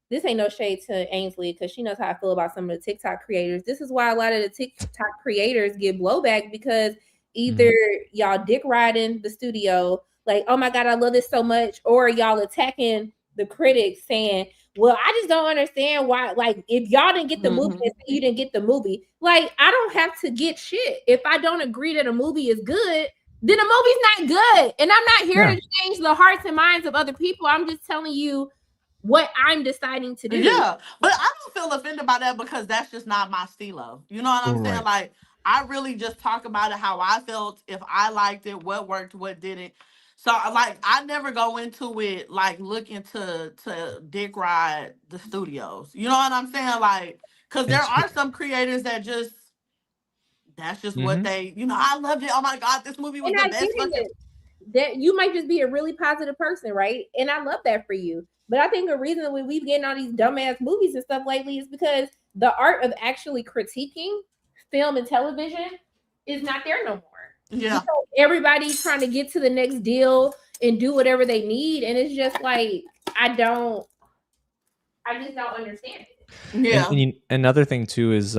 this ain't no shade to Ainsley because she knows how I feel about some of the TikTok creators. This is why a lot of the TikTok creators get blowback because either y'all dick riding the studio, like, oh my God, I love this so much, or y'all attacking the critics saying, well, I just don't understand why, like, if y'all didn't get the movie, you didn't get the movie. Like, I don't have to get shit. If I don't agree that a movie is good, then a movie's not good. And I'm not here to change the hearts and minds of other people. I'm just telling you what I'm deciding to do. Yeah, but I don't feel offended by that because that's just not my stilo. You know what I'm saying? Like, I really just talk about it how I felt, if I liked it, what worked, what didn't. So, like, I never go into it, like, looking to dick ride the studios. You know what I'm saying? Like, because there are some creators that just, that's just what they, you know, I loved it. Oh, my God, this movie was the best fucking... That you might just be a really positive person, right? And I love that for you. But I think the reason when we've getting all these dumbass movies and stuff lately is because the art of actually critiquing film and television is not there no more. Yeah. Because everybody's trying to get to the next deal and do whatever they need. And it's just like, I just don't understand it. Yeah. And another thing too is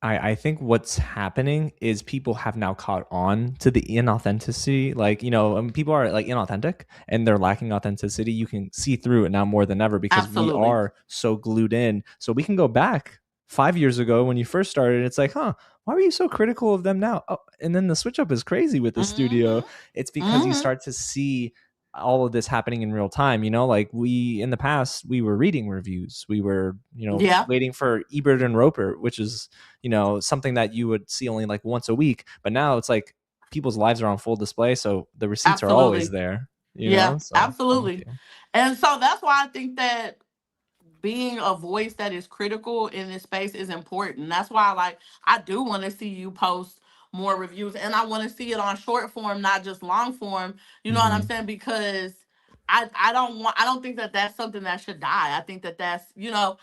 I think what's happening is people have now caught on to the inauthenticity. Like, you know, people are like inauthentic and they're lacking authenticity. You can see through it now more than ever because we are so glued in. So we can go back 5 years ago when you first started. It's like, why are you so critical of them now? Oh, and then the switch up is crazy with the studio. It's because you start to see all of this happening in real time. You know, like in the past, we were reading reviews. We were, you know, waiting for Ebert and Roper, which is, you know, something that you would see only like once a week. But now it's like people's lives are on full display. So the receipts are always there. You know? So, absolutely. And so that's why I think that being a voice that is critical in this space is important. That's why, I do want to see you post more reviews, and I want to see it on short form, not just long form. You know what I'm saying? Because I don't think that that's something that should die. I think that that's, you know,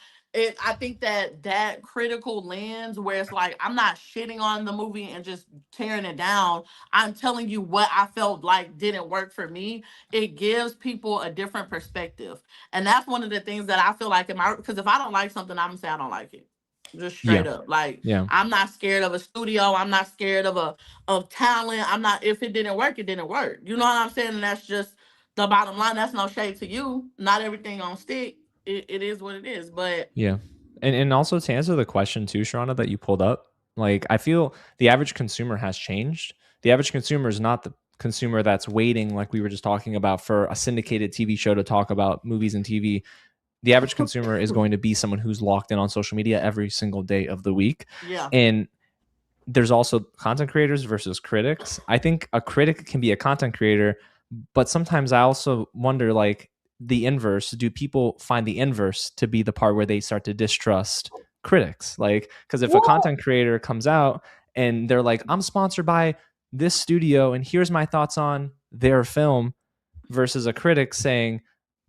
I think that critical lens where it's like, I'm not shitting on the movie and just tearing it down. I'm telling you what I felt like didn't work for me. It gives people a different perspective. And that's one of the things that I feel like because if I don't like something, I'm gonna say I don't like it. Just straight up. Like, I'm not scared of a studio. I'm not scared of talent. I'm not, if it didn't work, it didn't work. You know what I'm saying? And that's just the bottom line. That's no shade to you. Not everything on stick. It is what it is. But and also to answer the question too, Sharana, that you pulled up, like, I feel the average consumer has changed. The average consumer is not the consumer that's waiting, like we were just talking about, for a syndicated TV show to talk about movies and TV. The average consumer is going to be someone who's locked in on social media every single day of the week. Yeah. And there's also content creators versus critics. I think a critic can be a content creator, but sometimes I also wonder, like, the inverse. Do people find the inverse to be the part where they start to distrust critics? Like, because if a content creator comes out and they're like, I'm sponsored by this studio and here's my thoughts on their film, versus a critic saying,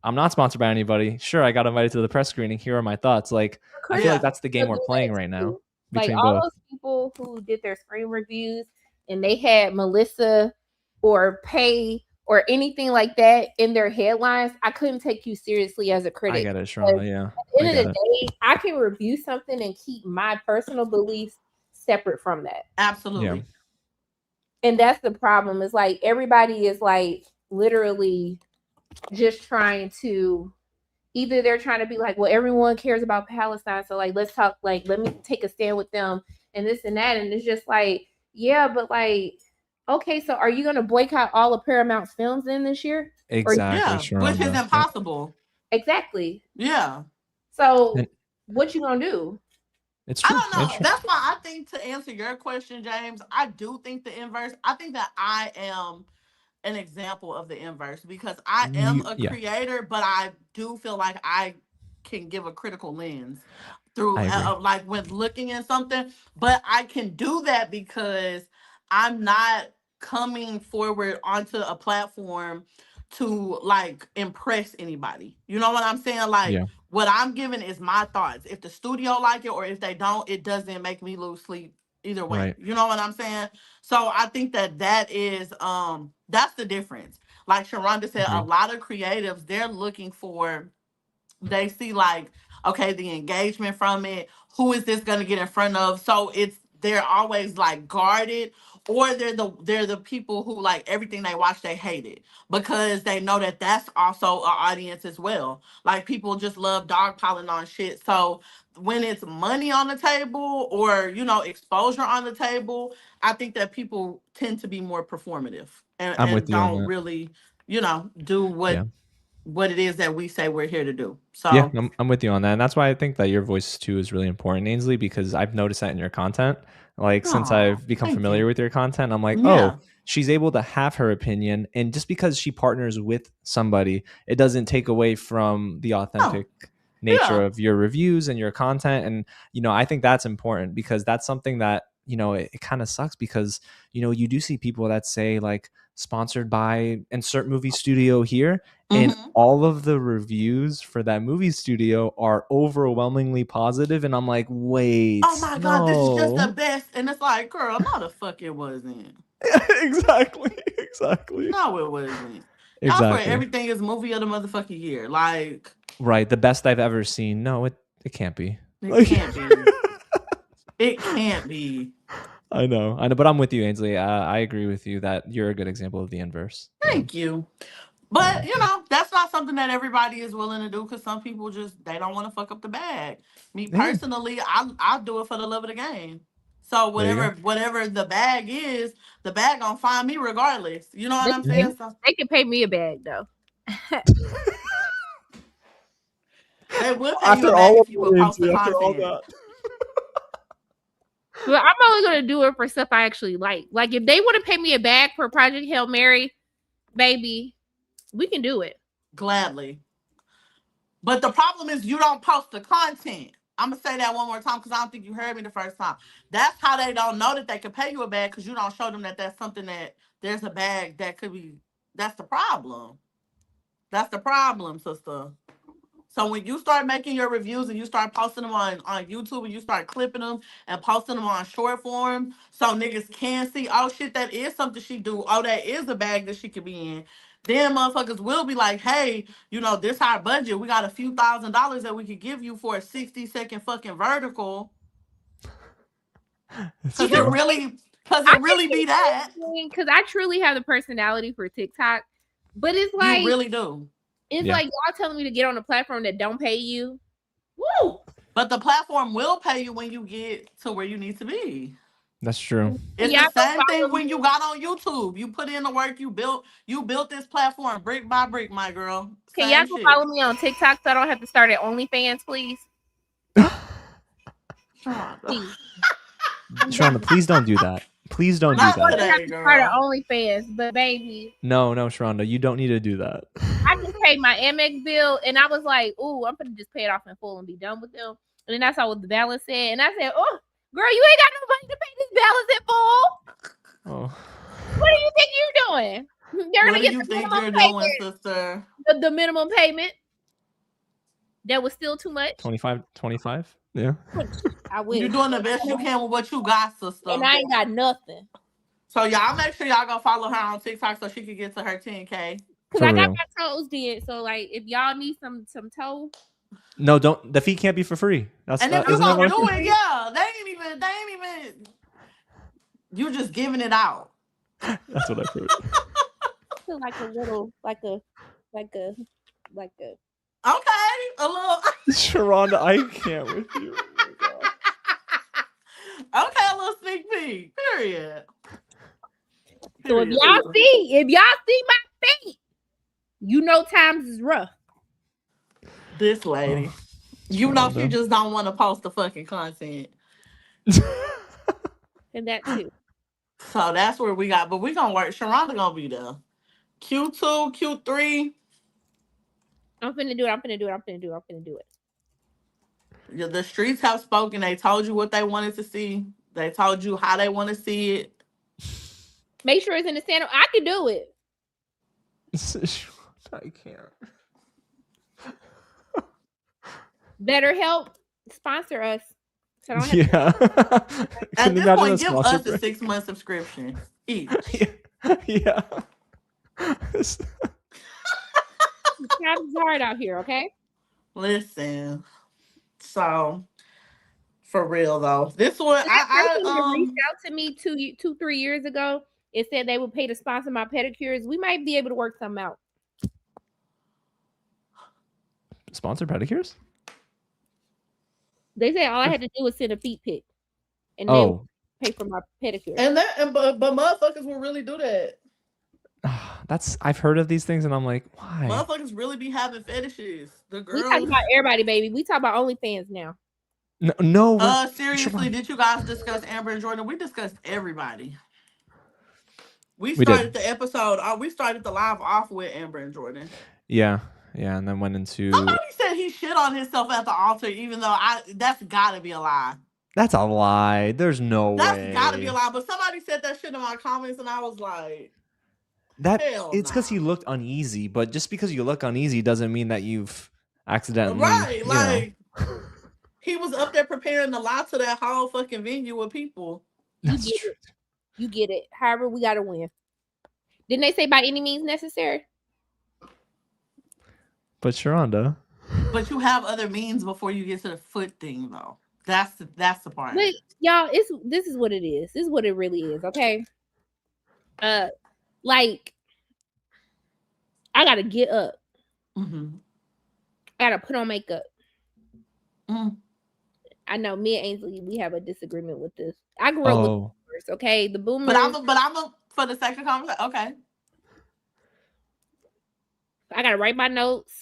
I'm not sponsored by anybody. Sure, I got invited to the press screening. Here are my thoughts. Like, I feel like that's the game we're playing right now. Like, all those people who did their screen reviews and they had Melissa or Pay or anything like that in their headlines, I couldn't take you seriously as a critic. I get it, Sharana. Yeah. At the end of the day, I can review something and keep my personal beliefs separate from that. Absolutely. And that's the problem. Is like everybody is like literally just trying to, either they're trying to be like, well, everyone cares about Palestine, so like let's talk, like let me take a stand with them and this and that. And it's just like, yeah, but like, okay, so are you going to boycott all of Paramount's films in this year? Exactly. Which is impossible. Exactly. Yeah. So what you gonna do? It's true. I don't know. That's why I think, to answer your question, James, I do think the inverse. I think that I am an example of the inverse because I am a creator, but I do feel like I can give a critical lens through like when looking at something, but I can do that because I'm not coming forward onto a platform to like impress anybody. You know what I'm saying? Like, what I'm giving is my thoughts. If the studio like it or if they don't, it doesn't make me lose sleep either way. Right. You know what I'm saying? So I think that is that's the difference. Like Sharonda said, a lot of creatives, they're looking for, they see like, okay, the engagement from it, who is this going to get in front of? So they're always like guarded, or they're the people who like everything they watch they hate it, because they know that that's also an audience as well. Like people just love dogpiling on shit. So when it's money on the table, or exposure on the table, I think that people tend to be more performative, I'm and with you on don't that. really do Yeah. what it is that we say we're here to do. Yeah, So I'm with you on that. And that's why I think that your voice too is really important, Ainsley, because I've noticed that in your content. Like since oh, I've become thank familiar you. with your content, I'm like, Yeah. oh, she's able to have her opinion. And just because she partners with somebody, it doesn't take away from the Oh, authentic nature yeah. of your reviews and your content. And, I think that's important, because that's something that, it kind of sucks, because, you do see people that say like sponsored by insert movie studio here. And all of the reviews for that movie studio are overwhelmingly positive. And I'm like, wait, Oh my God, this is just the best. And it's like, girl, no the fuck it wasn't. Exactly. No, it wasn't. Y'all swear Exactly. everything is movie of the motherfucking year. Like, right. The best I've ever seen. No, it can't be. it can't be. It can't be. I know. But I'm with you, Ainsley. I agree with you that you're a good example of the inverse. Thank you. But that's not something that everybody is willing to do, because some people they don't want to fuck up the bag. Me personally, I'll do it for the love of the game. So whatever the bag is, the bag gonna find me regardless. You know what I'm saying? So They can pay me a bag though. they would pay you a bag if you would post the content. But I'm only gonna do it for stuff I actually like. Like if they want to pay me a bag for Project Hail Mary, baby, we can do it. Gladly. But the problem is you don't post the content. I'm gonna say that one more time, because I don't think you heard me the first time. That's how they don't know that they can pay you a bag, because you don't show them that that's something that there's a bag that could be. That's the problem. That's the problem, sister. So when you start making your reviews and you start posting them on YouTube, and you start clipping them and posting them on short form, so niggas can see, oh shit, that is something she do. Oh, that is a bag that she could be in. Then motherfuckers will be like, hey, this our budget. We got a few $1,000s that we could give you for a 60-second fucking vertical. Because it really be that. Because I truly have the personality for TikTok. But it's like, you really do. It's like y'all telling me to get on a platform that don't pay you. Woo! But the platform will pay you when you get to where you need to be. That's true. It's the same thing when you got on YouTube. You put in the work. You built this platform brick by brick, my girl. Can y'all go follow me on TikTok so I don't have to start at OnlyFans, please? Sharonda, please don't do that. Please don't do that. I have to start at OnlyFans, but baby. No, Sharonda, you don't need to do that. I just paid my Amex bill, and I was like, "Ooh, I'm gonna just pay it off in full and be done with them." And then I saw what the balance said, and I said, "Oh, girl, you ain't got no money to pay this balance in full." Oh. What do you think you're doing? You're gonna get the minimum payment, sister. The minimum payment. That was still too much. 25? Yeah. I wish. You're doing the best you can with what you got, sister. And I ain't got nothing. So y'all make sure y'all go follow her on TikTok so she can get to her 10K. Because I got my toes did. So like if y'all need some toe. No, don't. The feet can't be for free. That's and if you gonna do it, yeah. They ain't even you just giving it out. That's what I heard. Feel like a little like a okay, a little Sharonda, I can't with you. Oh okay, a little sneak peek. Period. So if y'all see my feet, you know times is rough. This lady. You know she just don't want to post the fucking content. And that too. So that's where we got, but we gonna work. Sharonda gonna be there. Q2, Q3. I'm finna do it. Yeah, the streets have spoken. They told you what they wanted to see. They told you how they want to see it. Make sure it's in the center. I can do it. I can't. BetterHelp sponsor us. So I don't have At this point, give us a 6-month subscription each. Yeah. Times is hard out here, okay? Listen. So, for real though, this one reached out to me 3 years ago. It said they would pay to sponsor my pedicures. We might be able to work something out. Sponsor pedicures? They said all I had to do was send a feet pic, and they would pay for my pedicure. But motherfuckers will really do that. I've heard of these things, and I'm like, why? Motherfuckers really be having fetishes. The girls. We talk about everybody, baby. We talk about OnlyFans now. No. Seriously, did you guys discuss Amber and Jordan? We discussed everybody. We started the episode. We started the live off with Amber and Jordan. Yeah, and then went into. Somebody said he shit on himself at the altar, even though that's gotta be a lie. That's a lie. There's no way. That's gotta be a lie. But somebody said that shit in my comments, and I was like, it's because he looked uneasy. But just because you look uneasy doesn't mean that you've accidentally. Right, like. He was up there preparing to lie to that whole fucking venue with people. That's true. You get it. However, we gotta win. Didn't they say by any means necessary? But Sharonda. But you have other means before you get to the foot thing, though. That's the part. But y'all, this is what it is. This is what it really is. Okay. Like, I gotta get up. Mm-hmm. I gotta put on makeup. Mm. I know me and Ainsley, we have a disagreement with this. I grew up with boomers, okay? The boomers. But I'm for the sake of conversation. Okay. I gotta write my notes,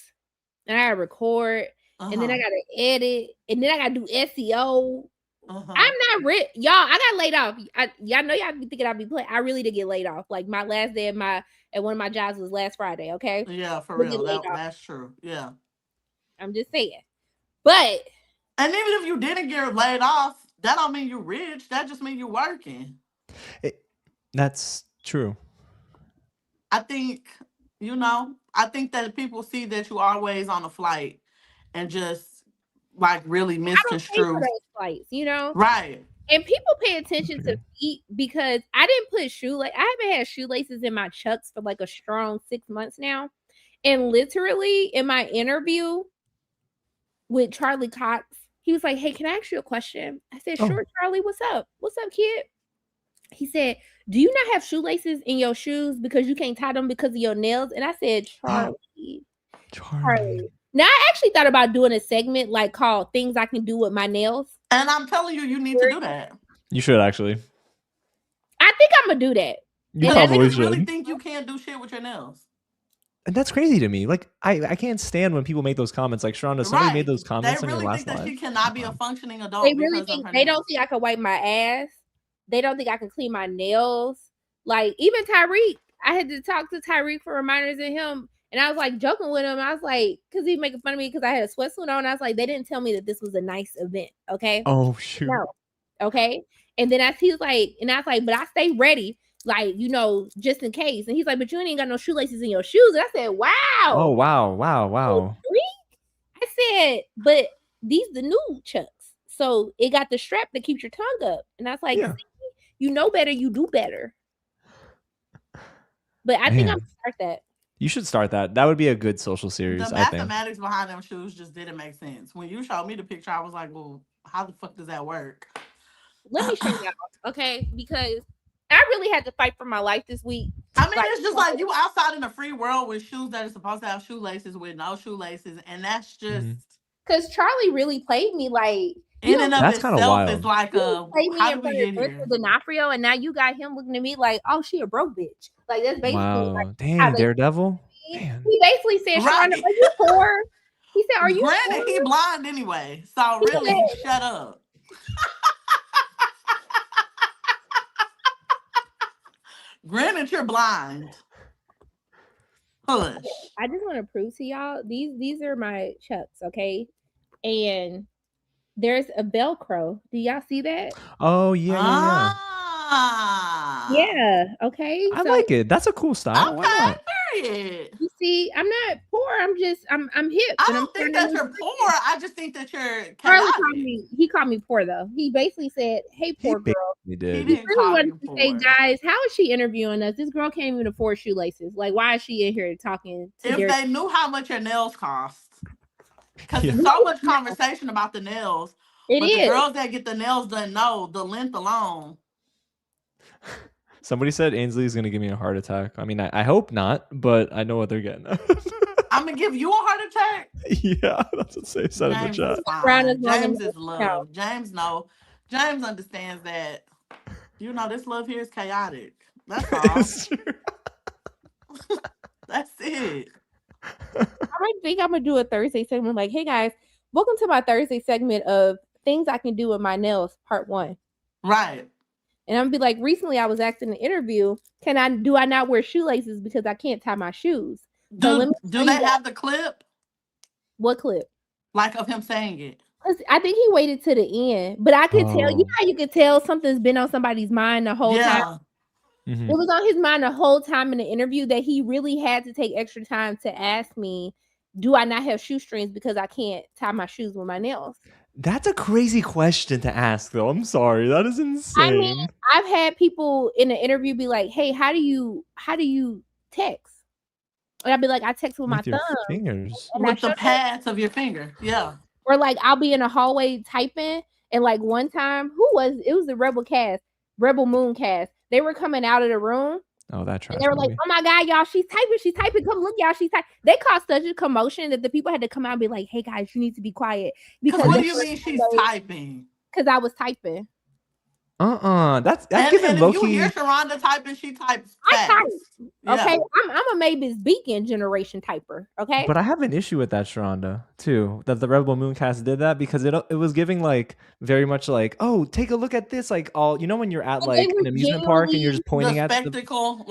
and I gotta record, and then I gotta edit, and then I gotta do SEO. I'm not rich, y'all. I got laid off. Y'all know y'all be thinking I'd be playing. I really did get laid off. Like my last day at one of my jobs was last Friday. Okay. Yeah, for real. That's true. Yeah. I'm just saying, but. And even if you didn't get laid off, that don't mean you're rich. That just means you're working. That's true. I think, that people see that you always on a flight and just like really misconstrue those flights, Right. And people pay attention to feet because I didn't put I haven't had shoelaces in my chucks for like a strong 6 months now. And literally in my interview with Charlie Cox, he was like, "Hey, can I ask you a question?" I said, "Sure, Charlie. What's up? What's up, kid?" He said, "Do you not have shoelaces in your shoes because you can't tie them because of your nails?" And I said, Charlie. Now, I actually thought about doing a segment like called Things I Can Do With My Nails. And I'm telling you need to do that. You should actually. I think I'm going to do that. You probably should. Really think you can't do shit with your nails. And that's crazy to me. Like, I can't stand when people make those comments. Like, Sharonda, somebody made those comments on your last live. They really think that she cannot be a functioning adult. They really think they don't think I can wipe my ass. They don't think I can clean my nails. Like, even Tyreek, I had to talk to Tyreek for reminders of him. And I was like joking with him. I was like, because he's making fun of me because I had a sweatsuit on. I was like, they didn't tell me that this was a nice event. Okay. Oh, shoot. No. Okay. And then he was like, and I was like, but I stay ready. Like, just in case. And he's like, but you ain't got no shoelaces in your shoes. And I said, wow. Oh, wow. I said, but these the new chucks. So it got the strap that keeps your tongue up. And I was like, you know better, you do better. But I think I'm going to start that. You should start that. That would be a good social series, the mathematics behind them shoes just didn't make sense. When you showed me the picture, I was like, well, how the fuck does that work? Let me show y'all, okay? Because I really had to fight for my life this week. I mean, it's just like you outside in the free world with shoes that are supposed to have shoelaces with no shoelaces, and that's just because Charlie really played me like in and of itself is like how do we get here? D'Onofrio, and now you got him looking at me like, oh, she a broke bitch. Like that's basically like, damn, Daredevil. Man. He basically said, Sharonda, are you poor? He said, are you Granted, he blind anyway, so really, shut up. Granted, you're blind. Hush. I just want to prove to y'all these are my chucks, okay? And there's a Velcro. Do y'all see that? Oh yeah. Yeah. Okay. I like it. That's a cool style. Okay, Why not? period. You see, I'm not poor. I'm hip. I And I'm don't think that you're poor. I just think that you're Charlie chaotic. he called me poor though. He basically said, "Hey, He poor girl." did. He He didn't really call wanted you to say, poor. guys, how is she interviewing us? This girl can't even afford shoelaces. Like, why is she in here talking to If Derek? they knew how much your nails cost. Because Yeah. there's so much conversation about the nails. It But the is. girls that get the nails done know the length alone. Somebody said Ainsley's going to give me a heart attack. I mean, I hope not, but I know what they're getting at. I'm going to give you a heart attack? Yeah, that's what they said in the James chat. is fine. James is love. James understands that, this love here is chaotic. That's all. That's it. I think I'm going to do a Thursday segment like, hey guys, welcome to my Thursday segment of things I can do with my nails, part 1. Right. And I'm gonna be like, recently I was asked in an interview, do I not wear shoelaces because I can't tie my shoes? Do they have the clip? What clip? Like of him saying it? I think he waited to the end, but I could tell. You know how you could tell something's been on somebody's mind the whole time. Mm-hmm. It was on his mind the whole time in the interview that he really had to take extra time to ask me, do I not have shoestrings because I can't tie my shoes with my nails? That's a crazy question to ask, though. I'm sorry. That is insane. I mean, I've had people in an interview be like, hey, how do you text? And I'd be like, I text with my thumb. Fingers. With the pads of your finger. Yeah. Or like I'll be in a hallway typing, and like one time, it was the Rebel Moon cast. They were coming out of the room. Oh, that trash. And they were like, oh my God, y'all, she's typing. Come look, y'all, she's typing. They caused such a commotion that the people had to come out and be like, hey guys, you need to be quiet. Because what do you mean she's typing? Because I was typing. That's giving low key. If you hear Sharonda typing, she types fast. I type. Okay, yeah. I'm a Mavis Beacon generation typer. Okay, but I have an issue with that, Sharonda, too. That the Rebel Mooncast did that because it was giving like very much like, oh, take a look at this, like all when you're at like an amusement park and you're just pointing at spectacle,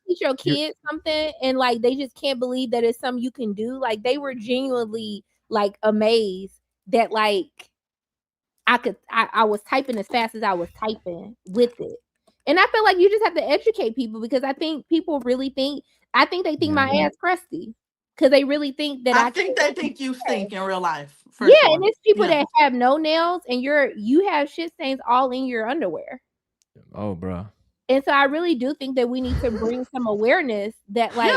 teach your kids something and like they just can't believe that it's something you can do. Like they were genuinely like amazed that like I was typing as fast as I was typing with it. And I feel like you just have to educate people because I think people really think they think my ass crusty because they really think that I think they think you stink in real life. Yeah, sure. And it's people that have no nails and you have shit stains all in your underwear. Oh, bro. And so I really do think that we need to bring some awareness that like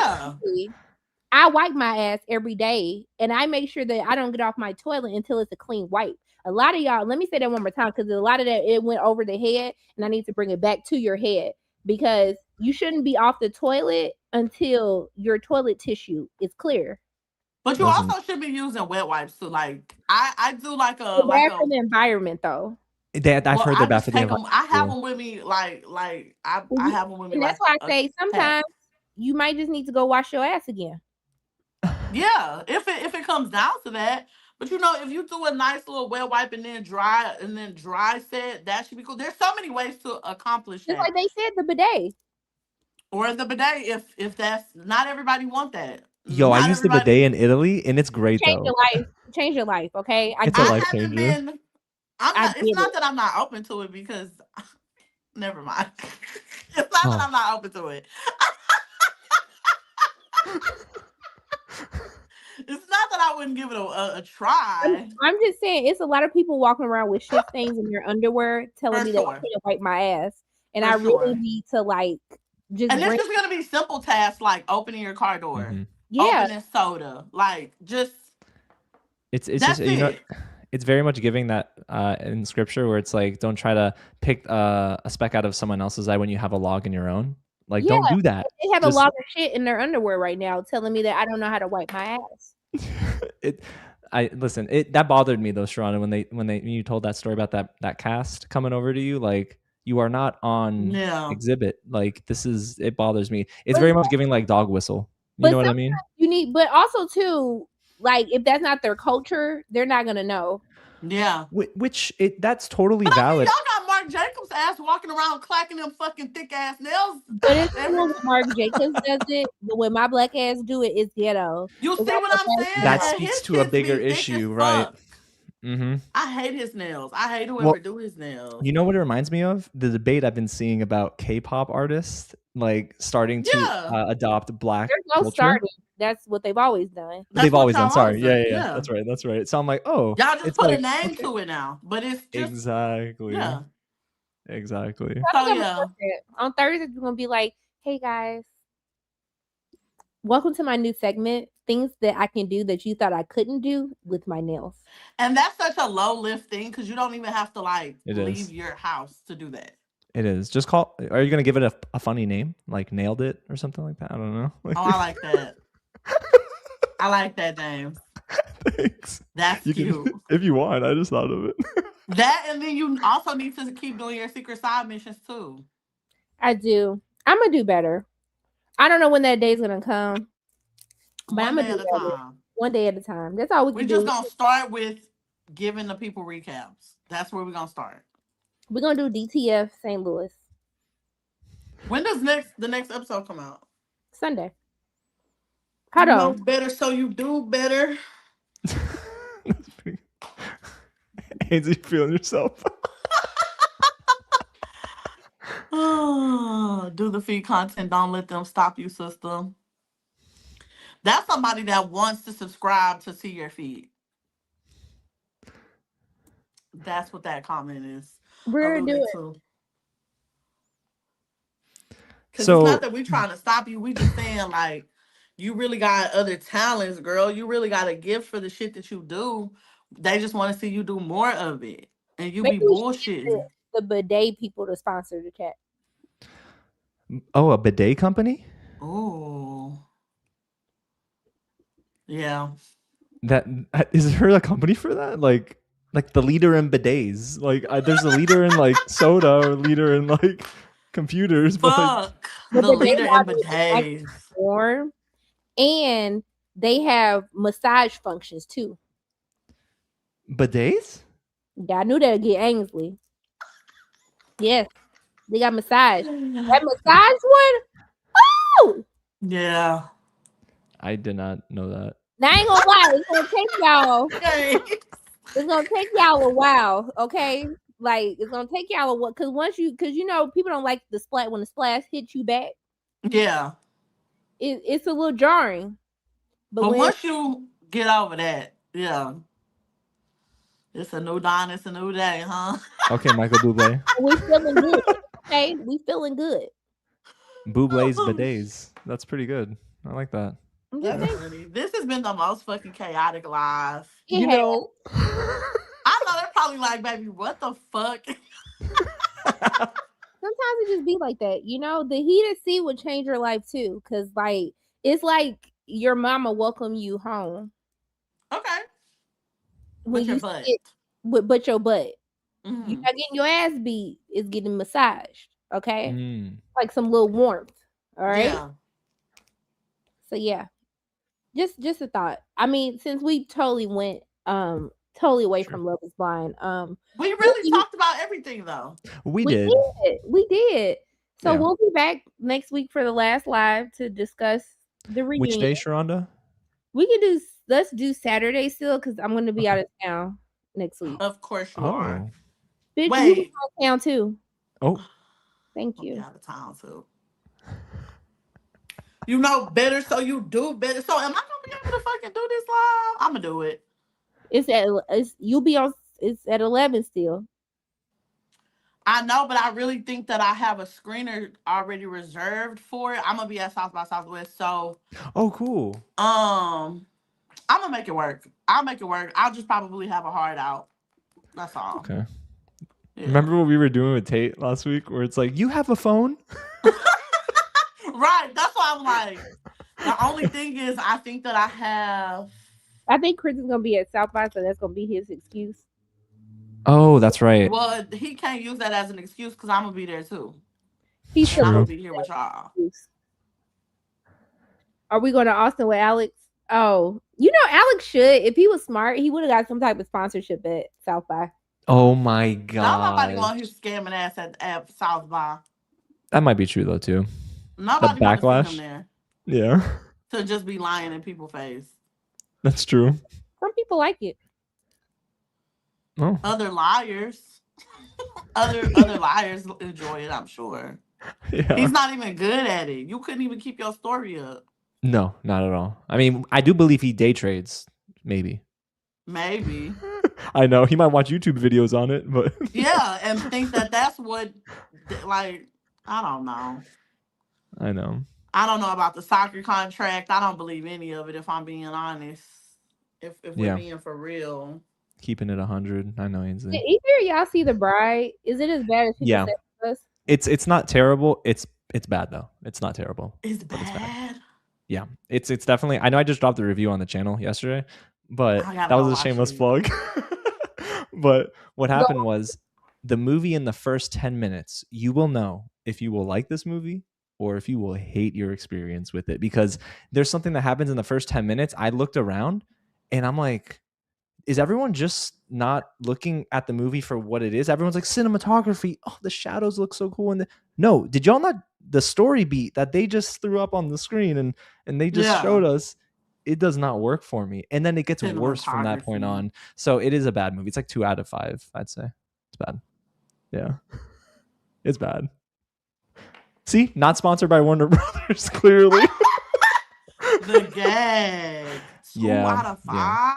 I wipe my ass every day and I make sure that I don't get off my toilet until it's a clean wipe. A lot of y'all, let me say that one more time because a lot of that it went over the head and I need to bring it back to your head because you shouldn't be off the toilet until your toilet tissue is clear. But you also should be using wet wipes too. Like I do like a bad for the environment though. I've heard they're bad for the environment. I have them with me I have them with me. And that's why I say sometimes you might just need to go wash your ass again. Yeah, if it comes down to that. But if you do a nice little wet wipe and then dry set, that should be cool. There's so many ways to accomplish that. Just like they said, the bidet. Or the bidet, if that's not everybody want that. Yo, I used the bidet in Italy and it's great though. Change your life, okay? It's a life changer. It's not that I'm not open to it because never mind. It's not that I'm not open to it. It's not that I wouldn't give it a try. I'm just saying, it's a lot of people walking around with shit stains in their underwear telling me that I can't wipe my ass. And I really need to like just. And it's just going to be simple tasks like opening your car door, opening soda, like just. It's just, it's very much giving that in scripture where it's like, don't try to pick a speck out of someone else's eye when you have a log in your own. Like, don't do that. They have a lot of shit in their underwear right now telling me that I don't know how to wipe my ass. That bothered me though, Sharonda, when you told that story about that cast coming over to you, like you are not on exhibit. Like it bothers me. It's very much giving like dog whistle. You know what I mean? But also too, like if that's not their culture, they're not gonna know. Yeah. That's totally valid. Y'all got Mark Jacobs' ass walking around clacking them fucking thick ass nails. But it's when Mark Jacobs does it, but when my black ass do it, it's ghetto. You see what I'm saying? That speaks to a bigger issue, right? Mm-hmm. I hate his nails. I hate whoever do his nails. You know what it reminds me of? The debate I've been seeing about K-pop artists like starting to adopt black culture. Starting. That's what they've always done. They've always done. Sorry. Yeah. That's right. That's right. So I'm like, oh, y'all just put a name to it now, but it's just exactly. Yeah. Exactly. So yeah. On Thursday, we're gonna be like, hey guys, welcome to my new segment, things that I can do that you thought I couldn't do with my nails. And that's such a low lift thing because you don't even have to leave your house to do that. It is. Just call. Are you gonna give it a funny name, like Nailed It or something like that? I don't know. Oh, I like that. I like that name. Thanks. That's cute. If you want, I just thought of it. That, and then you also need to keep doing your secret side missions too. I do. I'm gonna do better. I don't know when that day's gonna come, but I'm gonna do better. One day at a time. That's all we can do. We're just gonna start with giving the people recaps. That's where we're gonna start. We're gonna do DTF St. Louis. When does the next episode come out? Sunday. Hold on. Better so you do better. Haynes, you feeling yourself? Do the feed content. Don't let them stop you, sister. That's somebody that wants to subscribe to see your feed. That's what that comment is. We're gonna do it. Because it's not that we're trying to stop you. We just saying, like, you really got other talents, girl. You really got a gift for the shit that you do. They just want to see you do more of it. And you be bullshitting. The bidet people to sponsor the chat. Oh, a bidet company? Oh. Yeah. That is there a company for that? Like the leader in bidets. Like there's a leader in like soda or leader in like computers. Fuck. But the leader in bidets. Warm, and they have massage functions too. Bidets? Yeah, I knew that'd get Ainsley. Yes. They got massage. That massage one? Oh! Yeah. I did not know that. Now, I ain't gonna lie. It's gonna take y'all. It's gonna take y'all a while, okay? Like, it's gonna take y'all a while. Because you know, people don't like the splat when the splash hits you back. Yeah. It's a little jarring. But once you get over that, yeah. It's a new dawn, it's a new day, huh? Okay, Michael Bublé. We feeling good. Okay, we feeling good. Bublé's bidets. That's pretty good. I like that. That's funny. This has been the most fucking chaotic live. You know. I know they're probably like, baby, what the fuck? Sometimes it just be like that. You know, the heated seat would change your life too. Cause like it's like your mama welcome you home. Okay. When you sit but your butt. Mm-hmm. You're not getting your ass beat, it's getting massaged. Okay. Like some little warmth. All right. Yeah. So yeah. Just a thought. I mean, since we totally went totally away from Love is Blind. We really talked about everything though. We did. So we'll be back next week for the last live to discuss the reunion. Which day, Sharonda? Let's do Saturday still, because I'm gonna be out of town next week. Of course you are. Bitch, you be out of town too. Oh. Thank you. Out of town too. You know better, so you do better. So am I gonna be able to fucking do this live? I'm gonna do it. It's at 11 still. I know, but I really think that I have a screener already reserved for it. I'm gonna be at South by Southwest, so. Oh, cool. I'm gonna make it work. I'll make it work. I'll just probably have a hard out. That's all. Okay. Yeah. Remember what we were doing with Tate last week, where it's like, you have a phone? Right. That's why I'm like, the only thing is, I think that I think Chris is gonna be at South by, so that's gonna be his excuse. Oh, that's right. Well, he can't use that as an excuse because I'm gonna be there too. I'm gonna be here with y'all. Are we going to Austin with Alex? Oh, you know, Alex should. If he was smart, he would have got some type of sponsorship at South by. Oh my god! Nobody want his scamming ass at South by. That might be true though too. Nobody the backlash. him there. Yeah. To just be lying in people's face. That's true. Some people like it. Oh. Other liars. other liars enjoy it, I'm sure. Yeah. He's not even good at it. You couldn't even keep your story up. No, not at all. I mean, I do believe he day trades. Maybe. I know he might watch YouTube videos on it, but yeah, and think that that's what, like, I don't know. I know. I don't know about the soccer contract. I don't believe any of it, if I'm being honest. If we're being for real. Keeping it 100. I know, Ainsley. Did either of y'all see The Bride? Is it as bad as people say it was? It's not terrible. It's bad though. It's not terrible. It's bad. Yeah, it's definitely. I know I just dropped the review on the channel yesterday, but that was a shameless plug. But what happened was the movie in the first 10 minutes, you will know if you will like this movie or if you will hate your experience with it, because there's something that happens in the first 10 minutes. I looked around and I'm like, is everyone just not looking at the movie for what it is? Everyone's like, cinematography, oh, the shadows look so cool. And no, did y'all not, the story beat that they just threw up on the screen and they just showed us, it does not work for me. And then it gets worse from that point on. So it is a bad movie. It's like 2 out of 5, I'd say. It's bad. Yeah. It's bad. See, not sponsored by Warner Brothers, clearly. The gag. 2 out of 5. Yeah.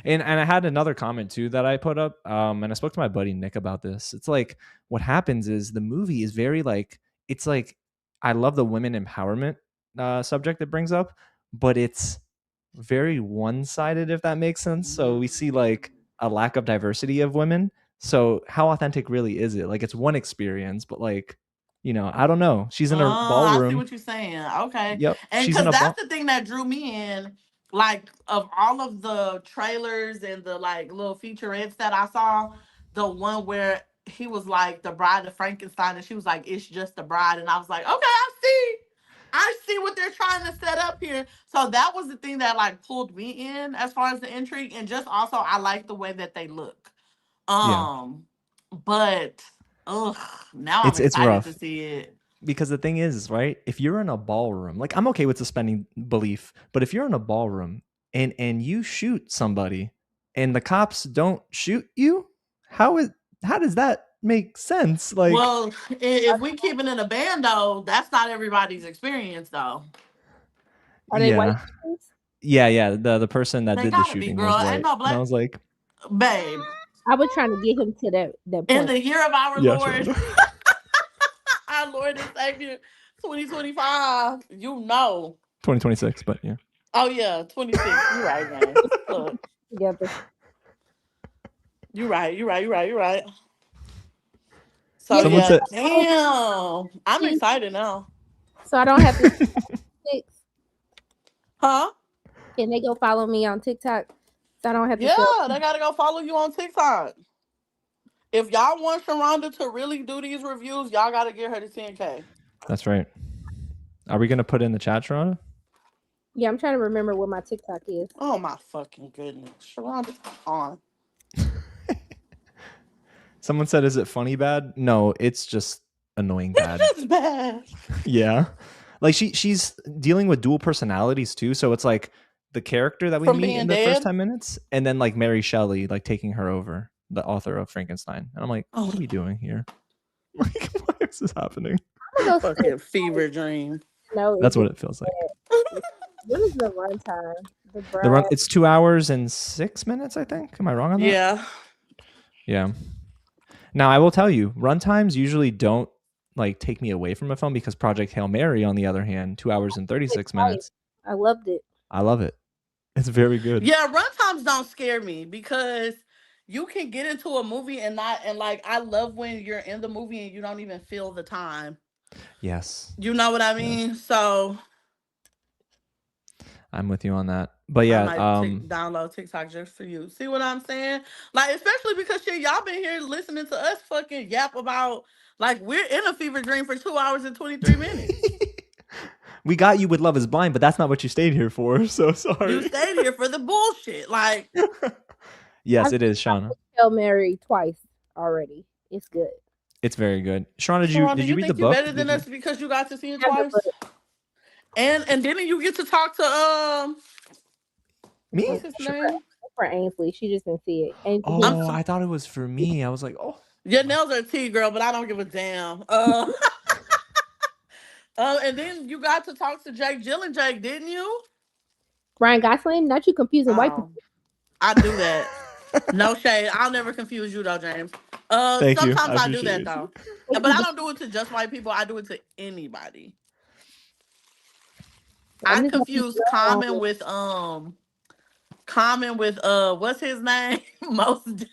And I had another comment too that I put up. And I spoke to my buddy Nick about this. It's like what happens is the movie is very like, it's like, I love the women empowerment subject it brings up, but it's very one-sided, if that makes sense. So we see like a lack of diversity of women. So how authentic really is it? Like it's one experience, but like, you know, I don't know. She's in a ballroom. I see what you're saying. Okay. Yep. And because that's the thing that drew me in. Like, of all of the trailers and the like little featurettes that I saw, the one where he was like the bride of Frankenstein and she was like, it's just a bride. And I was like, okay, I see what they're trying to set up here. So that was the thing that like pulled me in as far as the intrigue. And just also I like the way that they look. But now I'm excited to see it. Because the thing is, right, if you're in a ballroom, like I'm okay with suspending belief, but if you're in a ballroom and you shoot somebody and the cops don't shoot you, how does that make sense? Like, well, if we keep it in a band though, that's not everybody's experience though. Are they white? Yeah. The person that did the shooting was white. And I was like, babe, I was trying to get him to that point. In the year of our Lord. Our Lord and Savior, 2025. You know. 2026, but yeah. Oh yeah, 26. You're right, man. Look. Together. You're right. So someone said, damn. I'm excited now. So I don't have to 6. Huh? Can they go follow me on TikTok? So I don't have to. Yeah, they gotta go follow you on TikTok. If y'all want Sharonda to really do these reviews, y'all got to get her to 10K. That's right. Are we going to put in the chat, Sharonda? Yeah, I'm trying to remember what my TikTok is. Oh, my fucking goodness. Sharonda, on. Someone said, is it funny bad? No, it's just annoying bad. It's just bad. Yeah. Like she's dealing with dual personalities too. So it's like the character that we meet in the first 10 minutes and then like Mary Shelley, like taking her over. The author of Frankenstein. And I'm like, what are we doing here? Like, why is this happening? Fucking fever dream. No, that's what it feels like. What is the runtime? The run, it's 2 hours and 6 minutes, I think. Am I wrong on that? Yeah. Yeah. Now I will tell you, runtimes usually don't like take me away from a film because Project Hail Mary, on the other hand, 2 hours and 36 minutes. I loved it. I love it. It's very good. Yeah, runtimes don't scare me because you can get into a movie and like I love when you're in the movie and you don't even feel the time. Yes. You know what I mean? Yeah. So I'm with you on that. But yeah, download TikTok just for you. See what I'm saying? Like, especially because shit, y'all been here listening to us fucking yap about like we're in a fever dream for 2 hours and 23 minutes. We got you with Love Is Blind, but that's not what you stayed here for. So sorry. You stayed here for the bullshit. Like yes, it is, Shauna. Hail Mary twice already. It's good. It's very good. Shauna, did you read the book? Better than us because you got to see it twice? And didn't you get to talk to me? What's his name? for Ainsley. She just didn't see it. Oh, I thought it was for me. I was like, oh. Your nails are T, girl, but I don't give a damn. And then you got to talk to Jake Gyllenhaal, didn't you? Ryan Gosling? Not you confusing white people. I do that. No shade. I'll never confuse you though, James. Thank you. Sometimes I do that though. But I don't do it to just white people. I do it to anybody. I confuse Common with what's his name? Most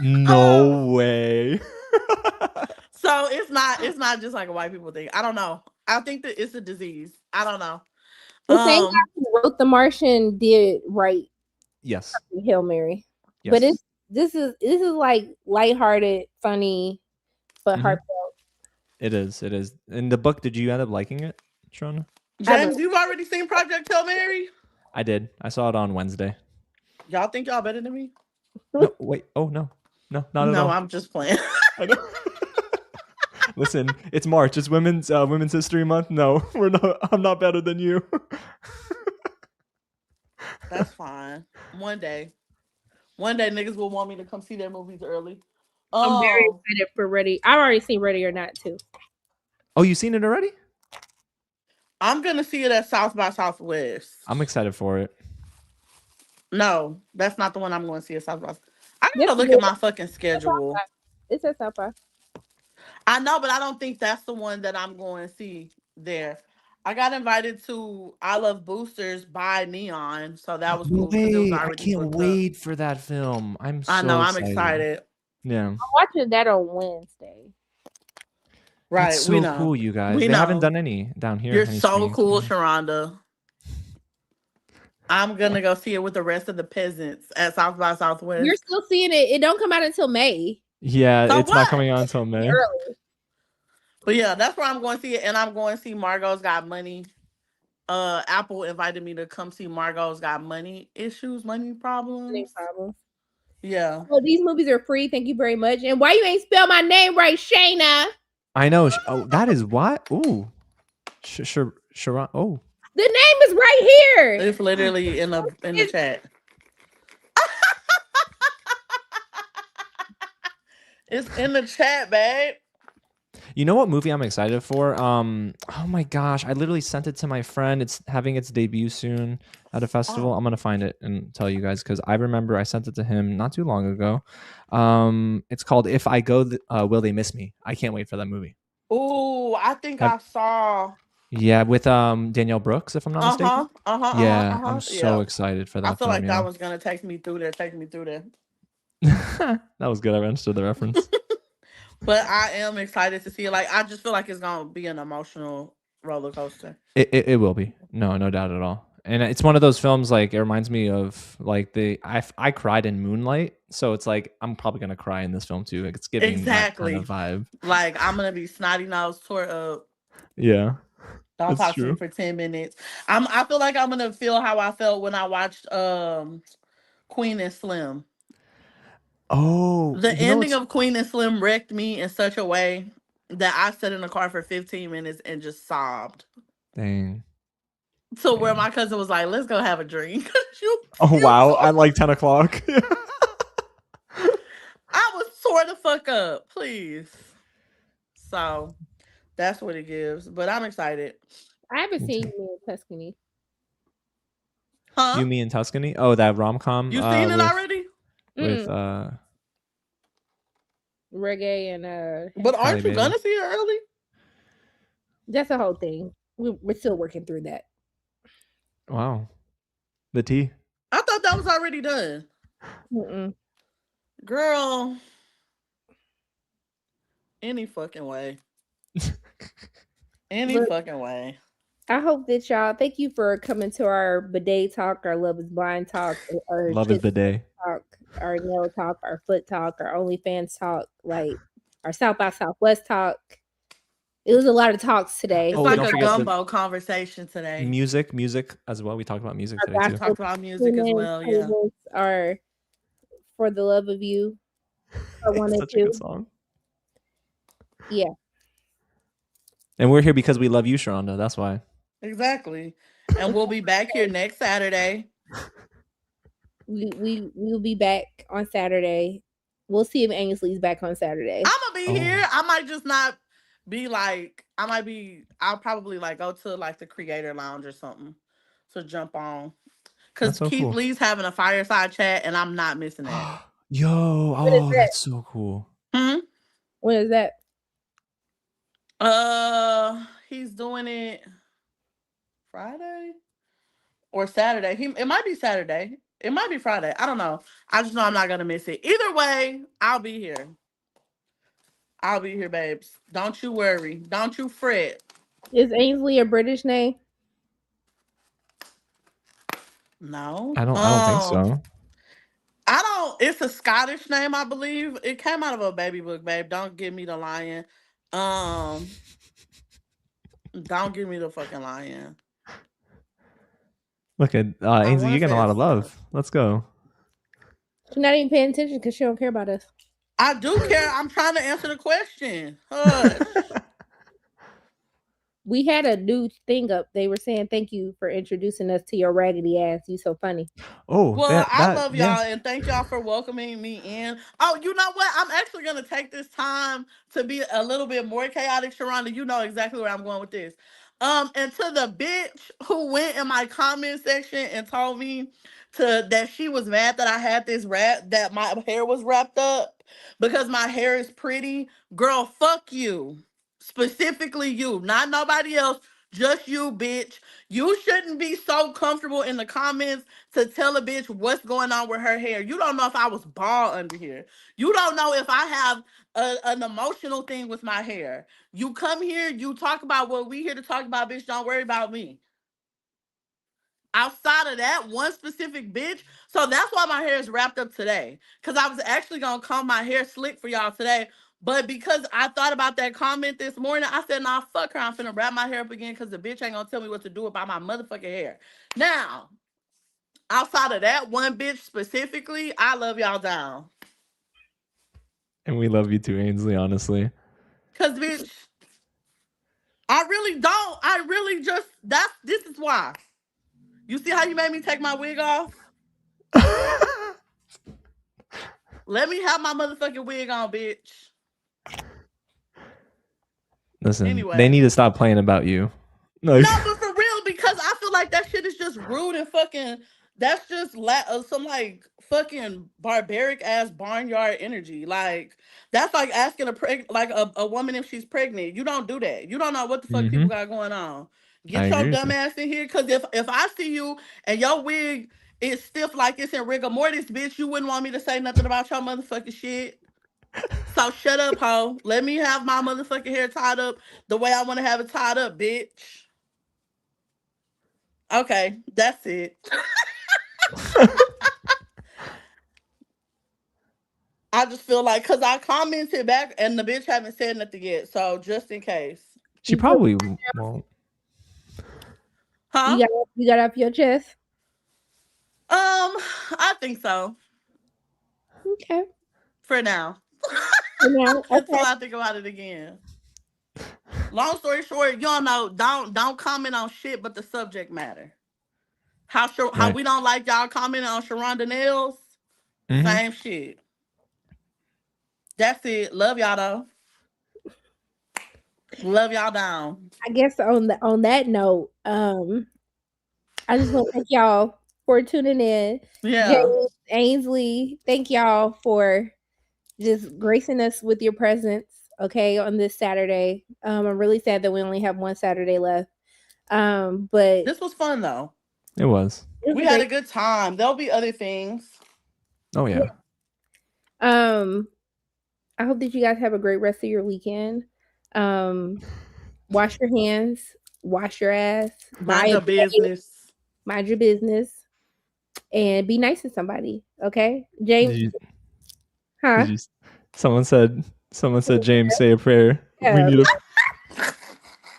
No way. So it's not just like a white people thing. I don't know. I think that it's a disease. I don't know. The same guy who wrote The Martian did write Yes. Hail Mary. Yes. But this is like lighthearted, funny, but heartfelt. It is. In the book, did you end up liking it, Shauna? James, you've already seen Project Hail Mary? I did. I saw it on Wednesday. Y'all think y'all better than me? No, wait. Oh no, not at all. No, I'm just playing. I know. Listen, it's March. It's Women's History Month. No, we're not. I'm not better than you. That's fine. One day, niggas will want me to come see their movies early. I'm very excited for Ready. I've already seen Ready or Not too. Oh, you seen it already? I'm gonna see it at South by Southwest. I'm excited for it. No, that's not the one I'm going to see at South by. I gotta look at my fucking schedule. It's at South by. I know, but I don't think that's the one that I'm going to see there. I got invited to I Love Boosters by Neon, so that was cool. I can't wait for that film. I'm excited. Yeah. I'm watching that on Wednesday. Right. It's so cool, you guys. They haven't done any down here. You're so cool, Sharonda. I'm gonna go see it with the rest of the peasants at South by Southwest. You're still seeing it. It don't come out until May. Yeah, so it's not coming out until May. Early. But yeah, that's where I'm going to see it. And I'm going to see Margot's Got Money. Apple invited me to come see Margot's Got Money problems. Yeah. Well, these movies are free. Thank you very much. And why you ain't spell my name right, Shayna? I know. Oh, that is what? Ooh. Sharon. Oh. The name is right here. It's literally in the chat. It's in the chat, babe. You know what movie I'm excited for? Oh my gosh, I literally sent it to my friend. It's having its debut soon at a festival. I'm gonna find it and tell you guys because I remember I sent it to him not too long ago. It's called If I Go, Will They Miss Me? I can't wait for that movie. Oh, I think I saw. Yeah, with Danielle Brooks, if I'm not mistaken. I'm so excited for that. I feel like that was gonna take me through there. That was good. I understood the reference. But I am excited to see it. Like, I just feel like it's gonna be an emotional roller coaster. It will be. No doubt at all. And it's one of those films, like, it reminds me of like I cried in Moonlight, so it's like I'm probably gonna cry in this film too. Like, it's giving that kind of vibe. Like, I'm gonna be snotty nose, tore up. Yeah. Don't talk to me for 10 minutes. I feel like I'm gonna feel how I felt when I watched Queen and Slim. Oh, the ending of Queen and Slim wrecked me in such a way that I sat in the car for 15 minutes and just sobbed. Dang. So where my cousin was like, let's go have a drink. Wow. At like 10 o'clock. I was tore the fuck up, please. So that's what it gives. But I'm excited. I haven't seen you in Tuscany. Huh? You mean Tuscany? Oh, that rom-com. You seen it already? With reggae and But aren't you gonna see it early? That's the whole thing. We're still working through that. Wow. The tea. I thought that was already done. Girl. Any fucking way. Fucking way. I hope that y'all, thank you for coming to our bidet talk, our Love is Blind talk, our Love is bidet talk, our nail talk, our foot talk, our OnlyFans talk, like our South by Southwest talk. It was a lot of talks today. It's like a gumbo conversation today. Music as well. We talked about music today too. Talked about music as well. Yeah. Are For the Love of You. I wanted such a good song. Yeah. And we're here because we love you, Sharonda. That's why. Exactly. And we'll be back here next Saturday. We'll be back on Saturday. We'll see if Ainsley's back on Saturday. I'm gonna be here. I might just not be like. I'll probably like go to like the creator lounge or something to jump on. Because so Keith cool. Lee's having a fireside chat, and I'm not missing that. Yo, that's so cool. When is that? He's doing it Friday or Saturday. It might be Saturday. It might be Friday. I don't know. I just know I'm not gonna miss it. Either way, I'll be here. I'll be here, babes. Don't you worry. Don't you fret. Is Ainsley a British name? No. I don't think so. It's a Scottish name, I believe. It came out of a baby book, babe. Don't give me the lion. Don't give me the fucking lion. Look at Ainsley, you're getting a lot of love. Let's go. She's not even paying attention because she don't care about us. I do care. I'm trying to answer the question. Hush. We had a new thing up. They were saying thank you for introducing us to your raggedy ass. You so funny. Oh, well, I love y'all and thank y'all for welcoming me in. Oh, you know what? I'm actually gonna take this time to be a little bit more chaotic, Sharonda. You know exactly where I'm going with this. And to the bitch who went in my comment section and told me that she was mad that I had this that my hair was wrapped up because my hair is pretty. Girl, fuck you. Specifically you, not nobody else, just you, bitch. You shouldn't be so comfortable in the comments to tell a bitch what's going on with her hair. You don't know if I was bald under here. You don't know if I have an emotional thing with my hair. You come here, you talk about what we here to talk about, bitch. Don't worry about me. Outside of that one specific bitch. So that's why my hair is wrapped up today. Because I was actually going to comb my hair slick for y'all today. But because I thought about that comment this morning, I said, nah, fuck her. I'm finna wrap my hair up again because the bitch ain't going to tell me what to do about my motherfucking hair. Now, outside of that one bitch specifically, I love y'all down. And we love you too, Ainsley, honestly. Because, bitch, I really don't. I really just, this is why. You see how you made me take my wig off? Let me have my motherfucking wig on, bitch. Listen, anyway, they need to stop playing about you. No, but for real, because I feel like that shit is just rude and fucking. That's just some like fucking barbaric ass barnyard energy. Like that's like asking a woman if she's pregnant. You don't do that. You don't know what the fuck people got going on. Get your dumb ass in here, because if I see you and your wig is stiff like it's in rigor mortis, bitch, you wouldn't want me to say nothing about your motherfucking shit. So shut up, ho. Let me have my motherfucking hair tied up the way I want to have it tied up, bitch. Okay, that's it. I just feel like, because I commented back and the bitch haven't said nothing yet. So just in case. She probably won't. Huh? You got off your chest? I think so. Okay. For now. Okay. Until I think about it again. Long story short, you don't know. Don't comment on shit but the subject matter. How we don't like y'all commenting on Sharonda nails? Same shit. That's it. Love y'all though. Love y'all down. I guess on that note, I just want to thank y'all for tuning in. Yeah. James, Ainsley, thank y'all for just gracing us with your presence, okay, on this Saturday. I'm really sad that we only have one Saturday left. But this was fun though. It was. We had a good time. There'll be other things. Oh yeah. I hope that you guys have a great rest of your weekend. Wash your hands, wash your ass, mind your business. Mind your business, and be nice to somebody. Okay, James. Someone said, James, say a prayer. We need a.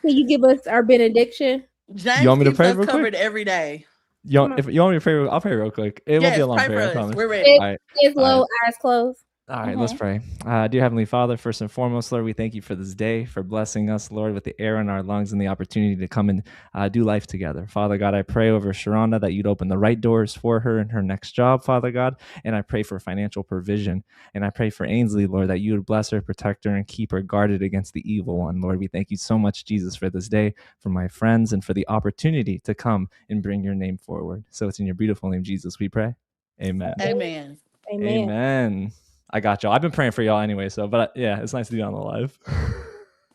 Can you give us our benediction? James, you want me to pray real covered quick? Every day. If you want me to pray, I'll pray real quick. It won't be a long prayer. I promise. We're ready. Eyes low, eyes closed. All right, let's pray. Dear Heavenly Father, first and foremost, Lord, we thank you for this day, for blessing us, Lord, with the air in our lungs and the opportunity to come and do life together. Father God, I pray over Sharonda that you'd open the right doors for her in her next job, Father God, and I pray for financial provision. And I pray for Ainsley, Lord, that you would bless her, protect her, and keep her guarded against the evil one. Lord, we thank you so much, Jesus, for this day, for my friends, and for the opportunity to come and bring your name forward. So it's in your beautiful name, Jesus, we pray. Amen. Amen. Amen. I got y'all. I've been praying for y'all anyway, but yeah, it's nice to be on the live.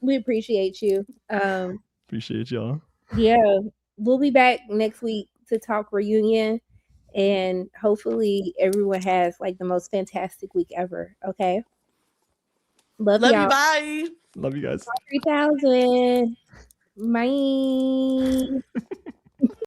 We appreciate you. Appreciate y'all. Yeah, we'll be back next week to talk reunion, and hopefully everyone has like the most fantastic week ever. Okay. Love y'all. You, bye. Love you guys. 3000. Bye.